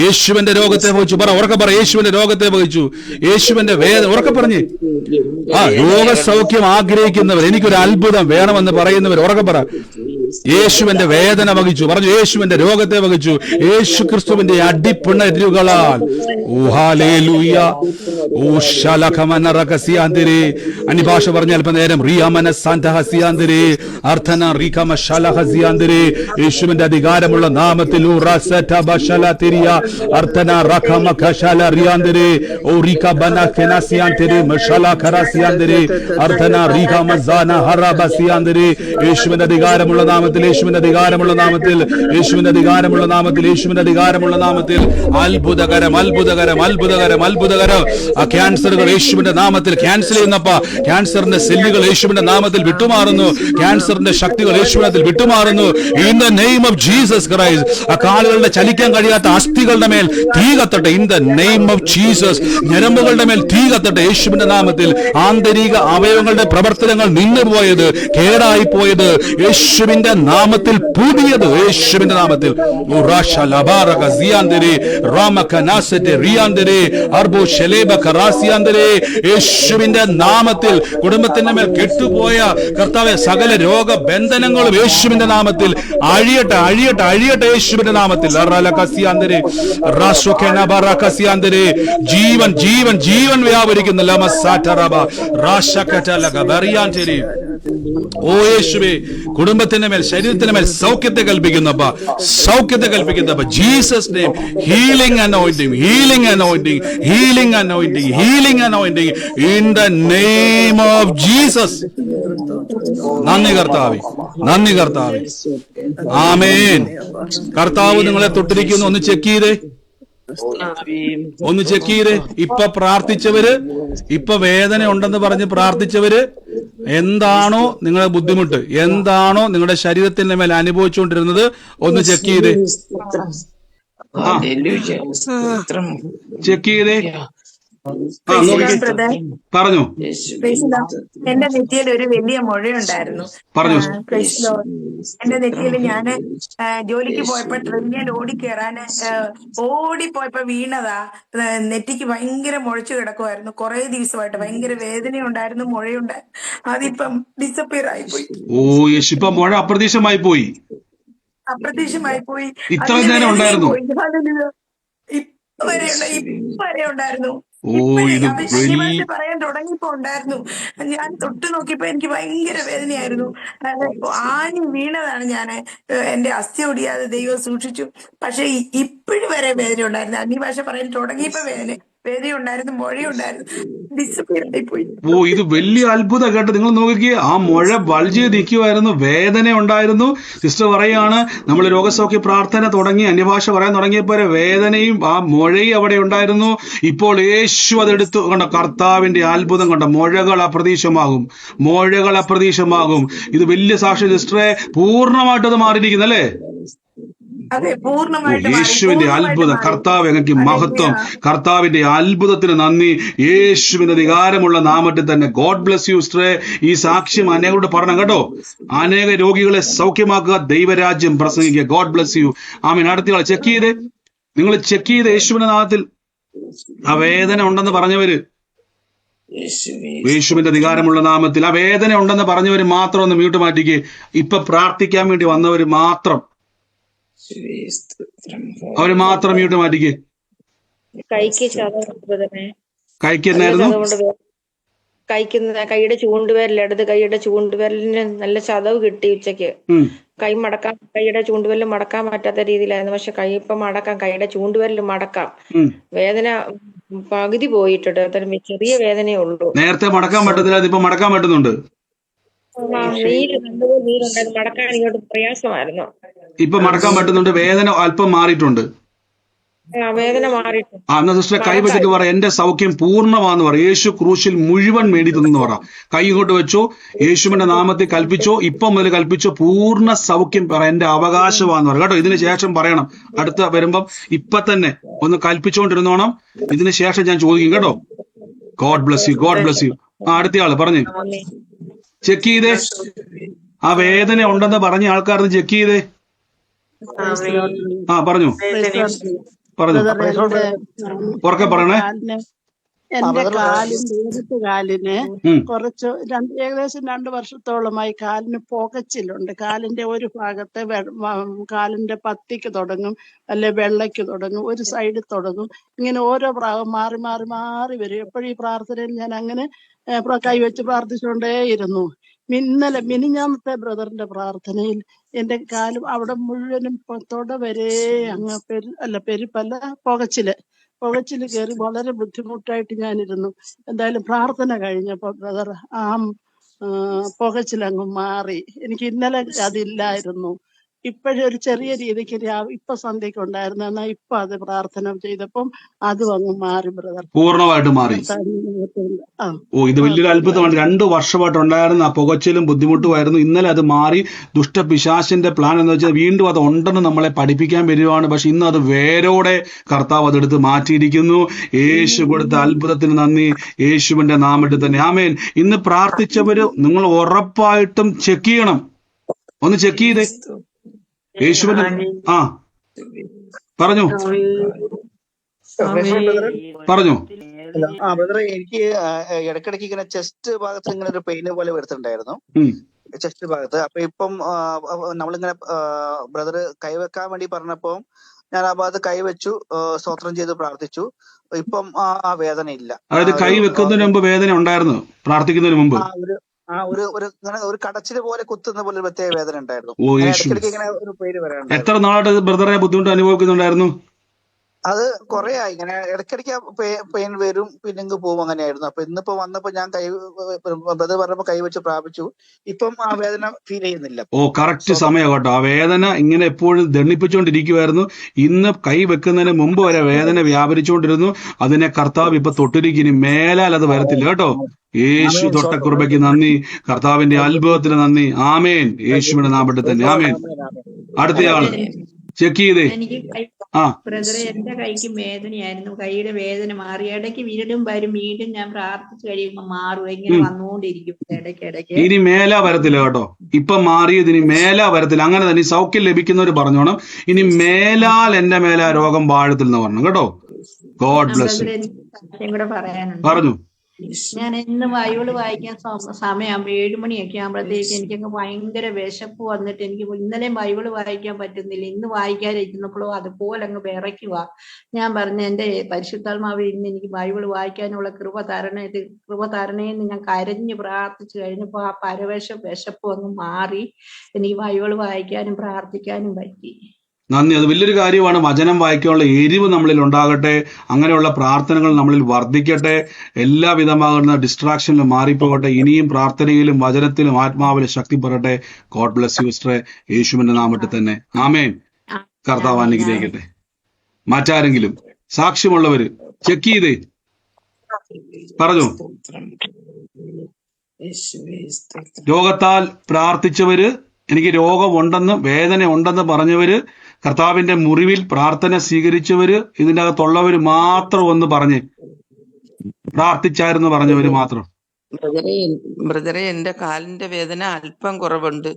യേശുവിന്റെ രോഗത്തെ വഹിച്ചു. ഉറക്കെ പറ യേശുവിന്റെ രോഗത്തെ വഹിച്ചു. യേശുവിന്റെ ഉറക്കെ പറഞ്ഞേ. രോഗസൗഖ്യം ആഗ്രഹിക്കുന്നവർ, എനിക്കൊരു അത്ഭുതം വേണമെന്ന് പറയുന്നവർ ഉറക്കെ പറ യേശുവിന്റെ വേദന വഹിച്ചു. പറഞ്ഞു യേശുവിന്റെ രോഗത്തെ വഹിച്ചു. യേശു ക്രിസ്തുവിന്റെ അടിപ്പിണരുകളാൽ. അന്യഭാഷ പറഞ്ഞ അല്പനേരം യേശുവിന്റെ അധികാരമുള്ള നാമത്തിൽ യേശുവിന്റെ അധികാരമുള്ള നാമത്തിൽ, യേശുവിന്റെ അധികാരമുള്ള നാമത്തിൽ, യേശുവിന്റെ അധികാരമുള്ള നാമത്തിൽ, യേശുവിന്റെ അധികാരമുള്ള നാമത്തിൽ അത്ഭുതകരം അത്ഭുതകരം അത്ഭുതകരം അത്ഭുതകരം. ആ ക്യാൻസറുകൾ യേശുവിന്റെ നാമത്തിൽ ക്യാൻസൽ ചെയ്യുന്നപ്പ, ക്യാൻസറിന്റെ സെല്ലുകൾ യേശുവിന്റെ നാമത്തിൽ വിട്ടുമാറുന്നു. ക്യാൻസറിന്റെ ശക്തികൾ യേശുവിനത്തിൽ വിട്ടുമാറുന്നു. In the name of Jesus Christ. ആ കാലുകളുടെ ചലിക്കാൻ കഴിയാത്ത അസ്ഥികളുടെ മേൽ തീ കത്തട്ടെ. In the name of Jesus. ഞരമ്പുകളുടെ മേൽ തീ കത്തട്ടെ യേശുവിന്റെ നാമത്തിൽ. ആന്തരിക അവയവങ്ങളുടെ പ്രവർത്തനങ്ങൾ നിന്നുപോയത്, കേടായി പോയത് യേശുവിന്റെ നാമത്തിൽ പുതിയത് യേശുവിന്റെ നാമത്തിൽ. യേശുവിന്റെ നാമത്തിൽ കുടുംബത്തിന്റെ മേൽ കെട്ടുപോയ കർത്താവെ സകല രോഗബന്ധനങ്ങളും യേശുവിന്റെ നാമത്തിൽ അഴിയട്ടെ അഴിയട്ടെ അഴിയട്ടെ യേശുവിന്റെ നാമത്തിൽ. ജീവൻ ജീവൻ ജീവൻ വ്യാപരിക്കുന്ന ഓ യേശുവേ, കുടുംബത്തിന്റെ മേൽ ശരീരത്തിന്റെ മേൽ സൗഖ്യത്തെ കൽപ്പിക്കുന്നപ്പ, സൗഖ്യത്തെ കൽപ്പിക്കുന്നപ്പ. Jesus name. Healing anointing, healing anointing, healing anointing, healing anointing in the name of Jesus. നന്ദി കർത്താവേ, നന്ദി കർത്താവേ. ആമേൻ. കർത്താവ് നിങ്ങളെ തൊട്ടിരിക്കുന്നു. ഒന്ന് ചെക്ക് ചെയ്തേ, ഒന്ന് ചെക്ക് ചെയ്തേ. ഇപ്പൊ പ്രാർത്ഥിച്ചവര്, ഇപ്പൊ വേദന ഉണ്ടെന്ന് പറഞ്ഞ് പ്രാർത്ഥിച്ചവര്, എന്താണോ നിങ്ങളുടെ ബുദ്ധിമുട്ട്, എന്താണോ നിങ്ങളുടെ ശരീരത്തിന്റെ മേൽ അനുഭവിച്ചുകൊണ്ടിരുന്നത്, ഒന്ന് ചെക്ക് ചെയ്തേ, ചെക്ക് ചെയ്തേ. പറഞ്ഞു. എന്റെ നെറ്റിയിൽ ഒരു വലിയ മുഴയുണ്ടായിരുന്നു. പറഞ്ഞു. എന്റെ നെറ്റിയിൽ ഞാന് ജോലിക്ക് പോയപ്പോ ട്രെയിനിൽ ഓടിപ്പോയപ്പോ വീണതാ. നെറ്റിക്ക് ഭയങ്കര മുഴച്ചു കിടക്കുമായിരുന്നു. കുറെ ദിവസമായിട്ട് ഭയങ്കര വേദനയുണ്ടായിരുന്നു, മുഴയുണ്ടായിരുന്നു. അതിപ്പം ഡിസപ്പിയർ ആയിപ്പോയി. ഓ യേശു, ഇപ്പൊ മുഴ അപ്രത്യക്ഷമായി പോയി. അപ്രത്യക്ഷമായി പോയി. ഇത്ര നേരം ഉണ്ടായിരുന്നു. ഇപ്പൊ വരെ ഉണ്ടായിരുന്നു. പറയാൻ തുടങ്ങിയപ്പോ ഉണ്ടായിരുന്നു. ഞാൻ തൊട്ട് നോക്കിയപ്പോ എനിക്ക് ഭയങ്കര വേദനയായിരുന്നു. ആഞ്ഞു വീണതാണ് ഞാൻ. എന്റെ അസ്ഥി ഒടിയാതെ ദൈവം സൂക്ഷിച്ചു. പക്ഷെ ഇപ്പോഴും വരെ വേദന ഉണ്ടായിരുന്നു. അന്യഭാഷ പറയാൻ തുടങ്ങിയപ്പോ വേദനയുണ്ടായിരുന്നു, മുഴയുണ്ടായിരുന്നു. ഡിസപ്പിയർ ആയി പോയി. ഓ, ഇത് വലിയ അത്ഭുതം കേട്ടോ. നിങ്ങൾ നോക്കിക്കേ, ആ മുഴ ബൾജ് നിൽക്കുമായിരുന്നു, വേദന ഉണ്ടായിരുന്നു. സിസ്റ്റർ പറയാണ്, നമ്മൾ രോഗസൗഖ്യ പ്രാർത്ഥന തുടങ്ങി, അന്യഭാഷ പറയാൻ തുടങ്ങിയപ്പോൾ വേദനയും ആ മുഴയും അവിടെ ഉണ്ടായിരുന്നു. ഇപ്പോൾ യേശു അതെടുത്തു. കണ്ട കർത്താവിന്റെ അത്ഭുതം കണ്ട. മുഴകൾ അപ്രതീക്ഷമാകും, മുഴകൾ അപ്രതീക്ഷമാകും. ഇത് വലിയ സാക്ഷി സിസ്റ്ററെ, പൂർണ്ണമായിട്ട് അത് മാറിയിരിക്കുന്നു അല്ലേ? യേശുവിന്റെ അത്ഭുതം. കർത്താവ് എനിക്ക് മഹത്വം. കർത്താവിന്റെ അത്ഭുതത്തിന് നന്ദി. യേശുവിന്റെ അധികാരമുള്ള നാമത്തിൽ തന്നെ. ഗോഡ് ബ്ലെസ് യു സിസ്റ്ററെ. ഈ സാക്ഷ്യം അനേകരോട് പറഞ്ഞു കേട്ടോ. അനേക രോഗികളെ സൗഖ്യമാക്കുക, ദൈവരാജ്യം പ്രസംഗിക്കുക. God bless you. ആമീൻ. അടുത്ത ചെക്ക് ചെയ്ത്, നിങ്ങൾ ചെക്ക് ചെയ്ത് യേശുവിന്റെ നാമത്തിൽ ആ വേദന ഉണ്ടെന്ന് പറഞ്ഞവര്, യേശുവിന്റെ അധികാരമുള്ള നാമത്തിൽ ആ വേദന ഉണ്ടെന്ന് പറഞ്ഞവര് മാത്രം ഒന്ന് മ്യൂട്ട് മാറ്റിക്ക്. ഇപ്പൊ പ്രാർത്ഥിക്കാൻ വേണ്ടി വന്നവര് മാത്രം, അവര് മാത്രം മ്യൂട്ട് മാറ്റിക്ക്. കൈക്ക് ചതവ് കൈക്ക് എന്നായിരുന്നു? കൈയുടെ ചൂണ്ടുവിരൽ, ഇടത് കൈയുടെ ചൂണ്ടുവിരലിന് നല്ല ചതവ് കിട്ടി ഉച്ചക്ക്. കൈയുടെ ചൂണ്ടുവിരൽ മടക്കാൻ പറ്റാത്ത രീതിയിലായിരുന്നു. പക്ഷെ കൈ ഇപ്പൊ മടക്കാം, കൈയുടെ ചൂണ്ടുവിരൽ മടക്കാം. വേദന പകുതി പോയിട്ടുണ്ട്, ചെറിയ വേദനയേ ഉള്ളൂ. നേരത്തെ മടക്കാൻ പറ്റത്തില്ല, ഇപ്പൊ മടക്കാൻ പറ്റുന്നുണ്ട്. നല്ലപോലെ നീരുണ്ടായിരുന്നു, മടക്കാൻ ഇങ്ങോട്ട് പ്രയാസമായിരുന്നു. ഇപ്പൊ മടക്കാൻ പറ്റുന്നുണ്ട്, വേദന അല്പം മാറിയിട്ടുണ്ട്. വേദന മാറിയിട്ടുണ്ട്. എന്നാ സിസ്റ്റർ കൈ വെച്ചിട്ട് പറ, എന്റെ സൗഖ്യം പൂർണ്ണമാന്ന് പറ. യേശു ക്രൂശിൽ മുഴുവൻ മേടി തന്നെന്ന് പറ. കൈ ഇങ്ങോട്ട് വെച്ചോ, യേശുവിന്റെ നാമത്തിൽ കൽപ്പിച്ചോ, ഇപ്പം മുതൽ കൽപ്പിച്ചോ, പൂർണ്ണ സൗഖ്യം പറ, എന്റെ അവകാശമാന്ന് പറ കേട്ടോ. ഇതിന് ശേഷം പറയണം, അടുത്ത വരുമ്പം ഇപ്പൊ തന്നെ ഒന്ന് കൽപ്പിച്ചുകൊണ്ടിരുന്നോണം. ഇതിന് ശേഷം ഞാൻ ചോദിക്കും കേട്ടോ. God bless you, God bless U. ആള് പറഞ്ഞു, ചെക്ക് ചെയ്തേ. ആ വേദന ഉണ്ടെന്ന് പറഞ്ഞ ആൾക്കാർ ചെക്ക് ചെയ്തേ. പറഞ്ഞു ഉറക്കെ പറയണേ. എന്റെ കാലിന് കുറച്ച് ഏകദേശം 2 വർഷത്തോളമായി കാലിന് പുകച്ചിലുണ്ട്. കാലിന്റെ ഒരു ഭാഗത്ത് കാലിന്റെ പത്തിക്ക് തുടങ്ങും, അല്ലെ വെള്ളയ്ക്ക് തുടങ്ങും, ഒരു സൈഡിൽ തുടങ്ങും. ഇങ്ങനെ ഓരോ പ്രാവം മാറി മാറി മാറി വരും. എപ്പോഴും ഈ പ്രാർത്ഥനയിൽ ഞാൻ അങ്ങനെ കൈവച്ച് പ്രാർത്ഥിച്ചുകൊണ്ടേയിരുന്നു. മിനിഞ്ഞാമത്തെ ബ്രദറിന്റെ പ്രാർത്ഥനയിൽ എന്റെ കാലും അവിടെ മുഴുവനും തൊട വരെ അങ്ങ് പെരുപ്പല്ല പുകച്ചില് കയറി വളരെ ബുദ്ധിമുട്ടായിട്ട് ഞാനിരുന്നു. എന്തായാലും പ്രാർത്ഥന കഴിഞ്ഞപ്പോ ബ്രദർ പുകച്ചിലങ്ങ് മാറി. എനിക്ക് ഇന്നലെ അതില്ലായിരുന്നു. ഇപ്പോഴും ഒരു ചെറിയ രീതിക്ക് ഇപ്പൊ സന്ധ്യക്ക് ഉണ്ടായിരുന്നു. എന്നാ ഇപ്പൊ അത് പ്രാർത്ഥന ചെയ്തപ്പം അതും അങ്ങ് മാറി ബ്രദർ, പൂർണ്ണമായിട്ട് മാറി. ഇത് വലിയൊരു അത്ഭുതമാണ്. 2 വർഷമായിട്ട് ഉണ്ടായിരുന്ന ആ പുകച്ചിലും ബുദ്ധിമുട്ടുമായിരുന്നു. ഇന്നലെ അത് മാറി. ദുഷ്ടപിശാചിന്റെ പ്ലാൻ എന്ന് വെച്ചാൽ വീണ്ടും അത് ഉണ്ടെന്ന് നമ്മളെ പഠിപ്പിക്കാൻ വരുവാണ്. പക്ഷെ ഇന്ന് അത് വേരോടെ കർത്താവ് അതെടുത്ത് മാറ്റിയിരിക്കുന്നു. യേശു കൊടുത്ത അത്ഭുതത്തിന് നന്ദി, യേശുവിന്റെ നാമത്തിൽ തന്നെ ആമേൻ. ഇന്ന് പ്രാർത്ഥിച്ചവര് നിങ്ങൾ ഉറപ്പായിട്ടും ചെക്ക് ചെയ്യണം. ഒന്ന് ചെക്ക് ചെയ്തേ. യേശുവിന്റെ പറഞ്ഞു. ബ്രദറെ, എനിക്ക് ഇടയ്ക്കിടയ്ക്ക് ഇങ്ങനെ ചെസ്റ്റ് ഭാഗത്ത് ഇങ്ങനെ ഒരു പെയിന് പോലെ വരുത്തുണ്ടായിരുന്നു, ചെസ്റ്റ് ഭാഗത്ത്. അപ്പൊ ഇപ്പം നമ്മളിങ്ങനെ ബ്രദർ കൈവെക്കാൻ വേണ്ടി പറഞ്ഞപ്പോ ഞാൻ ആ ഭാഗത്ത് കൈവച്ചു, സ്തോത്രം ചെയ്ത് പ്രാർത്ഥിച്ചു. ഇപ്പം ആ വേദന ഇല്ല. അതായത് കൈ വെക്കുന്നതിന് മുമ്പ് വേദന ഉണ്ടായിരുന്നു, പ്രാർത്ഥിക്കുന്നതിന് മുമ്പ് ഒരു കടച്ചില് പോലെ കുത്തുന്ന പോലെ ഒരു പ്രത്യേക വേദന ഉണ്ടായിരുന്നു. ഇടയ്ക്കിടയ്ക്ക് ഇങ്ങനെ ഒരു പേര് വരാറുണ്ട്. എത്ര നാളായിട്ട് ബ്രദറെ ബുദ്ധിമുട്ട് അനുഭവിക്കുന്നുണ്ടായിരുന്നു? അത് കുറെ ആയി. ഇങ്ങനെ ഇടയ്ക്കിടയ്ക്ക് പെയിൻ വരും, പിന്നെ പോകും, അങ്ങനെയായിരുന്നു. അപ്പൊ ഇന്നിപ്പോ വന്നപ്പോ ഞാൻ ബ്രദർ പറഞ്ഞപ്പോ കൈവച്ച് പ്രാപിച്ചു. ഇപ്പം ആ വേദന ഫീൽ ചെയ്യുന്നില്ല. കറക്റ്റ് സമയം കേട്ടോ. ആ വേദന ഇങ്ങനെ എപ്പോഴും ദണ്ണിപ്പിച്ചുകൊണ്ടിരിക്കുവായിരുന്നു. ഇന്ന് കൈ വെക്കുന്നതിന് മുമ്പ് വരെ വേദന വ്യാപരിച്ചുകൊണ്ടിരുന്നു. അതിനെ കർത്താവ് ഇപ്പൊ തൊട്ടിരിക്കും. മേലാൽ അത് വരത്തില്ല കേട്ടോ. യേശു തൊട്ട കൃപയ്ക്ക് നന്ദി, കർത്താവിന്റെ അത്ഭുതത്തിന് നന്ദി. ആമേൻ. യേശുവിന്റെ നാമത്തിൽ തന്നെ ആമേൻ. അടുത്തയാള് ചെക്ക് ചെയ്തേ. ബ്രദറെ, എന്റെ കൈക്ക് വേദനയായിരുന്നു. കൈയുടെ വേദന മാറി. ഇടയ്ക്ക് വീണ്ടും വരും, വീണ്ടും ഞാൻ പ്രാർത്ഥിച്ചു കഴിയുമ്പോ മാറും. ഇങ്ങനെ വന്നുകൊണ്ടിരിക്കും ഇടയ്ക്കിടയ്ക്ക്. ഇനി മേലാ വരത്തില്ല കേട്ടോ. ഇപ്പൊ മാറിയത് ഇനി മേലാ വരത്തില്ല. അങ്ങനെ തന്നെ സൗഖ്യം ലഭിക്കുന്നവർ പറഞ്ഞോണം, ഇനി മേലാൽ എന്റെ മേലാ രോഗം വാഴത്തില്ലെന്ന് പറഞ്ഞു കേട്ടോ. God bless. കൂടെ പറയാനുണ്ട്. പറഞ്ഞു. ഞാൻ എന്നും ബൈബിള് വായിക്കാൻ സമയം 7 മണിയൊക്കെ ആകുമ്പോഴത്തേക്ക് എനിക്കങ്ങ് ഭയങ്കര വിശപ്പ് വന്നിട്ട് എനിക്ക് ഇന്നലെ ബൈബിള് വായിക്കാൻ പറ്റുന്നില്ല. ഇന്ന് വായിക്കാതിരിക്കുന്നപ്പോഴും അതുപോലെ അങ്ങ് വിറയ്ക്കുക. ഞാൻ പറഞ്ഞ എന്റെ പരിശുദ്ധാത്മാവ് ഇന്ന് എനിക്ക് ബൈബിള് വായിക്കാനുള്ള കൃപ തരണേന്ന് ഞാൻ കരഞ്ഞ് പ്രാർത്ഥിച്ചു കഴിഞ്ഞപ്പോ ആ വിശപ്പ് അങ്ങ് മാറി. എനിക്ക് ബൈബിള് വായിക്കാനും പ്രാർത്ഥിക്കാനും പറ്റി. നന്ദി. അത് വലിയൊരു കാര്യമാണ്. വചനം വായിക്കാനുള്ള എരിവ് നമ്മളിൽ ഉണ്ടാകട്ടെ. അങ്ങനെയുള്ള പ്രാർത്ഥനകൾ നമ്മളിൽ വർദ്ധിക്കട്ടെ. എല്ലാവിധമാകുന്ന ഡിസ്ട്രാക്ഷനിലും മാറിപ്പോകട്ടെ. ഇനിയും പ്രാർത്ഥനയിലും വചനത്തിലും ആത്മാവിലും ശക്തി പെറട്ടെ. ഗോഡ് ബ്ലസ് യു സിസ്റ്ററെ, യേശുവിന്റെ നാമത്തിൽ തന്നെ ആമേൻ. കർത്താവ് അനുഗ്രഹിക്കട്ടെ. മറ്റാരെങ്കിലും സാക്ഷ്യമുള്ളവര് ചെക്ക് ചെയ്തേ. പറഞ്ഞു. രോഗത്താൽ പ്രാർത്ഥിച്ചവര്, എനിക്ക് രോഗമുണ്ടെന്ന് വേദന ഉണ്ടെന്ന് പറഞ്ഞവര്, കർത്താവിന്റെ മുറിവിൽ പ്രാർത്ഥന സ്വീകരിച്ചവര്, ഇതിന്റെ അകത്തുള്ളവര് മാത്രം ഒന്ന് പറഞ്ഞ് പ്രാർത്ഥിച്ചായിരുന്നു പറഞ്ഞവര് മാത്രം. ബ്രദറെ, എന്റെ കാലിന്റെ വേദന അല്പം കുറവുണ്ട്.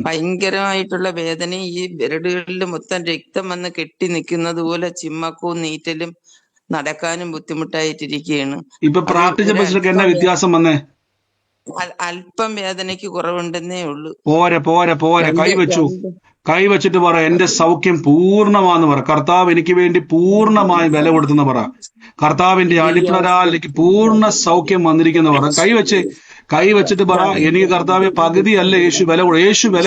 ഭയങ്കരമായിട്ടുള്ള വേദന. ഈ വിരടുകളിൽ മൊത്തം രക്തം വന്ന് കെട്ടി നിൽക്കുന്നത് പോലെ ചിമ്മക്കവും നീറ്റലും നടക്കാനും ബുദ്ധിമുട്ടായിട്ടിരിക്കുകയാണ്. ഇപ്പൊ പ്രാർത്ഥിച്ചപ്പോ സിസ്റ്റർക്ക് എന്നാ വ്യത്യാസം വന്നേ? അല്പം വേദനയ്ക്ക് കുറവുണ്ടെന്നേ ഉള്ളൂ. പോരെ കൈവച്ചിട്ട് പറ, എന്റെ സൗഖ്യം പൂർണ്ണമാന്ന് പറ. കർത്താവ് എനിക്ക് വേണ്ടി പൂർണ്ണമായി വില കൊടുത്തെന്ന് പറ. കർത്താവിന്റെ അടിപ്പിണരാൽ എനിക്ക് പൂർണ്ണ സൗഖ്യം വന്നിരിക്കുന്ന പറ. കൈവച്ചിട്ട് പറ, എനിക്ക് കർത്താവ് പകുതിയല്ല യേശു വില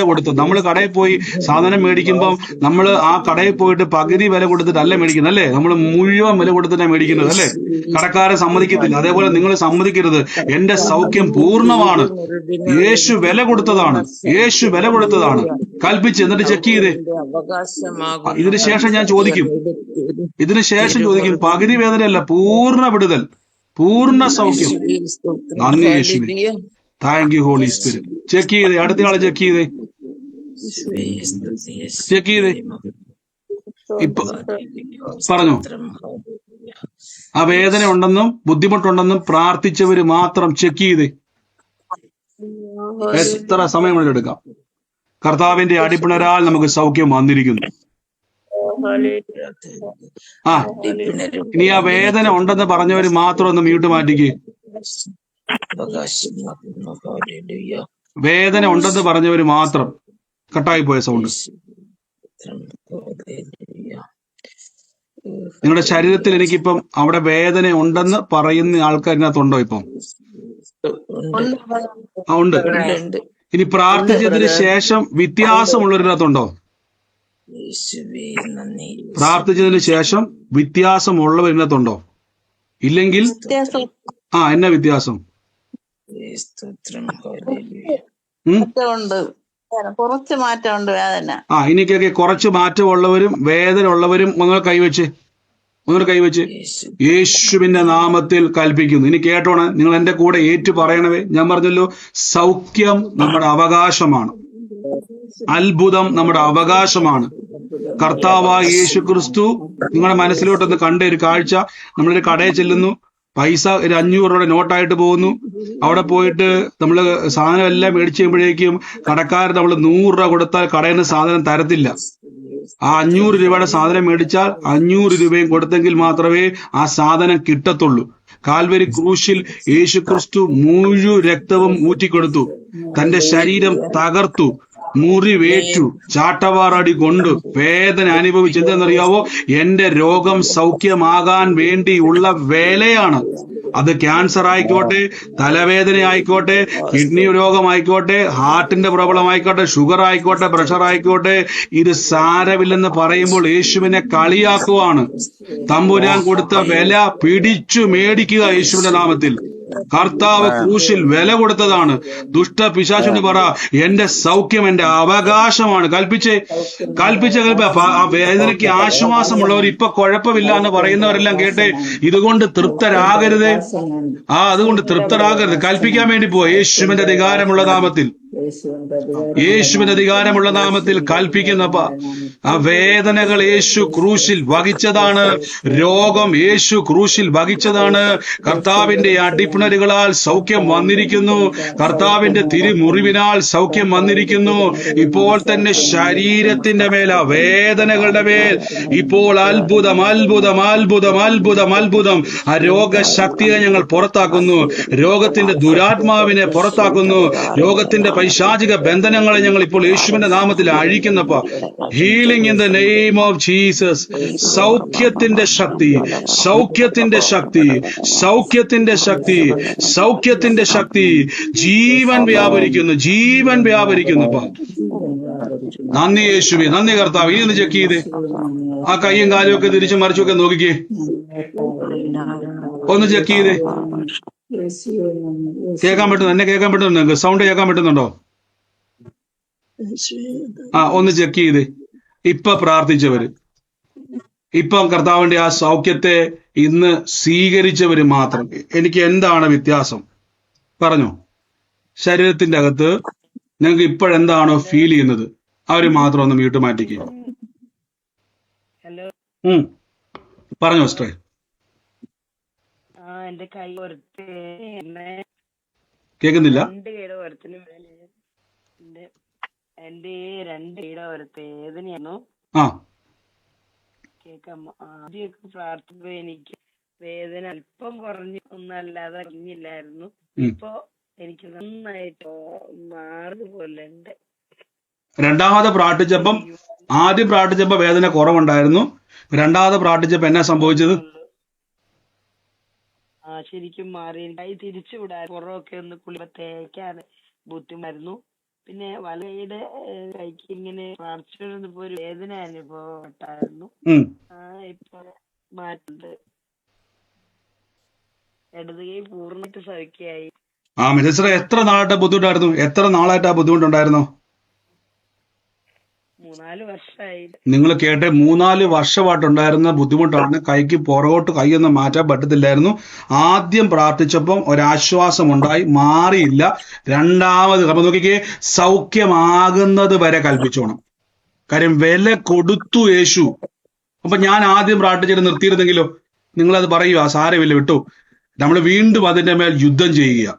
കൊടുത്തു. നമ്മൾ കടയിൽ പോയി സാധനം മേടിക്കുമ്പോൾ നമ്മൾ ആ കടയിൽ പോയിട്ട് പകുതി വില കൊടുത്തിട്ടല്ല മേടിക്കുന്നത്, അല്ലേ? നമ്മൾ മുഴുവൻ വില കൊടുത്തിട്ടാണ് മേടിക്കുന്നത്, അല്ലേ? കടക്കാരെ സമ്മതിക്കത്തില്ല. അതേപോലെ നിങ്ങൾ സമ്മതിക്കരുത്. എന്റെ സൗഖ്യം പൂർണ്ണമാണ്, യേശു വില കൊടുത്തതാണ്. കൽപ്പിച്ച് എന്നിട്ട് ചെക്ക് ചെയ്തേ. ഇതിന് ശേഷം ഞാൻ ചോദിക്കും, പകുതി വേദനയല്ല, പൂർണ്ണ വിടുതൽ, പൂർണ്ണ സൗഖ്യം. നന്ദി യേശുവേ, thank you Holy Spirit. Check ചെയ്തേ, അടുത്ത ആളെ ചെക്ക് ചെയ്തേ. ഇപ്പൊ പറഞ്ഞോ, ആ വേദന ഉണ്ടെന്നും ബുദ്ധിമുട്ടുണ്ടെന്നും പ്രാർത്ഥിച്ചവര് മാത്രം ചെക്ക് ചെയ്തേ. എത്ര സമയം കൊണ്ട് എടുക്കാം. കർത്താവിന്റെ അടിപ്പിണരാൽ നമുക്ക് സൗഖ്യം വന്നിരിക്കുന്നു. ഇനി ആ വേദന ഉണ്ടെന്ന് പറഞ്ഞവര് മാത്രം ഒന്ന് മ്യൂട്ട് മാറ്റിക്കേ. വേദന ഉണ്ടെന്ന് പറഞ്ഞവര് മാത്രം. കട്ടായി പോയ സൗണ്ട്. നിങ്ങളുടെ ശരീരത്തിൽ എനിക്കിപ്പം അവിടെ വേദന ഉണ്ടെന്ന് പറയുന്ന ആൾക്കാരിനകത്തുണ്ടോ ഇപ്പം? ഉണ്ട്. ഇനി പ്രാർത്ഥിച്ചതിന് ശേഷം വ്യത്യാസമുള്ളവരിനകത്തുണ്ടോ? പ്രാർത്ഥിച്ചതിന് ശേഷം വ്യത്യാസമുള്ളവരിനകത്തുണ്ടോ? ഇല്ലെങ്കിൽ എന്നാ വ്യത്യാസം? കുറച്ച് മാറ്റമുണ്ട് വേദന. എനിക്കൊക്കെ കുറച്ച് മാറ്റമുള്ളവരും വേദന ഉള്ളവരും നിങ്ങൾ കൈവച്ച് യേശുവിന്റെ നാമത്തിൽ കൽപ്പിക്കുന്നു. ഇനി കേട്ടോണേ, നിങ്ങൾ എന്റെ കൂടെ ഏറ്റു പറയണവേ. ഞാൻ പറഞ്ഞല്ലോ, സൗഖ്യം നമ്മുടെ അവകാശമാണ്, അത്ഭുതം നമ്മുടെ അവകാശമാണ്. കർത്താവായ യേശു ക്രിസ്തു നിങ്ങളുടെ മനസ്സിലോട്ടൊന്ന് കണ്ട ഒരു കാഴ്ച. നമ്മളൊരു കടയിൽ ചെല്ലുന്നു, പൈസ ഒരു 500 രൂപയുടെ നോട്ടായിട്ട് പോകുന്നു. അവിടെ പോയിട്ട് നമ്മൾ സാധനം എല്ലാം മേടിച്ചു കഴിയുമ്പോഴേക്കും കടക്കാരൻ നമ്മൾ 100 രൂപ കൊടുത്താൽ കടയിൽ നിന്ന് സാധനം തരത്തില്ല. ആ 500 രൂപയുടെ സാധനം മേടിച്ചാൽ 500 രൂപയും കൊടുത്തെങ്കിൽ മാത്രമേ ആ സാധനം കിട്ടത്തുള്ളൂ. കാൽവരി ക്രൂശിൽ യേശു ക്രിസ്തു മുഴു രക്തവും ഊറ്റിക്കൊടുത്തു, തന്റെ ശരീരം തകർത്തു, മുറിവേറ്റു, ചാട്ടവാറടി കൊണ്ട് വേദന അനുഭവിച്ചെന്തെന്നറിയാവോ? എന്റെ രോഗം സൗഖ്യമാകാൻ വേണ്ടിയുള്ള വേലയാണ്. അത് ക്യാൻസർ ആയിക്കോട്ടെ, തലവേദന ആയിക്കോട്ടെ, കിഡ്നി രോഗമായിക്കോട്ടെ, ഹാർട്ടിന്റെ പ്രോബ്ലം ആയിക്കോട്ടെ, ഷുഗർ ആയിക്കോട്ടെ, പ്രഷർ ആയിക്കോട്ടെ, ഇത് സാരമില്ലെന്ന് പറയുമ്പോൾ യേശുവിനെ കളിയാക്കുവാണ്. തമ്പുരാൻ കൊടുത്ത വില പിടിച്ചു മേടിക്കുക യേശുവിന്റെ നാമത്തിൽ. കർത്താവ് ക്രൂശിൽ വില കൊടുത്തതാണ്. ദുഷ്ട പിശാചിന് പറ, എന്റെ സൗഖ്യം എന്റെ അവകാശമാണ്. കൽപ്പിച്ച് ആ വേദനയ്ക്ക് ആശ്വാസമുള്ളവർ ഇപ്പൊ കുഴപ്പമില്ല എന്ന് പറയുന്നവരെല്ലാം കേട്ടെ, ഇതുകൊണ്ട് തൃപ്തരാകരുത്. അതുകൊണ്ട് തൃപ്തരാകരുത്. കൽപ്പിക്കാൻ വേണ്ടി പോവാ. യേശുവിന്റെ അധികാരമുള്ള നാമത്തിൽ കൽപ്പിക്കുന്നപ്പ ആ വേദനകൾ യേശു ക്രൂശിൽ വഹിച്ചതാണ്. രോഗം യേശു ക്രൂശിൽ വഹിച്ചതാണ്. കർത്താവിന്റെ അടിപ്പിണരുകളാൽ സൗഖ്യം വന്നിരിക്കുന്നു. കർത്താവിന്റെ തിരുമുറിവിനാൽ സൗഖ്യം വന്നിരിക്കുന്നു. ഇപ്പോൾ തന്നെ ശരീരത്തിന്റെ മേൽ, ആ വേദനകളുടെ മേൽ ഇപ്പോൾ അത്ഭുതം. ആ രോഗശക്തിയെ ഞങ്ങൾ പുറത്താക്കുന്നു. രോഗത്തിന്റെ ദുരാത്മാവിനെ പുറത്താക്കുന്നു. രോഗത്തിന്റെ പൈശാചിക ബന്ധനങ്ങളെ ഞങ്ങൾ ഇപ്പോൾ യേശുവിന്റെ നാമത്തിൽ അഴിക്കുന്നപ്പോ. Healing in the name of Jesus. സൗഖ്യത്തിന്റെ ശക്തി, ജീവൻ വ്യാപരിക്കുന്നു. നന്ദി യേശുവേ, നന്ദി കർത്താവ്. ഇനി ഒന്ന് ചെക്ക് ചെയ്തേ. ആ കൈയും കാലും ഒക്കെ തിരിച്ചും മറിച്ചുമൊക്കെ നോക്കിക്കേ. ഒന്ന് ചെക്ക് ചെയ്തേ. കേൾക്കാൻ പറ്റുന്നുണ്ടോ? സൗണ്ട് കേൾക്കാൻ പറ്റുന്നുണ്ടോ? ഒന്ന് ചെക്ക് ചെയ്തേ. ഇപ്പൊ പ്രാർത്ഥിച്ചവര്, ഇപ്പം കർത്താവിന്റെ ആ സൗഖ്യത്തെ ഇന്ന് സ്വീകരിച്ചവര് മാത്രം. എനിക്ക് എന്താണ് വ്യത്യാസം പറഞ്ഞോ? ശരീരത്തിന്റെ അകത്ത് നിങ്ങൾക്ക് ഇപ്പോഴെന്താണോ ഫീൽ ചെയ്യുന്നത് അവര് മാത്രം ഒന്ന് മ്യൂട്ട് മാറ്റിക്കുക. പറഞ്ഞോ സിസ്റ്റർ. എന്റെ കൈ കേൾക്കുന്നില്ല. എന്റെ 2 കൈയുടെ വേദനയായിരുന്നു. ആ കേൾക്കാം. ആദ്യമൊക്കെ പ്രാർത്ഥിച്ചപ്പോ എനിക്ക് വേദന അല്പം കുറഞ്ഞു ഒന്നല്ലാതെ അറിഞ്ഞില്ലായിരുന്നു. ഇപ്പൊ എനിക്ക് നന്നായിട്ട് മാറുപോലെ ഉണ്ട്. രണ്ടാമത് പ്രാർത്ഥിച്ചപ്പം, ആദ്യം പ്രാർത്ഥിച്ചപ്പോ വേദന കുറവുണ്ടായിരുന്നു, രണ്ടാമത് പ്രാർത്ഥിച്ചപ്പോ എന്നാ സംഭവിച്ചത്? ശരിക്കും മാറി. കൈ തിരിച്ചു വിടാൻ പുറമൊക്കെ ഒന്ന് കുളിപ്പ തേക്കാൻ ബുദ്ധിമുട്ടായിരുന്നു. പിന്നെ വലയുടെ കൈക്ക് ഇങ്ങനെ പ്രാർത്ഥിച്ചപ്പോ ഒരു വേദന അനുഭവപ്പെട്ടായിരുന്നു. ഇപ്പൊ മാറ്റുണ്ട്. ഇടത് കൈ പൂർണ്ണമായിട്ട് സൗഖ്യമായി. എത്ര നാളായിട്ട് ബുദ്ധിമുട്ടായിരുന്നു? എത്ര നാളായിട്ട് ആ ബുദ്ധിമുട്ടുണ്ടായിരുന്നു? 3-4 വർഷമായി. നിങ്ങൾ കേട്ടെ, 3-4 വർഷമായിട്ടുണ്ടായിരുന്ന ബുദ്ധിമുട്ടാണ്. കൈക്ക് പുറകോട്ട് കൈയൊന്നും മാറ്റാൻ പറ്റത്തില്ലായിരുന്നു. ആദ്യം പ്രാർത്ഥിച്ചപ്പം ഒരാശ്വാസം ഉണ്ടായി, മാറിയില്ല. രണ്ടാമത് അപ്പൊ നോക്കിക്കേ, സൗഖ്യമാകുന്നത് വരെ കൽപ്പിച്ചോണം. കാര്യം വില കൊടുത്തു യേശു. അപ്പൊ ഞാൻ ആദ്യം പ്രാർത്ഥിച്ചിട്ട് നിർത്തിയിരുന്നെങ്കിലോ? നിങ്ങളത് പറയുക, സാരമില്ല വിട്ടു. നമ്മൾ വീണ്ടും അതിന്റെ മേൽ യുദ്ധം ചെയ്യുക.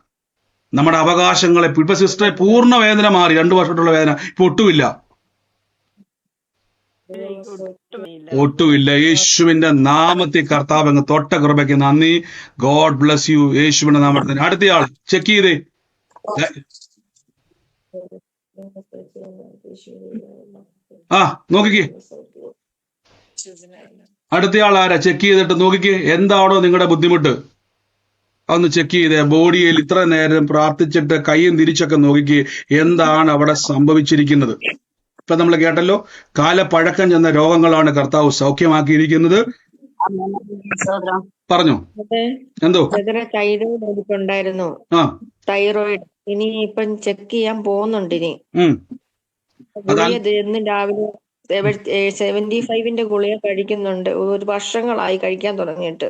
നമ്മുടെ അവകാശങ്ങളെ, ഇപ്പൊ സിസ്റ്ററെ പൂർണ്ണ വേദന മാറി, 2 വർഷമായിട്ടുള്ള വേദന ഇപ്പൊ ഒട്ടുമില്ല. യേശുവിന്റെ നാമത്തിൽ കർത്താവ് അങ്ങ് തൊട്ട കൃപയ്ക്ക് നന്ദി. God bless U. യേശുവിന്റെ നാമത്തിൽ. അടുത്തയാൾ ചെക്ക് ചെയ്തേ. നോക്കിക്കേ, അടുത്തയാൾ ആരാ? ചെക്ക് ചെയ്തിട്ട് നോക്കിക്കേ, എന്താണോ നിങ്ങളുടെ ബുദ്ധിമുട്ട് അതൊന്ന് ചെക്ക് ചെയ്തേ. ബോഡിയിൽ ഇത്ര നേരം പ്രാർത്ഥിച്ചിട്ട് കൈയും തിരിച്ചൊക്കെ നോക്കിക്കേ, എന്താണ് അവിടെ സംഭവിച്ചിരിക്കുന്നത്. ഇപ്പൊ നമ്മൾ കേട്ടല്ലോ, കാലപ്പഴക്കം ചെന്ന രോഗങ്ങളാണ് കർത്താവ് സൗഖ്യമാക്കിയിരിക്കുന്നത്. പറഞ്ഞോ, എന്തോ? തൈറോയിഡ് ഉണ്ടായിരുന്നു. തൈറോയിഡ് ഇനി ഇപ്പം ചെക്ക് ചെയ്യാൻ പോകുന്നുണ്ട്. ഇനി എന്നും രാവിലെ 75 ഗുളിക കഴിക്കുന്നുണ്ട്. 1 വർഷങ്ങളായി കഴിക്കാൻ തുടങ്ങിയിട്ട്.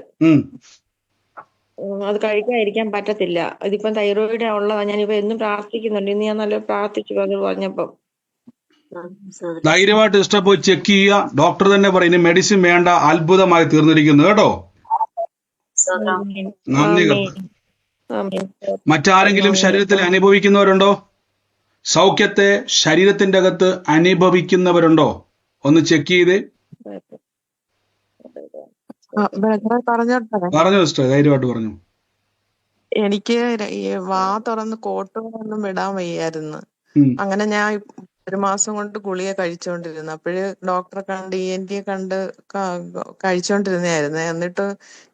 അത് കഴിക്കാതിരിക്കാൻ പറ്റത്തില്ല. ഇതിപ്പം തൈറോയിഡ് ഉള്ളതാ. ഞാനിപ്പോ എന്നും പ്രാർത്ഥിക്കുന്നുണ്ട്. ഇന്ന് ഞാൻ നല്ല പ്രാർത്ഥിച്ചു അത് പറഞ്ഞപ്പം. ധൈര്യമായിട്ട് ഇഷ്ടം പോയി ചെക്ക് ചെയ്യുക. ഡോക്ടർ തന്നെ പറയും മെഡിസിൻ വേണ്ട, അത്ഭുതമായി തീർന്നിരിക്കുന്നു കേട്ടോ. നന്ദി. മറ്റാരെങ്കിലും ശരീരത്തിൽ അനുഭവിക്കുന്നവരുണ്ടോ? സൗഖ്യത്തെ ശരീരത്തിന്റെ അകത്ത് അനുഭവിക്കുന്നവരുണ്ടോ? ഒന്ന് ചെക്ക് ചെയ്തേ. പറഞ്ഞു സിസ്റ്റർ, ധൈര്യമായിട്ട് പറഞ്ഞു. എനിക്ക് വാ തുറന്ന് കോട്ടുകളൊന്നും ഇടാൻ വയ്യായിരുന്നു. അങ്ങനെ ഞാൻ 1 മാസം കൊണ്ട് ഗുളിക കഴിച്ചോണ്ടിരുന്നു. അപ്പോഴ് ഡോക്ടറെ കണ്ട് ENT കണ്ട് കഴിച്ചോണ്ടിരുന്നായിരുന്നു. എന്നിട്ട്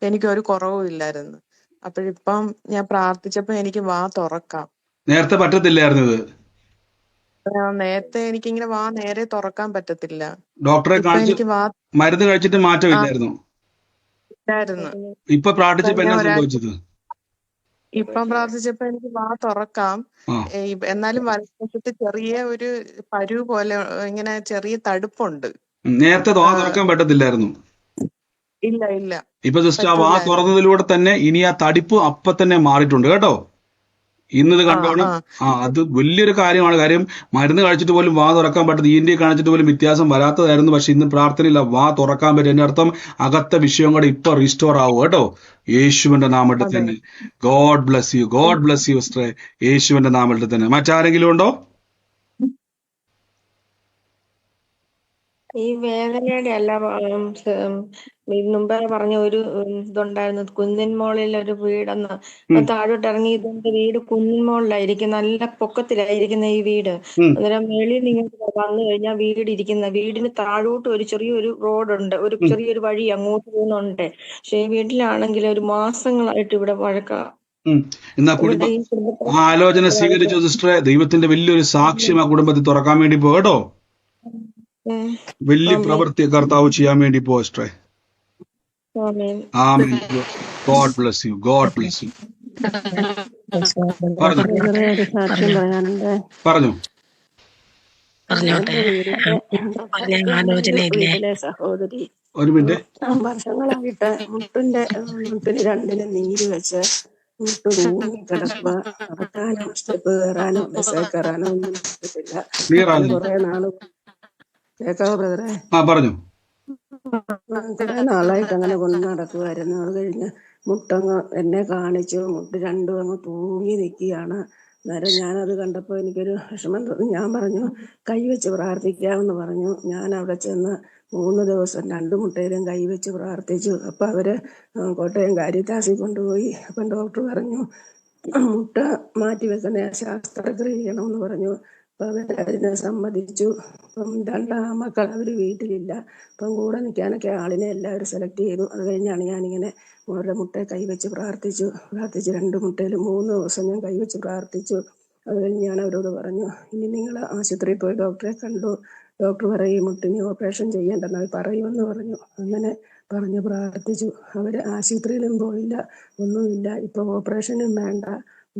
എനിക്കൊരു കുറവും ഇല്ലായിരുന്നു. അപ്പോഴിപ്പം ഞാൻ പ്രാർത്ഥിച്ചപ്പോ എനിക്ക് വാ തുറക്കാം. നേരത്തെ പറ്റത്തില്ലായിരുന്നു ഇത്. നേരത്തെ എനിക്കിങ്ങനെ വാ നേരെ തുറക്കാൻ പറ്റത്തില്ല. ഡോക്ടറെ കാണിച്ച് മരുന്ന് കഴിച്ചിട്ട് മാറ്റമില്ലായിരുന്നു. ഇപ്പൊ പ്രാർത്ഥിച്ചപ്പോ എന്നാ സംഭവിച്ചത്? ഇപ്പം പ്രാർത്ഥിച്ചപ്പോ എനിക്ക് വാ തുറക്കാം. എന്നാലും വലതുവശത്ത് ചെറിയ ഒരു പരു പോലെ ഇങ്ങനെ ചെറിയ തടുപ്പുണ്ട്. നേരത്തെ വാ തുറക്കാൻ പറ്റത്തില്ലായിരുന്നു. ഇല്ല. ഇപ്പൊ ജസ്റ്റ് ആ വാ തുറന്നതിലൂടെ തന്നെ ഇനി ആ തടിപ്പ് അപ്പൊ തന്നെ മാറിയിട്ടുണ്ട് കേട്ടോ. ഇന്നത് കണ്ടോണം. അത് വലിയൊരു കാര്യമാണ്. കാര്യം മരുന്ന് കഴിച്ചിട്ട് പോലും വാ തുറക്കാൻ പറ്റുന്നത്, ENT കാണിച്ചിട്ട് പോലും വ്യത്യാസം വരാത്തതായിരുന്നു. പക്ഷെ ഇന്ന് പ്രാർത്ഥനയില്ല, വാ തുറക്കാൻ പറ്റും. എന്റെ അർത്ഥം അകത്തെ വിഷയം കൂടെ ഇപ്പൊ റീസ്റ്റോർ ആവും കേട്ടോ, യേശുവിന്റെ നാമത്തിൽ തന്നെ. God bless you. God bless U സിസ്റ്ററെ, യേശുവിന്റെ നാമത്തിൽ തന്നെ. മറ്റാരെങ്കിലും ഉണ്ടോ? ഈ വേദനയുടെ അല്ല, മുമ്പേ പറഞ്ഞ ഒരു ഇതുണ്ടായിരുന്നു, കുന്നിൻ മോളിൽ ഒരു വീടെന്ന്. താഴോട്ട് ഇറങ്ങി, ഇതിന്റെ വീട് കുന്നിൻ മോളിലായിരിക്കും, നല്ല പൊക്കത്തിലായിരിക്കുന്ന ഈ വീട്. അന്നേരം മേളിൽ നിങ്ങൾ വന്നു കഴിഞ്ഞാൽ വീടിന് താഴോട്ട് ഒരു ചെറിയൊരു റോഡുണ്ട്, ഒരു ചെറിയൊരു വഴി അങ്ങോട്ട് പോകുന്നുണ്ട്. പക്ഷെ ഈ വീട്ടിലാണെങ്കിൽ ഒരു മാസങ്ങളായിട്ട് ഇവിടെ വഴക്കാ. ആലോചന സ്വീകരിച്ചു സിസ്റ്ററെ. ദൈവത്തിന്റെ വലിയൊരു സാക്ഷ്യം ആ കുടുംബത്തിൽ തുറക്കാൻ വേണ്ടി പോകട്ടോ. വലിയ പ്രവൃത്തി കർത്താവ് ചെയ്യാൻ വേണ്ടി പോ സിസ്റ്ററെ. ആമേൻ. God bless you. God bless you. പറഞ്ഞു. സഹോദരി ഒരു മിനിറ്റ്. വർഷങ്ങളായിട്ട് മുട്ടിന് 2നും നീര് വെച്ച് മുട്ട് തൂങ്ങി കിടക്കുക. നടക്കാനോ സ്റ്റെപ്പ് കയറാനോ ബസ് കയറാനോ ഒന്നും പറ്റത്തില്ല. കുറെ നാള് കേക്കാവോ ബ്രദറെ? പറഞ്ഞു. കുറെ നാളായിട്ട് അങ്ങനെ കൊണ്ട് നടക്കുമായിരുന്നു. അത് കഴിഞ്ഞ് മുട്ടങ്ങ് എന്നെ കാണിച്ചു, മുട്ട് 2 അങ്ങ് തൂങ്ങി നിൽക്കുകയാണ്. അന്നേരം ഞാനത് കണ്ടപ്പോൾ എനിക്കൊരു വിഷമം തോന്നി. ഞാൻ പറഞ്ഞു കൈവച്ച് പ്രാർത്ഥിക്കാമെന്ന് പറഞ്ഞു. ഞാൻ അവിടെ ചെന്ന് 3 ദിവസം 2 മുട്ടയിലും കൈവച്ച് പ്രാർത്ഥിച്ചു. അപ്പം അവര് കോട്ടയം കാരിത്താസിൽ കൊണ്ടുപോയി. അപ്പം ഡോക്ടർ പറഞ്ഞു മുട്ട മാറ്റി വെക്കുന്ന ശസ്ത്രക്രിയ ചെയ്യണമെന്ന് പറഞ്ഞു. അപ്പം അവരതിനെ സമ്മതിച്ചു. അപ്പം 2 മക്കൾ അവർ വീട്ടിലില്ല. അപ്പം കൂടെ നിൽക്കാനൊക്കെ ആളിനെ എല്ലാവരും സെലക്ട് ചെയ്തു. അത് കഴിഞ്ഞാണ് ഞാനിങ്ങനെ അവരുടെ മുട്ടയെ കൈവച്ച് പ്രാർത്ഥിച്ച് 2 മുട്ടയിലും 3 ദിവസം ഞാൻ കൈവച്ച് പ്രാർത്ഥിച്ചു. അത് കഴിഞ്ഞ് ഞാൻ അവരോട് പറഞ്ഞു, ഇനി നിങ്ങൾ ആശുപത്രിയിൽ പോയി ഡോക്ടറെ കണ്ടു. ഡോക്ടർ പറയും മുട്ടിന് ഓപ്പറേഷൻ ചെയ്യേണ്ടെന്ന് അവർ പറയുമെന്ന് പറഞ്ഞു. അങ്ങനെ പറഞ്ഞ് പ്രാർത്ഥിച്ചു. അവർ ആശുപത്രിയിലും പോയില്ല, ഒന്നുമില്ല. ഇപ്പം ഓപ്പറേഷനും വേണ്ട.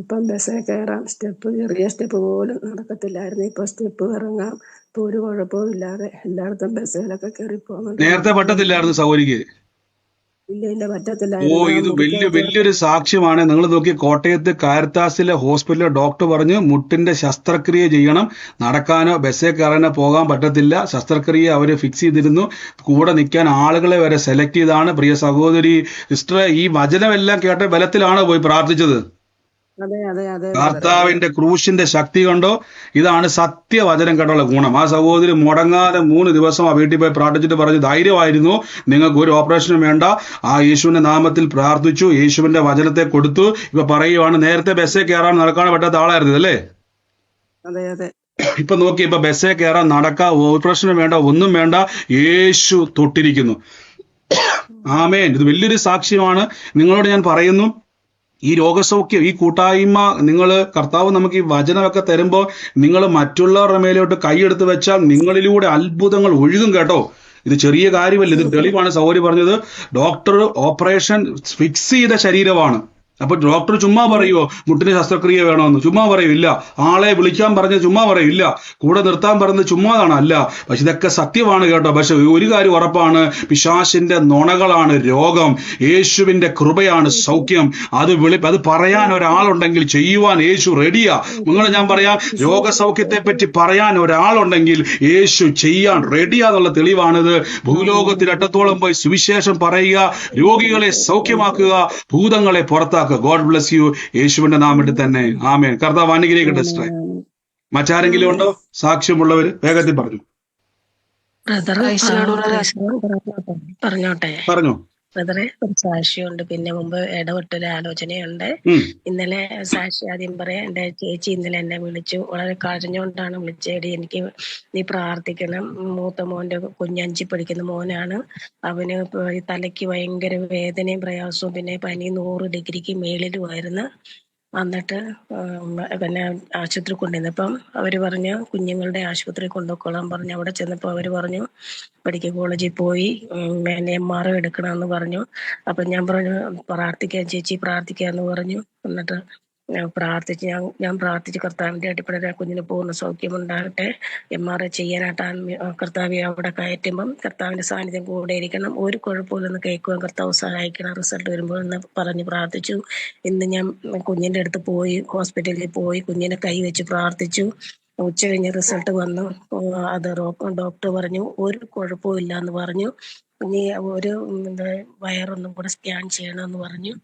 ഇപ്പം ബസ്സിൽ കയറാം. ചെറിയ സ്റ്റെപ്പ് പോലും നടക്കത്തില്ലായിരുന്നു. ഇപ്പം സ്റ്റെപ്പ് ഇറങ്ങാം. ഇപ്പം ഒരു കുഴപ്പവും ഇല്ലാതെ എല്ലായിടത്തും ബസ്സിലൊക്കെ കയറി പോകുന്നുണ്ട്. നേരത്തെ പറ്റത്തില്ലായിരുന്നു സൗകര്യക്ക്. ഇല്ല ഓ, പറ്റത്തില്ലായിരുന്നു. ആ ഇത് മുറിക്കകത്ത് വലിയൊരു സാക്ഷ്യമാണ്. നിങ്ങൾ നോക്കി, കോട്ടയത്ത് കാരിത്താസിലെ ഹോസ്പിറ്റലിലെ ഡോക്ടർ പറഞ്ഞു മുട്ടിന്റെ ശസ്ത്രക്രിയ ചെയ്യണം, നടക്കാനോ ബസ്സിൽ കയറാനോ പോകാൻ പറ്റത്തില്ല. ശസ്ത്രക്രിയ അവർ ഫിക്സ് ചെയ്തിരുന്നു. കൂടെ നിൽക്കാൻ ആളുകളെ വരെ സെലക്ട് ചെയ്താണ്. പ്രിയ സഹോദരി സിസ്റ്റർ, ഈ വചനമെല്ലാം കേട്ട ബലത്തിലാണോ പോയി പ്രാർത്ഥിച്ചത്? അതെ അതെ അതെ ബ്രദറെ, അതെ. കർത്താവിന്റെ ക്രൂശിന്റെ ശക്തി കണ്ടോ? ഇതാണ് സത്യവചനം കേട്ടുള്ള ഗുണം. ആ സഹോദരി മുടങ്ങാതെ 3 ദിവസം ആ വീട്ടിൽ പോയി പ്രാർത്ഥിച്ചിട്ട് പറഞ്ഞു ധൈര്യമായിരുന്നു, നിങ്ങൾക്ക് ഒരു ഓപ്പറേഷനും വേണ്ട, ആ യേശുവിന്റെ നാമത്തിൽ പ്രാർത്ഥിച്ചു, യേശുവിന്റെ വചനത്തെ കൊടുത്തു. ഇപ്പൊ പറയുവാണ്, നേരത്തെ ബസ്സിൽ കയറാൻ നടക്കാൻ പറ്റാത്ത ആളായിരുന്നു അല്ലേ? അതെ അതെ ഇപ്പൊ നോക്കി, ഇപ്പൊ ബസ്സിൽ കയറാൻ നടക്കാം, ഓപ്പറേഷനും വേണ്ട, ഒന്നും വേണ്ട, യേശു തൊട്ടിരിക്കുന്നു. ആമേൻ. ഇത് വലിയൊരു സാക്ഷ്യമാണ്. നിങ്ങളോട് ഞാൻ പറയുന്നു, ഈ രോഗസൗഖ്യം, ഈ കൂട്ടായ്മ, നിങ്ങൾ കർത്താവ് നമുക്ക് ഈ വചനമൊക്കെ തരുമ്പോൾ നിങ്ങൾ മറ്റുള്ളവരുടെ മേലോട്ട് കൈയെടുത്ത് വെച്ചാൽ നിങ്ങളിലൂടെ അത്ഭുതങ്ങൾ ഒഴുകും കേട്ടോ. ഇത് ചെറിയ കാര്യമല്ല. ഇത് തെളിവാണ് സഹോദരി പറഞ്ഞത്. ഡോക്ടർ ഓപ്പറേഷൻ ഫിക്സ് ചെയ്ത ശരീരമാണ്. അപ്പൊ ഡോക്ടർ ചുമ്മാ പറയുമോ മുട്ടിന് ശസ്ത്രക്രിയ വേണമെന്ന്? ചുമ്മാ പറയില്ല. ആളെ വിളിക്കാൻ പറഞ്ഞ് ചുമ്മാ പറയില്ല. കൂടെ നിർത്താൻ പറഞ്ഞത് ചുമ്മാതാണ് അല്ല. പക്ഷെ ഇതൊക്കെ സത്യമാണ് കേട്ടോ. പക്ഷെ ഒരു കാര്യം ഉറപ്പാണ്, പിശാചിന്റെ നുണകളാണ് രോഗം, യേശുവിന്റെ കൃപയാണ് സൗഖ്യം. അത് പറയാൻ ഒരാളുണ്ടെങ്കിൽ ചെയ്യുവാൻ യേശു റെഡിയാ. നിങ്ങൾ ഞാൻ പറയാം, രോഗസൗഖ്യത്തെ പറ്റി പറയാൻ ഒരാളുണ്ടെങ്കിൽ യേശു ചെയ്യാൻ റെഡിയാന്നുള്ള തെളിവാണിത്. ഭൂലോകത്തിൽ അറ്റത്തോളം പോയി സുവിശേഷം പറയുക, രോഗികളെ സൗഖ്യമാക്കുക, ഭൂതങ്ങളെ പുറത്താക്കുക. God bless U. യേശുവിന്റെ നാമത്തിൽ തന്നെ ആമേൻ. കർത്താവ് അനുഗ്രഹിക്കട്ടെ സിസ്റ്ററെ. മറ്റാരെങ്കിലും ഉണ്ടോ സാക്ഷ്യമുള്ളവര്? വേഗത്തിൽ പറഞ്ഞു. പറഞ്ഞോട്ടെ പറഞ്ഞു. ബ്രദറെ, ഒരു സാക്ഷിയുണ്ട്. പിന്നെ മുമ്പ് ഇടപെട്ടൊരു ആലോചനയുണ്ട്. ഇന്നലെ സാക്ഷി ആദ്യം പറയാം. എന്റെ ചേച്ചി ഇന്നലെ എന്നെ വിളിച്ചു, വളരെ കരഞ്ഞുകൊണ്ടാണ് വിളിച്ചേടി, എനിക്ക് നീ പ്രാർത്ഥിക്കണം. മൂത്ത മോന്റെ കുഞ്ഞഞ്ചി പഠിക്കുന്ന മോനാണ്. അവന് ഈ തലയ്ക്ക് ഭയങ്കര വേദനയും പ്രയാസവും, പിന്നെ പനി 100 ഡിഗ്രിക്ക് മേളിലുമായിരുന്നു. എന്നിട്ട് പിന്നെ ആശുപത്രി കൊണ്ടുവന്നപ്പം അവര് പറഞ്ഞു കുഞ്ഞുങ്ങളുടെ ആശുപത്രി കൊണ്ടുപോയിക്കോളാൻ പറഞ്ഞു. അവിടെ ചെന്നപ്പോൾ അവര് പറഞ്ഞു മെഡിക്കൽ കോളേജിൽ പോയി MRI എടുക്കണമെന്ന് പറഞ്ഞു. അപ്പൊ ഞാൻ പറഞ്ഞു പ്രാർത്ഥിക്കാം ചേച്ചി, പ്രാർത്ഥിക്കാന്ന് പറഞ്ഞു. എന്നിട്ട് പ്രാർത്ഥിച്ച് ഞാൻ പ്രാർത്ഥിച്ച് കർത്താവിന്റെ അടിപ്പട കുഞ്ഞിന് പൂർണ്ണ സൗഖ്യം ഉണ്ടാകട്ടെ, MRI ചെയ്യാനായിട്ട് കർത്താവെ അവിടെ കയറ്റുമ്പം കർത്താവിന്റെ സാന്നിധ്യം കൂടെ ഇരിക്കണം, ഒരു കുഴപ്പമില്ലെന്ന് കേൾക്കുവാൻ കർത്താവ് സഹായിക്കണം, റിസൾട്ട് വരുമ്പോൾ എന്ന് പറഞ്ഞ് പ്രാർത്ഥിച്ചു. ഇന്ന് ഞാൻ കുഞ്ഞിന്റെ അടുത്ത് പോയി, ഹോസ്പിറ്റലിൽ പോയി കുഞ്ഞിനെ കൈ വെച്ച് പ്രാർത്ഥിച്ചു. ഉച്ച കഴിഞ്ഞ് റിസൾട്ട് വന്നു. അത് ഡോക്ടർ പറഞ്ഞു ഒരു കുഴപ്പവും ഇല്ല എന്ന് പറഞ്ഞു. ഇനി ഒരു വയറൊന്നും കൂടെ സ്കാൻ ചെയ്യണമെന്ന് പറഞ്ഞു.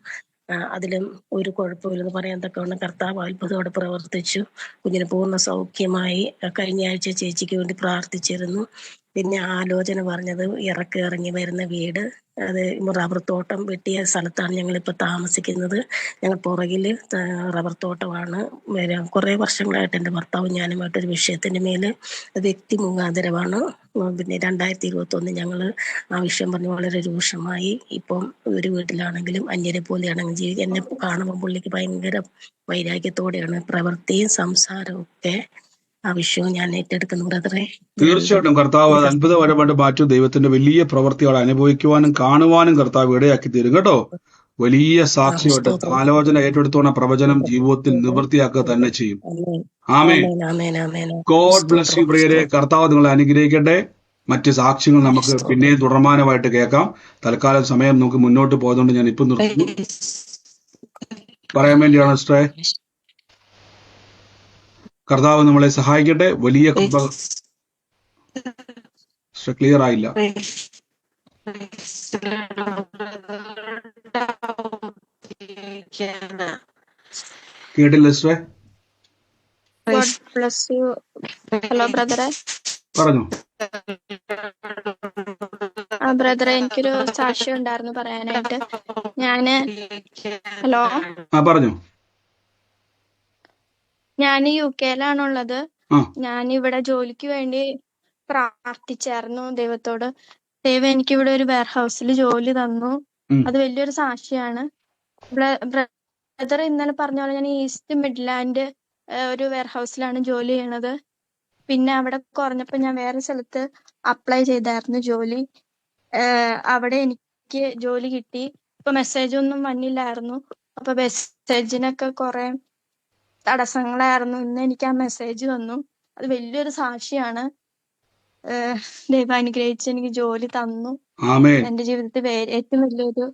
അതിലും ഒരു കുഴപ്പമില്ലെന്ന് പറയാൻ തക്കവണ്ണം കർത്താവ് അത്ഭുതത്തോടെ പ്രവർത്തിച്ചു. കുഞ്ഞിന് പൂർണ്ണ സൗഖ്യമായി. കഴിഞ്ഞ ആഴ്ച ചേച്ചിക്ക് വേണ്ടി പ്രാർത്ഥിച്ചിരുന്നു. പിന്നെ ആലോചന പറഞ്ഞത് ഇറങ്ങി വരുന്ന വീട്, അത് റബ്ബർ തോട്ടം വെട്ടിയ സ്ഥലത്താണ് ഞങ്ങളിപ്പോൾ താമസിക്കുന്നത്. ഞങ്ങൾ പുറകിൽ റബ്ബർ തോട്ടമാണ്. കുറേ വർഷങ്ങളായിട്ട് എൻ്റെ ഭർത്താവും ഞാനുമായിട്ടൊരു വിഷയത്തിൻ്റെ മേല് വ്യക്തി മുഖാന്തരമാണ്. പിന്നെ 2021 ഞങ്ങൾ ആ വിഷയം പറഞ്ഞ് വളരെ രൂക്ഷമായി. ഇപ്പം ഒരു വീട്ടിലാണെങ്കിലും അന്യരെ പോലെയാണെങ്കിലും എന്നെ കാണുമ്പോൾ പുള്ളിക്ക് ഭയങ്കര വൈരാഗ്യത്തോടെയാണ് പ്രവൃത്തിയും സംസാരവും ഒക്കെ. ആ വിഷയവും ഞാൻ ഏറ്റെടുക്കുന്നു ബ്രദറെ. തീർച്ചയായിട്ടും കർത്താവ് അത്ഭുതപരമായിട്ട് മാറ്റും. ദൈവത്തിന്റെ വലിയ പ്രവൃത്തികൾ അനുഭവിക്കുവാനും കാണുവാനും കർത്താവ് ഇടയാക്കി തീരും കേട്ടോ. വലിയ സാക്ഷിയായിട്ട് ആലോചന ഏറ്റെടുത്തോണ പ്രവചനം ജീവിതത്തിൽ നിവൃത്തിയാക്കുക തന്നെ ചെയ്യും. ആമേൻ. ഗോഡ് ബ്ലസ് യു പ്രിയരെ. കർത്താവ് നിങ്ങളെ അനുഗ്രഹിക്കട്ടെ. മറ്റ് സാക്ഷ്യങ്ങൾ നമുക്ക് പിന്നെയും തുടർമാനമായിട്ട് കേൾക്കാം. തൽക്കാലം സമയം നമുക്ക് മുന്നോട്ട് പോയതുകൊണ്ട് ഞാൻ ഇപ്പം നിർത്തുന്നു. പറയാൻ വേണ്ടിയാണ് സിസ്റ്ററെ. കർത്താവ് നമ്മളെ സഹായിക്കട്ടെ. വലിയ കൃപ. ക്ലിയർ ആയില്ല. കേട്ടില്ല സിസ്റ്ററെ. ഹലോ ബ്രദറെ. പറഞ്ഞു. ബ്രദറെ, എനിക്കൊരു സാക്ഷ്യം ഉണ്ടായിരുന്നു പറയാനായിട്ട്. ഹലോ, പറഞ്ഞു. ഞാൻ UK-ലാണുള്ളത്. ഞാൻ ഇവിടെ ജോലിക്ക് വേണ്ടി പ്രാർത്ഥിച്ചായിരുന്നു ദൈവത്തോട്. ദൈവം എനിക്ക് ഇവിടെ ഒരു വെയർഹൗസിൽ ജോലി തന്നു. അത് വലിയൊരു സാക്ഷിയാണ്. ബ്രദർ ഇന്നലെ പറഞ്ഞ പോലെ ഞാൻ ഈസ്റ്റ് മിഡ്ലാൻഡ് ഒരു വെയർഹൗസിലാണ് ജോലി ചെയ്യണത്. പിന്നെ അവിടെ കുറഞ്ഞപ്പോ ഞാൻ വേറെ സ്ഥലത്ത് അപ്ലൈ ചെയ്തായിരുന്നു ജോലി. അവിടെ എനിക്ക് ജോലി കിട്ടി. ഇപ്പൊ മെസ്സേജ് ഒന്നും വന്നില്ലായിരുന്നു. അപ്പൊ മെസ്സേജിനൊക്കെ കുറെ തടസ്സങ്ങളായിരുന്നു. ഇന്ന് എനിക്ക് ആ മെസ്സേജ് വന്നു. അത് വലിയൊരു സാക്ഷിയാണ്. ദൈവം അനുഗ്രഹിച്ച് എനിക്ക് ജോലി തന്നു. എന്റെ ജീവിതത്തിൽ ഏറ്റവും വലിയൊരു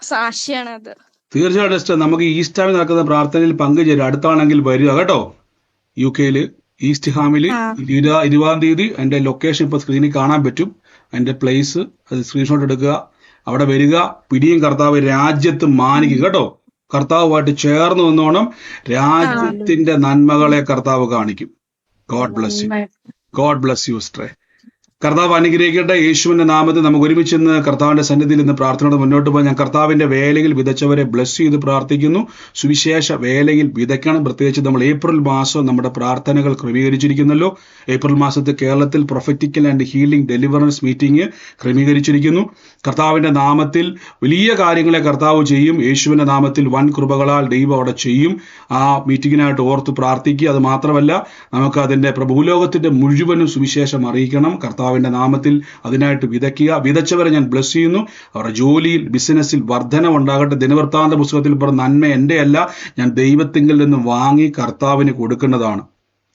സാക്ഷിയാണ് അത്. തീർച്ചയായിട്ടും നമുക്ക് ഈസ്റ്റാമിൽ നടക്കുന്ന പ്രാർത്ഥനയിൽ പങ്കുചേരും. അടുത്താണെങ്കിൽ വരിക കേട്ടോ. UK-ല് ഈസ്റ്റ് ഹാമില് 20-ാം തീയതി എന്റെ ലൊക്കേഷൻ ഇപ്പൊ സ്ക്രീനിൽ കാണാൻ പറ്റും. എന്റെ പ്ലേസ് അത് സ്ക്രീൻഷോട്ട് എടുക്കുക, അവിടെ വരിക. പിടിയും കർത്താവ് രാജ്യത്ത് മാനിക്കും കേട്ടോ. കർത്താവുമായിട്ട് ചേർന്ന് നിന്നോണം. രാജ്യത്തിന്റെ നന്മകളെ കർത്താവ് കാണിക്കും. God bless you. God bless U സിസ്റ്ററെ. കർത്താവ് അനുഗ്രഹിക്കട്ടെ. യേശുവിന്റെ നാമത്തിൽ നമുക്ക് ഒരുമിച്ച് ഇന്ന് കർത്താവിന്റെ സന്നിധിയിൽ നിന്ന് പ്രാർത്ഥനയോട് മുന്നോട്ട് പോകാൻ ഞാൻ കർത്താവിന്റെ വേലയിൽ വിതച്ചവരെ ബ്ലസ് ചെയ്ത് പ്രാർത്ഥിക്കുന്നു. സുവിശേഷ വേലയിൽ വിതയ്ക്കണം. പ്രത്യേകിച്ച് നമ്മൾ ഏപ്രിൽ മാസം നമ്മുടെ പ്രാർത്ഥനകൾ ക്രമീകരിച്ചിരിക്കുന്നല്ലോ. ഏപ്രിൽ മാസത്തിൽ കേരളത്തിൽ prophetical and healing deliverance meeting ക്രമീകരിച്ചിരിക്കുന്നു. കർത്താവിന്റെ നാമത്തിൽ വലിയ കാര്യങ്ങളെ കർത്താവ് ചെയ്യും. യേശുവിന്റെ നാമത്തിൽ വൻ കൃപകളാൽ ദൈവം അവിടെ ചെയ്യും. ആ മീറ്റിങ്ങിനായിട്ട് ഓർത്ത് പ്രാർത്ഥിക്കുക. അത് മാത്രമല്ല, നമുക്ക് അതിന്റെ ഭൂലോകത്തിന്റെ മുഴുവനും സുവിശേഷം അറിയിക്കണം. കർത്താവിന്റെ നാമത്തിൽ അതിനായിട്ട് വിതച്ചവരെ ഞാൻ ബ്ലസ് ചെയ്യുന്നു. അവരുടെ ജോലിയിൽ, ബിസിനസ്സിൽ വർധന ഉണ്ടാകട്ടെ. ദിനവൃത്താന്ത പുസ്തകത്തിൽ പറഞ്ഞ നന്മ എൻ്റെ അല്ല, ഞാൻ ദൈവത്തിങ്കിൽ നിന്ന് വാങ്ങി കർത്താവിന് കൊടുക്കുന്നതാണ്.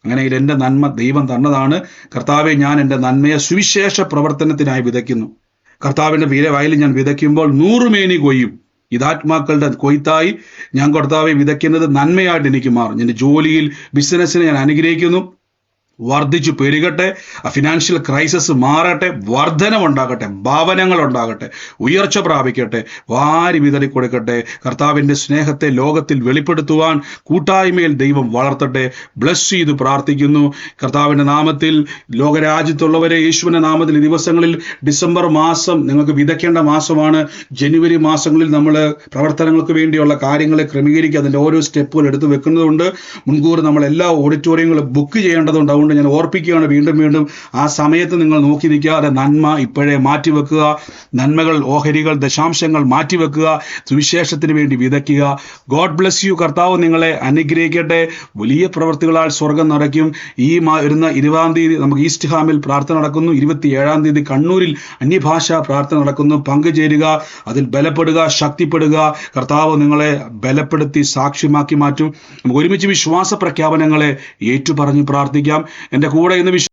അങ്ങനെ എൻ്റെ നന്മ ദൈവം തന്നതാണ്. കർത്താവെ, ഞാൻ എൻ്റെ നന്മയെ സുവിശേഷ പ്രവർത്തനത്തിനായി വിതയ്ക്കുന്നു. കർത്താവിന്റെ വയലിൽ ഞാൻ വിതയ്ക്കുമ്പോൾ 100 മേനി കൊയ്യും. ഇതാത്മാക്കളുടെ കൊയ്ത്തായി ഞാൻ കർത്താവെ വിതയ്ക്കുന്നത് നന്മയായിട്ട് എനിക്ക് മാറും. എൻ്റെ ജോലിയിൽ, ബിസിനസ്സിനെ ഞാൻ അനുഗ്രഹിക്കുന്നു. വർദ്ധിച്ചു പെരുകട്ടെ. ഫിനാൻഷ്യൽ ക്രൈസിസ് മാറട്ടെ. വർധനമുണ്ടാകട്ടെ. ഭാവനങ്ങൾ ഉണ്ടാകട്ടെ. ഉയർച്ച പ്രാപിക്കട്ടെ. വാരി വിതറി കൊടുക്കട്ടെ. കർത്താവിന്റെ സ്നേഹത്തെ ലോകത്തിൽ വെളിപ്പെടുത്തുവാൻ കൂട്ടായ്മയിൽ ദൈവം വളർത്തട്ടെ. ബ്ലസ് ചെയ്ത് പ്രാർത്ഥിക്കുന്നു കർത്താവിന്റെ നാമത്തിൽ. ലോകരാജ്യത്തുള്ളവരെ യേശുവിന്റെ നാമത്തിൽ ഈ ദിവസങ്ങളിൽ ഡിസംബർ മാസം നിങ്ങൾക്ക് വിതയ്ക്കേണ്ട മാസമാണ്. ജനുവരി മാസങ്ങളിൽ നമ്മൾ പ്രവർത്തനങ്ങൾക്ക് വേണ്ടിയുള്ള കാര്യങ്ങളെ ക്രമീകരിക്കുക. അതിൻ്റെ ഓരോ സ്റ്റെപ്പുകൾ എടുത്തു വെക്കുന്നതുകൊണ്ട് മുൻകൂർ നമ്മൾ എല്ലാ ഓഡിറ്റോറിയങ്ങളും ബുക്ക് ചെയ്യേണ്ടതുണ്ട്. അതുകൊണ്ട് ഞാൻ ഓർപ്പിക്കുകയാണ് വീണ്ടും ആ സമയത്ത് നിങ്ങൾ നോക്കി നിൽക്കാതെ നന്മ ഇപ്പോഴേ മാറ്റിവെക്കുക. നന്മകൾ, ഓഹരികൾ, ദശാംശങ്ങൾ മാറ്റിവെക്കുക. സുവിശേഷത്തിന് വേണ്ടി വിതയ്ക്കുക. God bless U. കർത്താവ് നിങ്ങളെ അനുഗ്രഹിക്കട്ടെ. വലിയ പ്രവൃത്തികളാൽ സ്വർഗം നിറയ്ക്കും. ഈ വരുന്ന 20-ാം തീയതി നമുക്ക് ഈസ്റ്റ് ഹാമിൽ പ്രാർത്ഥന നടക്കുന്നു. 27-ാം തീയതി കണ്ണൂരിൽ അന്യഭാഷാ പ്രാർത്ഥന നടക്കുന്നു. പങ്കുചേരുക, അതിൽ ബലപ്പെടുക, ശക്തിപ്പെടുക. കർത്താവ് നിങ്ങളെ ബലപ്പെടുത്തി സാക്ഷ്യമാക്കി മാറ്റും. നമുക്ക് ഒരുമിച്ച് വിശ്വാസ പ്രഖ്യാപനങ്ങളെ ഏറ്റുപറഞ്ഞ് പ്രാർത്ഥിക്കാം. എൻ്റെ കൂടെ ഇന്ന്